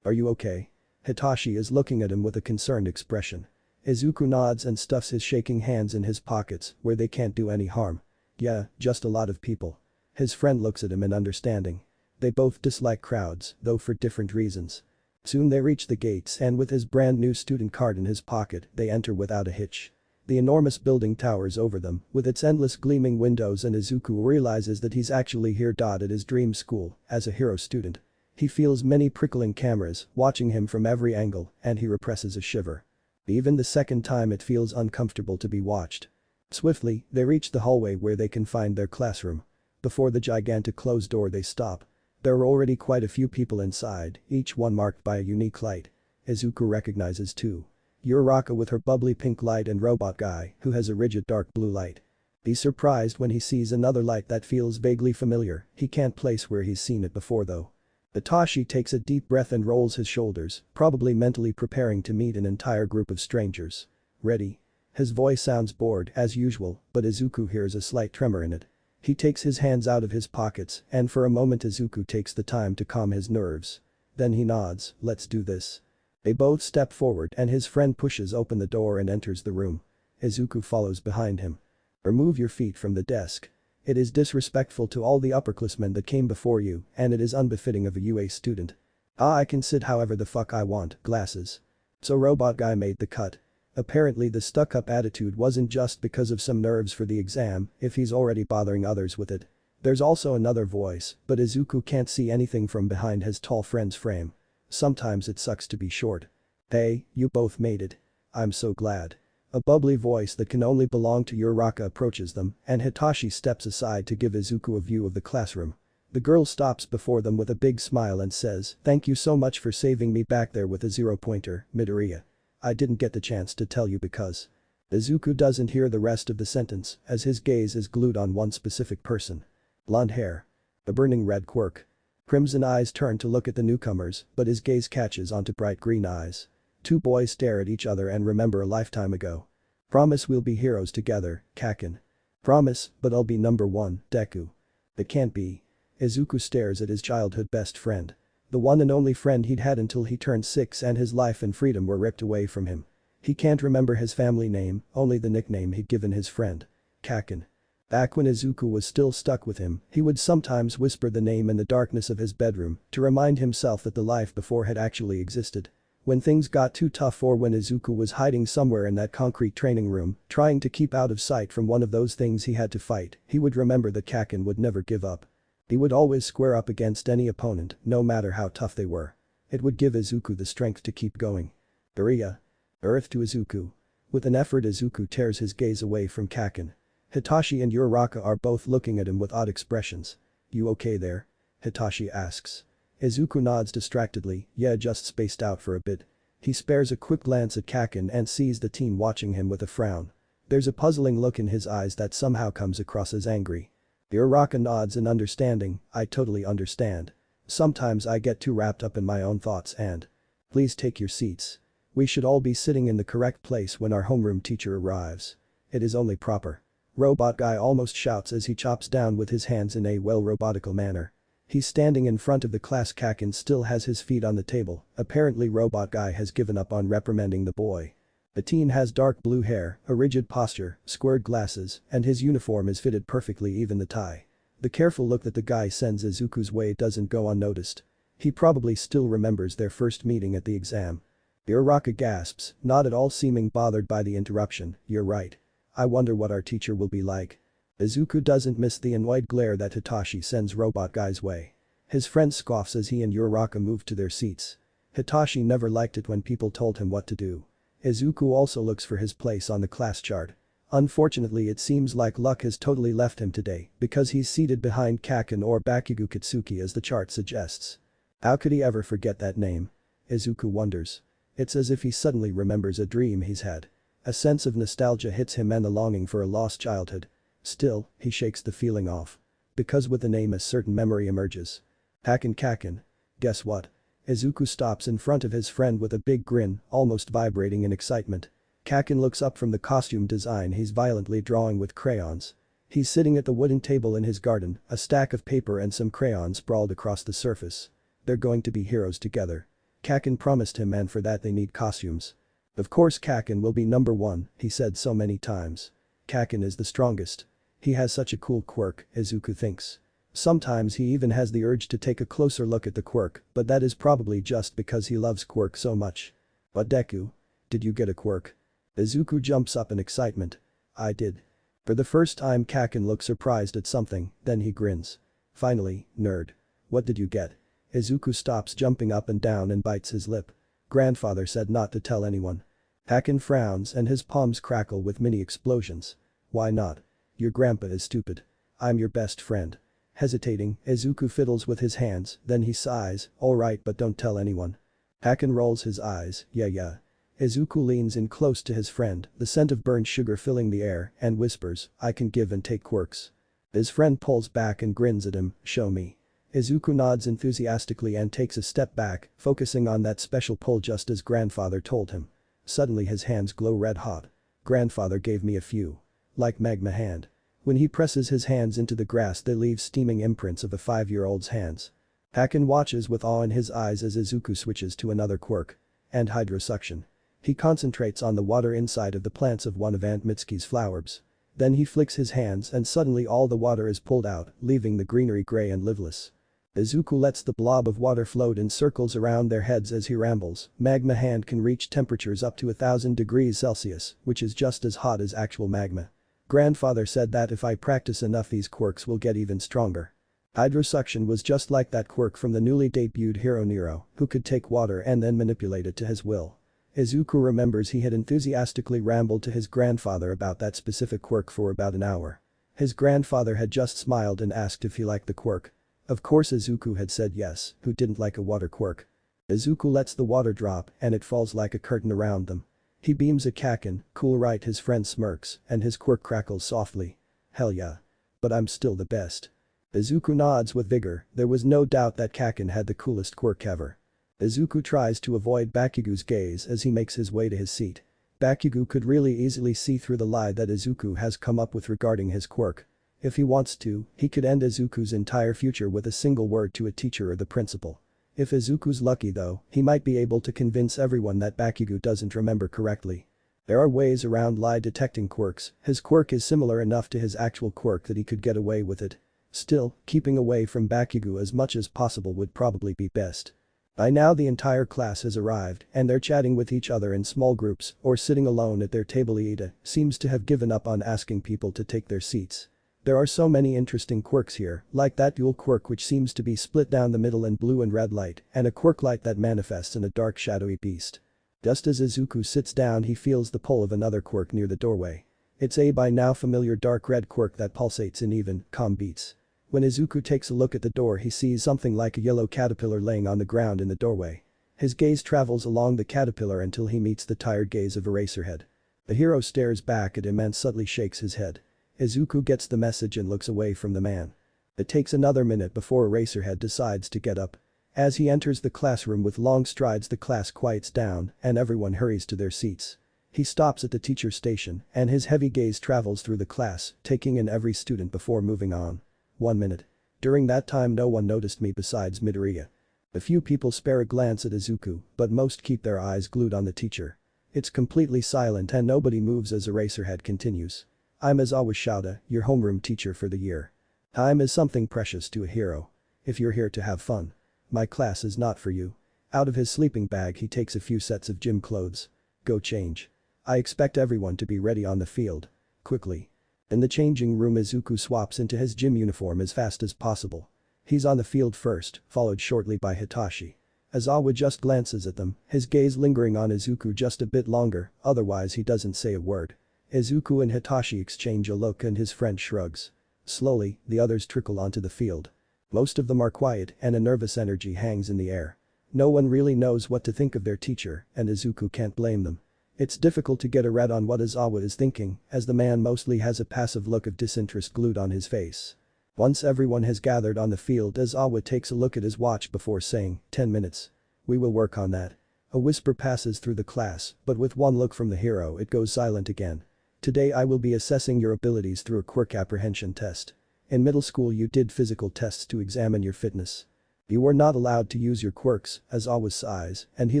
Are you okay? Hitachi is looking at him with a concerned expression. Izuku nods and stuffs his shaking hands in his pockets where they can't do any harm. Yeah, just a lot of people. His friend looks at him in understanding. They both dislike crowds, though for different reasons. Soon they reach the gates and with his brand new student card in his pocket, they enter without a hitch. The enormous building towers over them, with its endless gleaming windows, and Izuku realizes that he's actually here. At his dream school, as a hero student. He feels many prickling cameras watching him from every angle and he represses a shiver. Even the second time it feels uncomfortable to be watched. Swiftly, they reach the hallway where they can find their classroom. Before the gigantic closed door they stop. There are already quite a few people inside, each one marked by a unique light. Izuku recognizes two. Uraraka with her bubbly pink light and Robot Guy, who has a rigid dark blue light. He's surprised when he sees another light that feels vaguely familiar. He can't place where he's seen it before though. Hitachi takes a deep breath and rolls his shoulders, probably mentally preparing to meet an entire group of strangers. Ready? His voice sounds bored as usual, but Izuku hears a slight tremor in it. He takes his hands out of his pockets and for a moment Izuku takes the time to calm his nerves. Then he nods, let's do this. They both step forward and his friend pushes open the door and enters the room. Izuku follows behind him. Remove your feet from the desk. It is disrespectful to all the upperclassmen that came before you and it is unbefitting of a UA student. I can sit however the fuck I want, glasses. So Robot Guy made the cut. Apparently the stuck-up attitude wasn't just because of some nerves for the exam, if he's already bothering others with it. There's also another voice, but Izuku can't see anything from behind his tall friend's frame. Sometimes it sucks to be short. Hey, you both made it. I'm so glad. A bubbly voice that can only belong to Uraraka approaches them and Hitachi steps aside to give Izuku a view of the classroom. The girl stops before them with a big smile and says, thank you so much for saving me back there with a 0-pointer, Midoriya. I didn't get the chance to tell you because. Izuku doesn't hear the rest of the sentence as his gaze is glued on one specific person. Blonde hair. A burning red quirk. Crimson eyes turn to look at the newcomers, but his gaze catches onto bright green eyes. Two boys stare at each other and remember a lifetime ago. Promise we'll be heroes together, Kaken. Promise, but I'll be #1, Deku. It can't be. Izuku stares at his childhood best friend. The one and only friend he'd had until he turned 6 and his life and freedom were ripped away from him. He can't remember his family name, only the nickname he'd given his friend. Kaken. Back when Izuku was still stuck with him, he would sometimes whisper the name in the darkness of his bedroom to remind himself that the life before had actually existed. When things got too tough or when Izuku was hiding somewhere in that concrete training room, trying to keep out of sight from one of those things he had to fight, he would remember that Kaken would never give up. He would always square up against any opponent, no matter how tough they were. It would give Izuku the strength to keep going. Midoriya. Earth to Izuku. With an effort Izuku tears his gaze away from Kaken. Hitachi and Uraraka are both looking at him with odd expressions. You okay there? Hitachi asks. Izuku nods distractedly, yeah, just spaced out for a bit. He spares a quick glance at Kaken and sees the teen watching him with a frown. There's a puzzling look in his eyes that somehow comes across as angry. Uraraka nods in understanding, I totally understand. Sometimes I get too wrapped up in my own thoughts and. Please take your seats. We should all be sitting in the correct place when our homeroom teacher arrives. It is only proper. Robot Guy almost shouts as he chops down with his hands in a well-robotical manner. He's standing in front of the class. Kaken still has his feet on the table, apparently Robot Guy has given up on reprimanding the boy. The teen has dark blue hair, a rigid posture, squared glasses, and his uniform is fitted perfectly, even the tie. The careful look that the guy sends Izuku's way doesn't go unnoticed. He probably still remembers their first meeting at the exam. Uraraka gasps, not at all seeming bothered by the interruption, you're right. I wonder what our teacher will be like. Izuku doesn't miss the annoyed glare that Hitachi sends Robot Guy's way. His friend scoffs as he and Uraraka move to their seats. Hitachi never liked it when people told him what to do. Izuku also looks for his place on the class chart. Unfortunately it seems like luck has totally left him today because he's seated behind Kaken or Bakugo Katsuki as the chart suggests. How could he ever forget that name? Izuku wonders. It's as if he suddenly remembers a dream he's had. A sense of nostalgia hits him and a longing for a lost childhood. Still, he shakes the feeling off. Because with the name a certain memory emerges. Kaken. Guess what? Izuku stops in front of his friend with a big grin, almost vibrating in excitement. Kaken looks up from the costume design he's violently drawing with crayons. He's sitting at the wooden table in his garden, a stack of paper and some crayons sprawled across the surface. They're going to be heroes together. Kaken promised him and for that they need costumes. Of course Kaken will be number one, he said so many times. Kaken is the strongest. He has such a cool quirk, Izuku thinks. Sometimes he even has the urge to take a closer look at the quirk, but that is probably just because he loves quirk so much. But Deku? Did you get a quirk? Izuku jumps up in excitement. I did. For the first time Kaken looks surprised at something, then he grins. Finally, nerd. What did you get? Izuku stops jumping up and down and bites his lip. Grandfather said not to tell anyone. Kaken frowns and his palms crackle with mini explosions. Why not? Your grandpa is stupid. I'm your best friend. Hesitating, Izuku fiddles with his hands, then he sighs, alright but don't tell anyone. Kaken rolls his eyes, yeah. Izuku leans in close to his friend, the scent of burnt sugar filling the air, and whispers, I can give and take quirks. His friend pulls back and grins at him, show me. Izuku nods enthusiastically and takes a step back, focusing on that special pull just as grandfather told him. Suddenly his hands glow red hot. Grandfather gave me a few. Like magma hand. When he presses his hands into the grass they leave steaming imprints of a 5-year-old's hands. Kaken watches with awe in his eyes as Izuku switches to another quirk. And hydrosuction. He concentrates on the water inside of the plants of one of Aunt Mitsuki's flowers. Then he flicks his hands and suddenly all the water is pulled out, leaving the greenery gray and liveless. Izuku lets the blob of water float in circles around their heads as he rambles. Magma hand can reach temperatures up to 1000 degrees Celsius, which is just as hot as actual magma. Grandfather said that if I practice enough these quirks will get even stronger. Hydrosuction was just like that quirk from the newly debuted hero Nero, who could take water and then manipulate it to his will. Izuku remembers he had enthusiastically rambled to his grandfather about that specific quirk for about an hour. His grandfather had just smiled and asked if he liked the quirk. Of course Izuku had said yes, who didn't like a water quirk. Izuku lets the water drop and it falls like a curtain around them. He beams at Kaken, cool right his friend smirks, and his quirk crackles softly. Hell yeah. But I'm still the best. Izuku nods with vigor, there was no doubt that Kaken had the coolest quirk ever. Izuku tries to avoid Bakugo's gaze as he makes his way to his seat. Bakugo could really easily see through the lie that Izuku has come up with regarding his quirk. If he wants to, he could end Izuku's entire future with a single word to a teacher or the principal. If Izuku's lucky though, he might be able to convince everyone that Bakugo doesn't remember correctly. There are ways around lie detecting quirks, his quirk is similar enough to his actual quirk that he could get away with it. Still, keeping away from Bakugo as much as possible would probably be best. By now the entire class has arrived and they're chatting with each other in small groups or sitting alone at their table. Iida seems to have given up on asking people to take their seats. There are so many interesting quirks here, like that dual quirk which seems to be split down the middle in blue and red light, and a quirk light that manifests in a dark shadowy beast. Just as Izuku sits down he feels the pull of another quirk near the doorway. It's a by now familiar dark red quirk that pulsates in even, calm beats. When Izuku takes a look at the door he sees something like a yellow caterpillar laying on the ground in the doorway. His gaze travels along the caterpillar until he meets the tired gaze of Erasehead. The hero stares back at him and subtly shakes his head. Izuku gets the message and looks away from the man. It takes another minute before Erasehead decides to get up. As he enters the classroom with long strides the class quiets down and everyone hurries to their seats. He stops at the teacher's station and his heavy gaze travels through the class, taking in every student before moving on. 1 minute. During that time no one noticed me besides Midoriya. A few people spare a glance at Izuku, but most keep their eyes glued on the teacher. It's completely silent and nobody moves as Erasehead continues. I'm Aizawa Shouda, your homeroom teacher for the year. Time is something precious to a hero. If you're here to have fun. My class is not for you. Out of his sleeping bag he takes a few sets of gym clothes. Go change. I expect everyone to be ready on the field. Quickly. In the changing room Izuku swaps into his gym uniform as fast as possible. He's on the field first, followed shortly by Hitachi. Aizawa just glances at them, his gaze lingering on Izuku just a bit longer, otherwise he doesn't say a word. Izuku and Hitachi exchange a look and his friend shrugs. Slowly, the others trickle onto the field. Most of them are quiet and a nervous energy hangs in the air. No one really knows what to think of their teacher, and Izuku can't blame them. It's difficult to get a read on what Izawa is thinking, as the man mostly has a passive look of disinterest glued on his face. Once everyone has gathered on the field, Izawa takes a look at his watch before saying, 10 minutes. We will work on that. A whisper passes through the class, but with one look from the hero it goes silent again. Today I will be assessing your abilities through a quirk apprehension test. In middle school you did physical tests to examine your fitness. You were not allowed to use your quirks, Izawa sighs, and he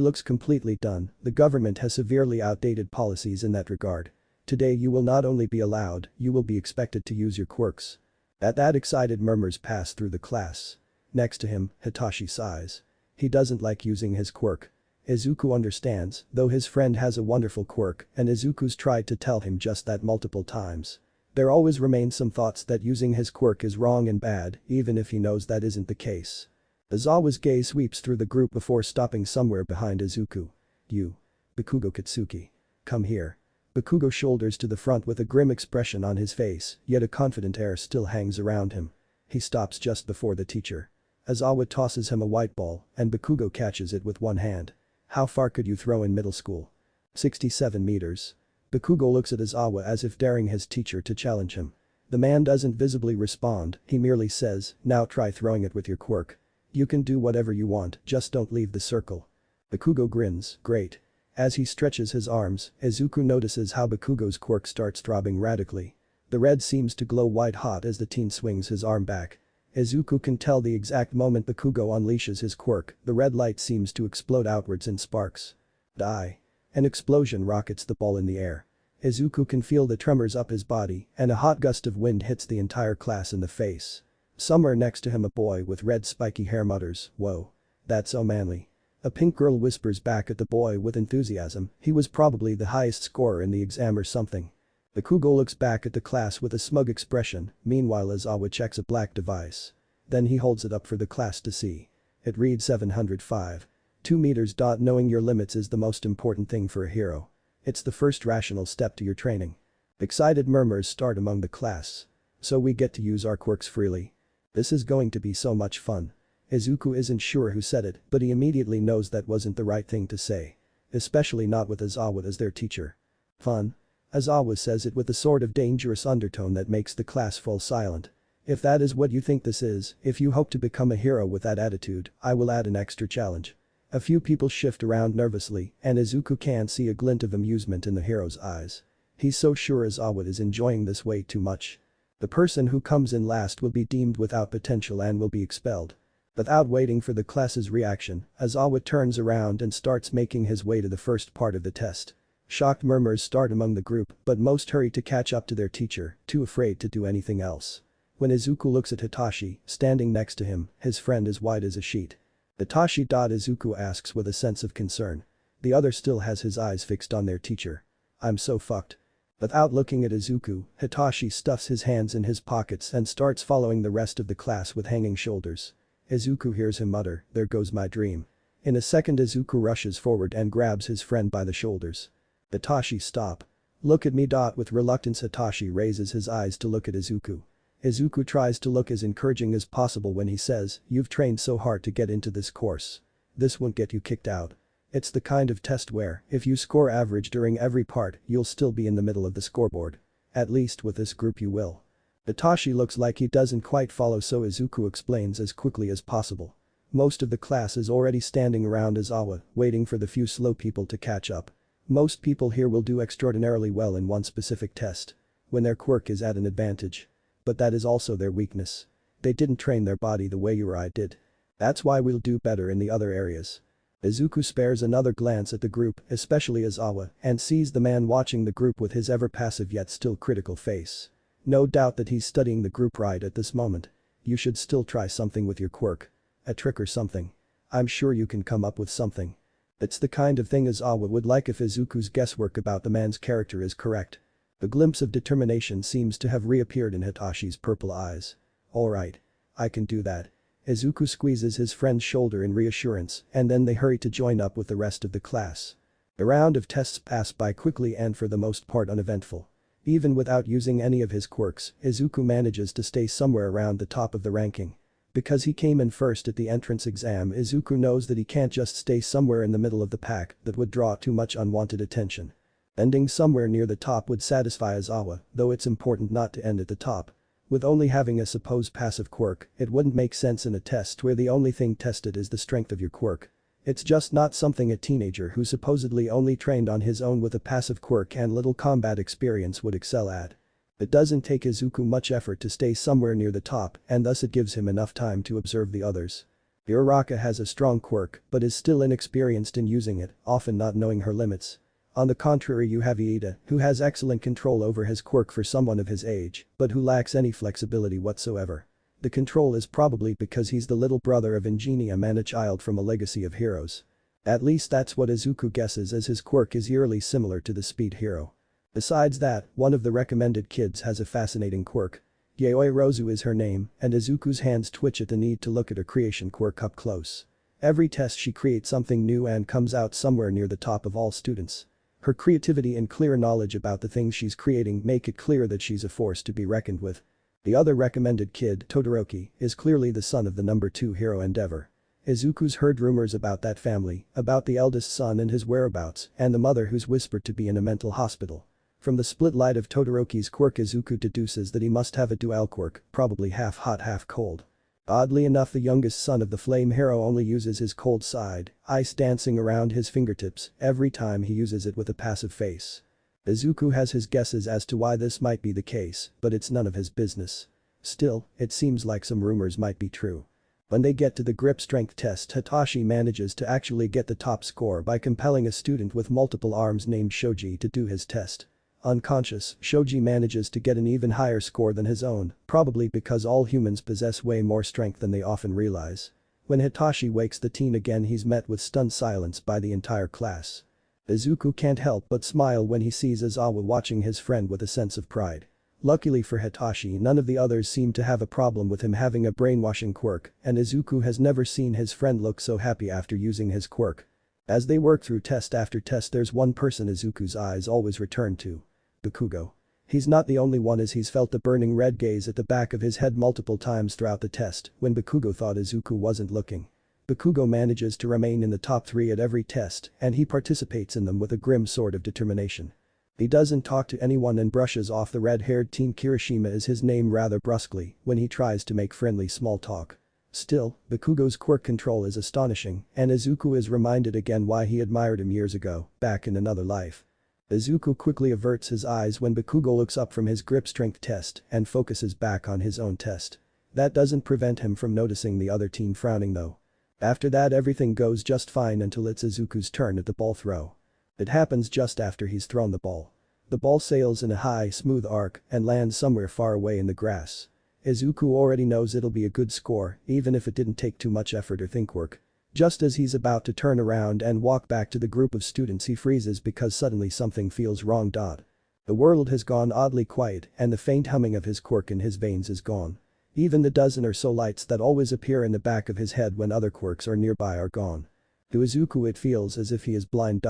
looks completely done. The government has severely outdated policies in that regard. Today you will not only be allowed, you will be expected to use your quirks. At that, excited murmurs pass through the class. Next to him, Hitachi sighs. He doesn't like using his quirk. Izuku understands, though his friend has a wonderful quirk and Izuku's tried to tell him just that multiple times. There always remain some thoughts that using his quirk is wrong and bad, even if he knows that isn't the case. Izawa's gaze sweeps through the group before stopping somewhere behind Izuku. You. Bakugo Katsuki. Come here. Bakugo shoulders to the front with a grim expression on his face, yet a confident air still hangs around him. He stops just before the teacher. Izawa tosses him a white ball, and Bakugo catches it with one hand. How far could you throw in middle school? 67 meters. Bakugo looks at Izawa as if daring his teacher to challenge him. The man doesn't visibly respond, he merely says, now try throwing it with your quirk. You can do whatever you want, just don't leave the circle. Bakugo grins, great. As he stretches his arms, Izuku notices how Bakugo's quirk starts throbbing radically. The red seems to glow white hot as the teen swings his arm back. Izuku can tell the exact moment Bakugo unleashes his quirk, the red light seems to explode outwards in sparks. Die. An explosion rockets the ball in the air. Izuku can feel the tremors up his body, and a hot gust of wind hits the entire class in the face. Somewhere next to him a boy with red spiky hair mutters, whoa. That's so manly. A pink girl whispers back at the boy with enthusiasm, he was probably the highest scorer in the exam or something. Bakugo looks back at the class with a smug expression, meanwhile Izawa checks a black device. Then he holds it up for the class to see. It reads 705. 2 meters. Knowing your limits is the most important thing for a hero. It's the first rational step to your training. Excited murmurs start among the class. So we get to use our quirks freely. This is going to be so much fun. Izuku isn't sure who said it, but he immediately knows that wasn't the right thing to say. Especially not with Izawa as their teacher. Fun? Izawa says it with a sort of dangerous undertone that makes the class fall silent. If that is what you think this is, if you hope to become a hero with that attitude, I will add an extra challenge. A few people shift around nervously, and Izuku can see a glint of amusement in the hero's eyes. He's so sure Izawa is enjoying this way too much. The person who comes in last will be deemed without potential and will be expelled. Without waiting for the class's reaction, Izawa turns around and starts making his way to the first part of the test. Shocked murmurs start among the group, but most hurry to catch up to their teacher, too afraid to do anything else. When Izuku looks at Hitachi, standing next to him, his friend is white as a sheet. Hitachi. Izuku asks with a sense of concern. The other still has his eyes fixed on their teacher. I'm so fucked. Without looking at Izuku, Hitachi stuffs his hands in his pockets and starts following the rest of the class with hanging shoulders. Izuku hears him mutter, there goes my dream. In a second Izuku rushes forward and grabs his friend by the shoulders. Hitachi, stop. Look at me. With reluctance Hitachi raises his eyes to look at Izuku. Izuku tries to look as encouraging as possible when he says, you've trained so hard to get into this course. This won't get you kicked out. It's the kind of test where, if you score average during every part, you'll still be in the middle of the scoreboard. At least with this group you will. Hitachi looks like he doesn't quite follow, so Izuku explains as quickly as possible. Most of the class is already standing around Izawa, waiting for the few slow people to catch up. Most people here will do extraordinarily well in one specific test. When their quirk is at an advantage. But that is also their weakness. They didn't train their body the way you or I did. That's why we'll do better in the other areas. Izuku spares another glance at the group, especially Izawa, and sees the man watching the group with his ever passive yet still critical face. No doubt that he's studying the group right at this moment. You should still try something with your quirk. A trick or something. I'm sure you can come up with something. It's the kind of thing Izawa would like if Izuku's guesswork about the man's character is correct. A glimpse of determination seems to have reappeared in Hitachi's purple eyes. Alright. I can do that. Izuku squeezes his friend's shoulder in reassurance, and then they hurry to join up with the rest of the class. A round of tests pass by quickly and for the most part uneventful. Even without using any of his quirks, Izuku manages to stay somewhere around the top of the ranking. Because he came in first at the entrance exam, Izuku knows that he can't just stay somewhere in the middle of the pack, that would draw too much unwanted attention. Ending somewhere near the top would satisfy Aizawa, though it's important not to end at the top. With only having a supposed passive quirk, it wouldn't make sense in a test where the only thing tested is the strength of your quirk. It's just not something a teenager who supposedly only trained on his own with a passive quirk and little combat experience would excel at. It doesn't take Izuku much effort to stay somewhere near the top, and thus it gives him enough time to observe the others. Uraraka has a strong quirk but is still inexperienced in using it, often not knowing her limits. On the contrary, you have Iida, who has excellent control over his quirk for someone of his age, but who lacks any flexibility whatsoever. The control is probably because he's the little brother of Ingenium and a child from a legacy of heroes. At least that's what Izuku guesses, as his quirk is eerily similar to the speed hero. Besides that, one of the recommended kids has a fascinating quirk. Yaoi Rozu is her name, and Izuku's hands twitch at the need to look at her creation quirk up close. Every test she creates something new and comes out somewhere near the top of all students. Her creativity and clear knowledge about the things she's creating make it clear that she's a force to be reckoned with. The other recommended kid, Todoroki, is clearly the son of the number 2 hero Endeavor. Izuku's heard rumors about that family, about the eldest son and his whereabouts, and the mother who's whispered to be in a mental hospital. From the split light of Todoroki's quirk, Izuku deduces that he must have a dual quirk, probably half hot half cold. Oddly enough, the youngest son of the flame hero only uses his cold side, ice dancing around his fingertips every time he uses it with a passive face. Izuku has his guesses as to why this might be the case, but it's none of his business. Still, it seems like some rumors might be true. When they get to the grip strength test, Hitachi manages to actually get the top score by compelling a student with multiple arms named Shoji to do his test. Unconscious, Shoji manages to get an even higher score than his own, probably because all humans possess way more strength than they often realize. When Hitachi wakes the teen again, he's met with stunned silence by the entire class. Izuku can't help but smile when he sees Aizawa watching his friend with a sense of pride. Luckily for Hitachi, none of the others seem to have a problem with him having a brainwashing quirk, and Izuku has never seen his friend look so happy after using his quirk. As they work through test after test, there's one person Izuku's eyes always return to. Bakugo. He's not the only one, as he's felt the burning red gaze at the back of his head multiple times throughout the test when Bakugo thought Izuku wasn't looking. Bakugo manages to remain in the top 3 at every test, and he participates in them with a grim sort of determination. He doesn't talk to anyone and brushes off the red-haired teen. Kirishima is his name, rather brusquely when he tries to make friendly small talk. Still, Bakugo's quirk control is astonishing, and Izuku is reminded again why he admired him years ago, back in another life. Izuku quickly averts his eyes when Bakugo looks up from his grip strength test and focuses back on his own test. That doesn't prevent him from noticing the other teen frowning though. After that, everything goes just fine until it's Izuku's turn at the ball throw. It happens just after he's thrown the ball. The ball sails in a high, smooth arc and lands somewhere far away in the grass. Izuku already knows it'll be a good score, even if it didn't take too much effort or think work. Just as he's about to turn around and walk back to the group of students, he freezes because suddenly something feels wrong. The world has gone oddly quiet and the faint humming of his quirk in his veins is gone. Even the dozen or so lights that always appear in the back of his head when other quirks are nearby are gone. To Izuku, it feels as if he is blind.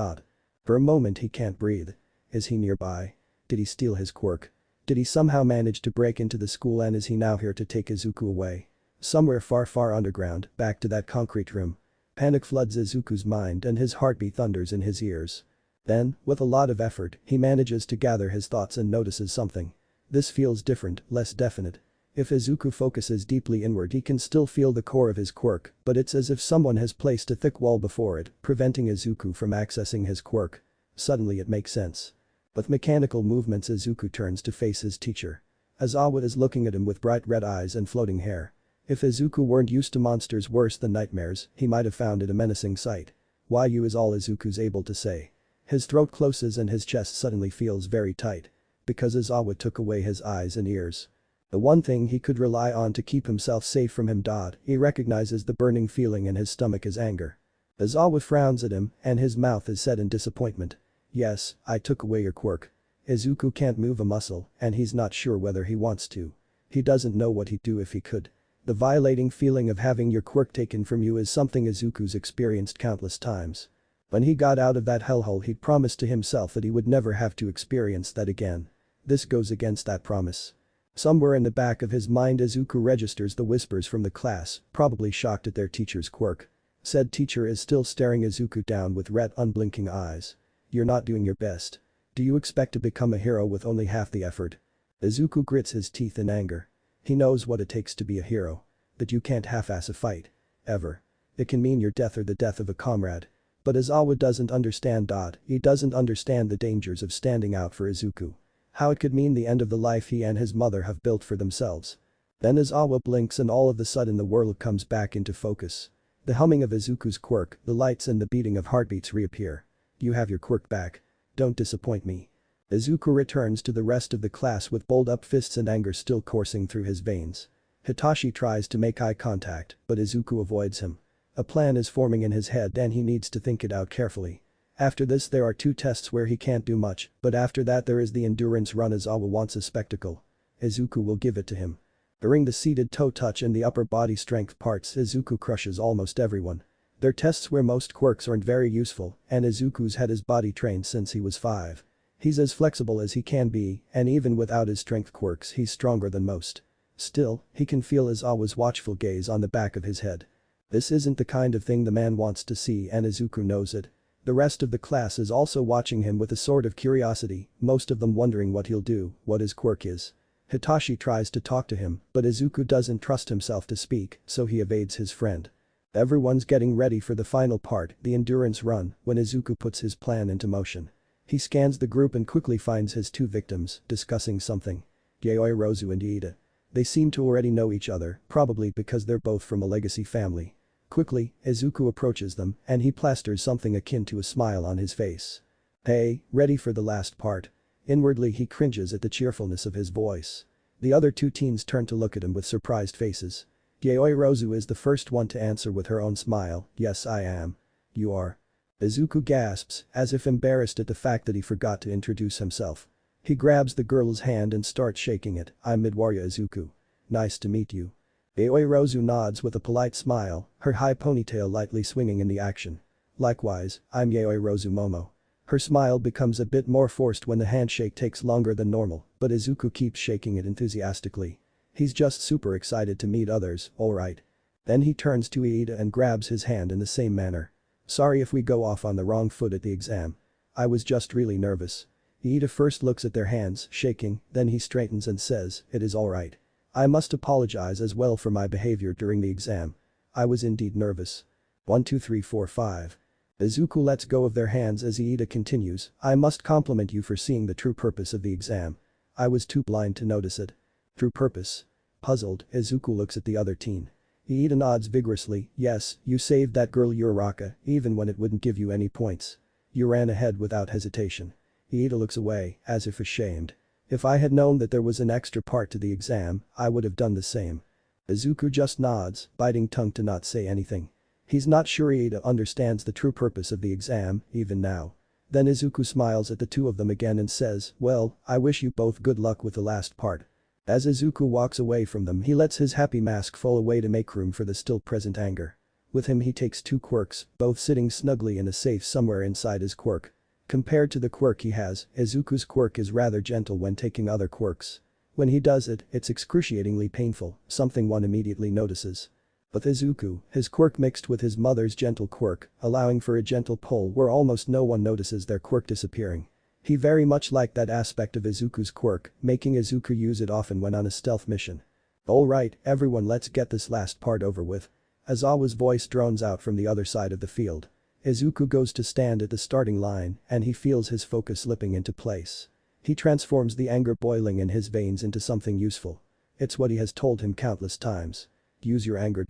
For a moment he can't breathe. Is he nearby? Did he steal his quirk? Did he somehow manage to break into the school, and is he now here to take Izuku away? Somewhere far underground, back to that concrete room. Panic floods Izuku's mind and his heartbeat thunders in his ears. Then, with a lot of effort, he manages to gather his thoughts and notices something. This feels different, less definite. If Izuku focuses deeply inward, he can still feel the core of his quirk, but it's as if someone has placed a thick wall before it, preventing Izuku from accessing his quirk. Suddenly it makes sense. With mechanical movements, Izuku turns to face his teacher. Aizawa is looking at him with bright red eyes and floating hair. If Izuku weren't used to monsters worse than nightmares, he might have found it a menacing sight. "Why you?" is all Izuku's able to say. His throat closes and his chest suddenly feels very tight. Because Aizawa took away his eyes and ears. The one thing he could rely on to keep himself safe from him. He recognizes the burning feeling in his stomach as anger. Aizawa frowns at him and his mouth is set in disappointment. "Yes, I took away your quirk." Izuku can't move a muscle and he's not sure whether he wants to. He doesn't know what he'd do if he could. The violating feeling of having your quirk taken from you is something Izuku's experienced countless times. When he got out of that hellhole, he promised to himself that he would never have to experience that again. This goes against that promise. Somewhere in the back of his mind Izuku registers the whispers from the class, probably shocked at their teacher's quirk. Said teacher is still staring Izuku down with red unblinking eyes. You're not doing your best. Do you expect to become a hero with only half the effort? Izuku grits his teeth in anger. He knows what it takes to be a hero. That you can't half-ass a fight. Ever. It can mean your death or the death of a comrade. But Izawa doesn't understand. He doesn't understand the dangers of standing out for Izuku. How it could mean the end of the life he and his mother have built for themselves. Then Izawa blinks and all of a sudden the world comes back into focus. The humming of Izuku's quirk, the lights and the beating of heartbeats reappear. You have your quirk back. Don't disappoint me. Izuku returns to the rest of the class with balled up fists and anger still coursing through his veins. Hitachi tries to make eye contact, but Izuku avoids him. A plan is forming in his head and he needs to think it out carefully. After this there are 2 tests where he can't do much, but after that there is the endurance run. Izawa wants a spectacle. Izuku will give it to him. During the seated toe touch and the upper body strength parts Izuku crushes almost everyone. They're tests where most quirks aren't very useful, and Izuku's had his body trained since he was 5. He's as flexible as he can be, and even without his strength quirks he's stronger than most. Still, he can feel Izawa's watchful gaze on the back of his head. This isn't the kind of thing the man wants to see and Izuku knows it. The rest of the class is also watching him with a sort of curiosity, most of them wondering what he'll do, what his quirk is. Hitachi tries to talk to him, but Izuku doesn't trust himself to speak, so he evades his friend. Everyone's getting ready for the final part, the endurance run, when Izuku puts his plan into motion. He scans the group and quickly finds his 2 victims, discussing something. Yaoirozu and Iida. They seem to already know each other, probably because they're both from a legacy family. Quickly, Izuku approaches them and he plasters something akin to a smile on his face. Hey, ready for the last part? Inwardly he cringes at the cheerfulness of his voice. The other 2 teens turn to look at him with surprised faces. Yaoirozu is the first one to answer with her own smile, yes I am. You are. Izuku gasps, as if embarrassed at the fact that he forgot to introduce himself. He grabs the girl's hand and starts shaking it. I'm Midoriya Izuku. Nice to meet you. Yaoirozu nods with a polite smile, her high ponytail lightly swinging in the action. Likewise, I'm Yaoirozu Momo. Her smile becomes a bit more forced when the handshake takes longer than normal, but Izuku keeps shaking it enthusiastically. He's just super excited to meet others, alright. Then he turns to Iida and grabs his hand in the same manner. Sorry if we go off on the wrong foot at the exam. I was just really nervous. Iida first looks at their hands, shaking, then he straightens and says, it is alright. I must apologize as well for my behavior during the exam. I was indeed nervous. 1 2 3 4 5. Izuku lets go of their hands as Iida continues, I must compliment you for seeing the true purpose of the exam. I was too blind to notice it. True purpose? Puzzled, Izuku looks at the other teen. Iida nods vigorously, yes, you saved that girl Uraraka, even when it wouldn't give you any points. You ran ahead without hesitation. Iida looks away, as if ashamed. If I had known that there was an extra part to the exam, I would have done the same. Izuku just nods, biting tongue to not say anything. He's not sure Iida understands the true purpose of the exam, even now. Then Izuku smiles at the 2 of them again and says, well, I wish you both good luck with the last part. As Izuku walks away from them he lets his happy mask fall away to make room for the still present anger. With him he takes 2 quirks, both sitting snugly in a safe somewhere inside his quirk. Compared to the quirk he has, Izuku's quirk is rather gentle when taking other quirks. When he does it, it's excruciatingly painful, something one immediately notices. With Izuku, his quirk mixed with his mother's gentle quirk, allowing for a gentle pull where almost no one notices their quirk disappearing. He very much liked that aspect of Izuku's quirk, making Izuku use it often when on a stealth mission. Alright, everyone, let's get this last part over with. Aizawa's voice drones out from the other side of the field. Izuku goes to stand at the starting line and he feels his focus slipping into place. He transforms the anger boiling in his veins into something useful. It's what he has told him countless times. Use your anger.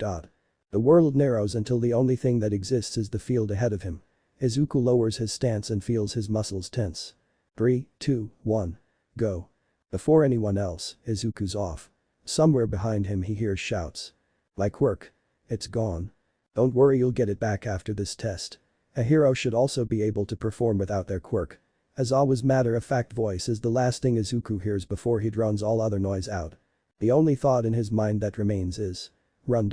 The world narrows until the only thing that exists is the field ahead of him. Izuku lowers his stance and feels his muscles tense. 3, 2, 1. Go. Before anyone else, Izuku's off. Somewhere behind him he hears shouts. My quirk. It's gone. Don't worry, you'll get it back after this test. A hero should also be able to perform without their quirk. Aizawa's matter-of-fact voice is the last thing Izuku hears before he drowns all other noise out. The only thought in his mind that remains is, run.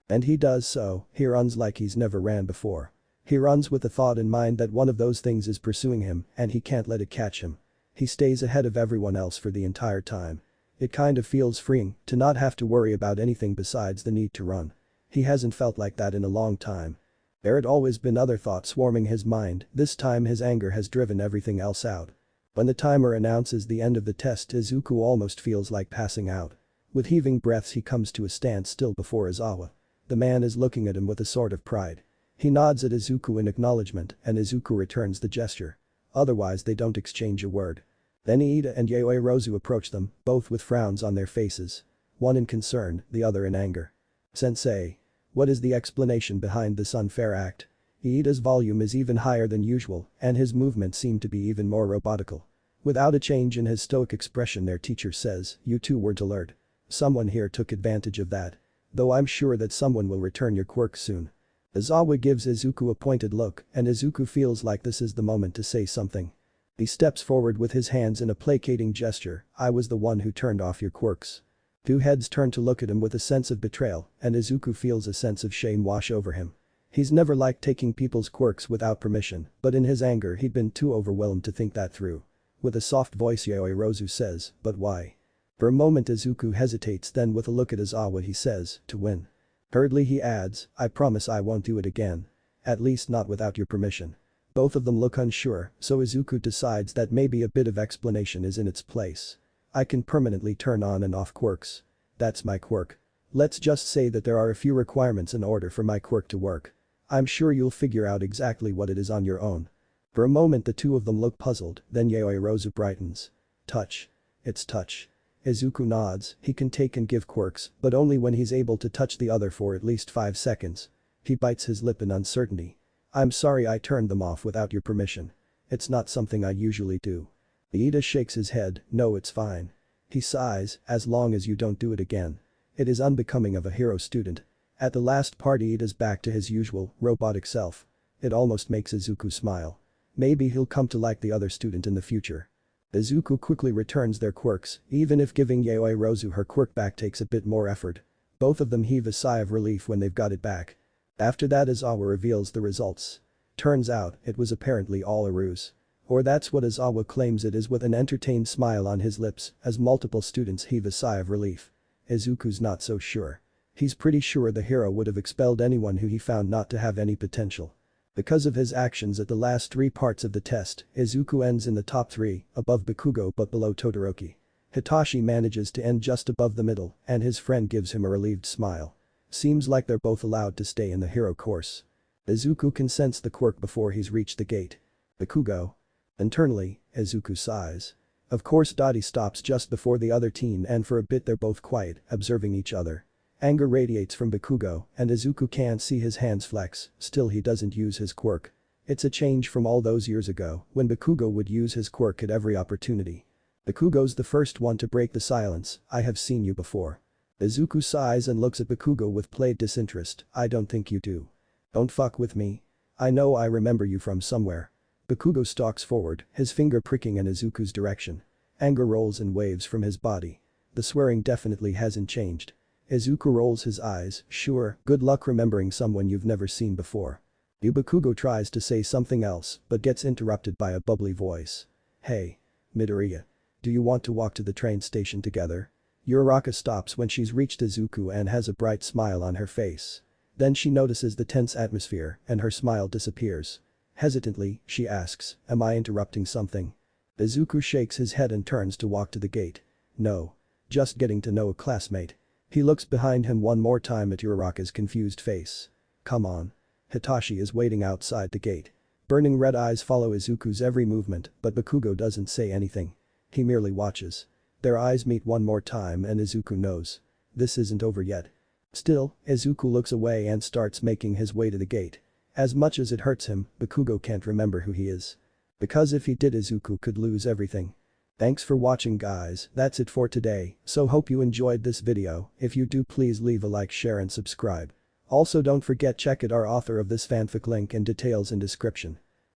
And he does so, he runs like he's never ran before. He runs with the thought in mind that one of those things is pursuing him and he can't let it catch him. He stays ahead of everyone else for the entire time. It kind of feels freeing to not have to worry about anything besides the need to run. He hasn't felt like that in a long time. There had always been other thoughts swarming his mind, this time his anger has driven everything else out. When the timer announces the end of the test, Izuku almost feels like passing out. With heaving breaths he comes to a standstill before Izawa. The man is looking at him with a sort of pride. He nods at Izuku in acknowledgement and Izuku returns the gesture. Otherwise they don't exchange a word. Then Iida and Yaoi Rozu approach them, both with frowns on their faces. One in concern, the other in anger. "Sensei. What is the explanation behind this unfair act?" Iida's volume is even higher than usual and his movements seem to be even more robotical. Without a change in his stoic expression their teacher says, "You two weren't alert. Someone here took advantage of that. Though I'm sure that someone will return your quirk soon." Izawa gives Izuku a pointed look and Izuku feels like this is the moment to say something. He steps forward with his hands in a placating gesture, "I was the one who turned off your quirks." Two heads turn to look at him with a sense of betrayal and Izuku feels a sense of shame wash over him. He's never liked taking people's quirks without permission, but in his anger he'd been too overwhelmed to think that through. With a soft voice Yaoi Rozu says, "But why?" For a moment Izuku hesitates, then with a look at Izawa he says, "To win." Hurriedly he adds, "I promise I won't do it again. At least not without your permission." Both of them look unsure, so Izuku decides that maybe a bit of explanation is in its place. "I can permanently turn on and off quirks. That's my quirk. Let's just say that there are a few requirements in order for my quirk to work. I'm sure you'll figure out exactly what it is on your own." For a moment the two of them look puzzled, then Yaoi Rozu brightens. "Touch. It's touch." Izuku nods, he can take and give quirks, but only when he's able to touch the other for at least 5 seconds. He bites his lip in uncertainty. "I'm sorry I turned them off without your permission. It's not something I usually do." Iida shakes his head, "No, it's fine." He sighs, "As long as you don't do it again. It is unbecoming of a hero student." At the last part Iida's back to his usual, robotic self. It almost makes Izuku smile. Maybe he'll come to like the other student in the future. Izuku quickly returns their quirks, even if giving Yaoi Rozu her quirk back takes a bit more effort. Both of them heave a sigh of relief when they've got it back. After that Izawa reveals the results. Turns out, it was apparently all a ruse. Or that's what Izawa claims it is with an entertained smile on his lips as multiple students heave a sigh of relief. Izuku's not so sure. He's pretty sure the hero would have expelled anyone who he found not to have any potential. Because of his actions at the last 3 parts of the test, Izuku ends in the top 3, above Bakugo but below Todoroki. Hitachi manages to end just above the middle and his friend gives him a relieved smile. Seems like they're both allowed to stay in the hero course. Izuku can sense the quirk before he's reached the gate. Bakugo. Internally, Izuku sighs. Of course Dottie stops just before the other teen and for a bit they're both quiet, observing each other. Anger radiates from Bakugo and Izuku can't see his hands flex, still he doesn't use his quirk. It's a change from all those years ago when Bakugo would use his quirk at every opportunity. Bakugo's the first one to break the silence, "I have seen you before." Izuku sighs and looks at Bakugo with played disinterest, "I don't think you do. Don't fuck with me. I know I remember you from somewhere." Bakugo stalks forward, his finger pricking in Izuku's direction. Anger rolls in waves from his body. The swearing definitely hasn't changed. Izuku rolls his eyes, "Sure, good luck remembering someone you've never seen before." Bakugo tries to say something else but gets interrupted by a bubbly voice. "Hey. Midoriya. Do you want to walk to the train station together?" Uraraka stops when she's reached Izuku and has a bright smile on her face. Then she notices the tense atmosphere and her smile disappears. Hesitantly, she asks, "Am I interrupting something?" Izuku shakes his head and turns to walk to the gate. "No. Just getting to know a classmate." He looks behind him one more time at Uraraka's confused face. "Come on." Hitachi is waiting outside the gate. Burning red eyes follow Izuku's every movement but Bakugo doesn't say anything. He merely watches. Their eyes meet one more time and Izuku knows. This isn't over yet. Still, Izuku looks away and starts making his way to the gate. As much as it hurts him, Bakugo can't remember who he is. Because if he did Izuku could lose everything. Thanks for watching guys, that's it for today, so hope you enjoyed this video. If you do please leave a like, share and subscribe. Also don't forget check out our author of this fanfic link and details in description.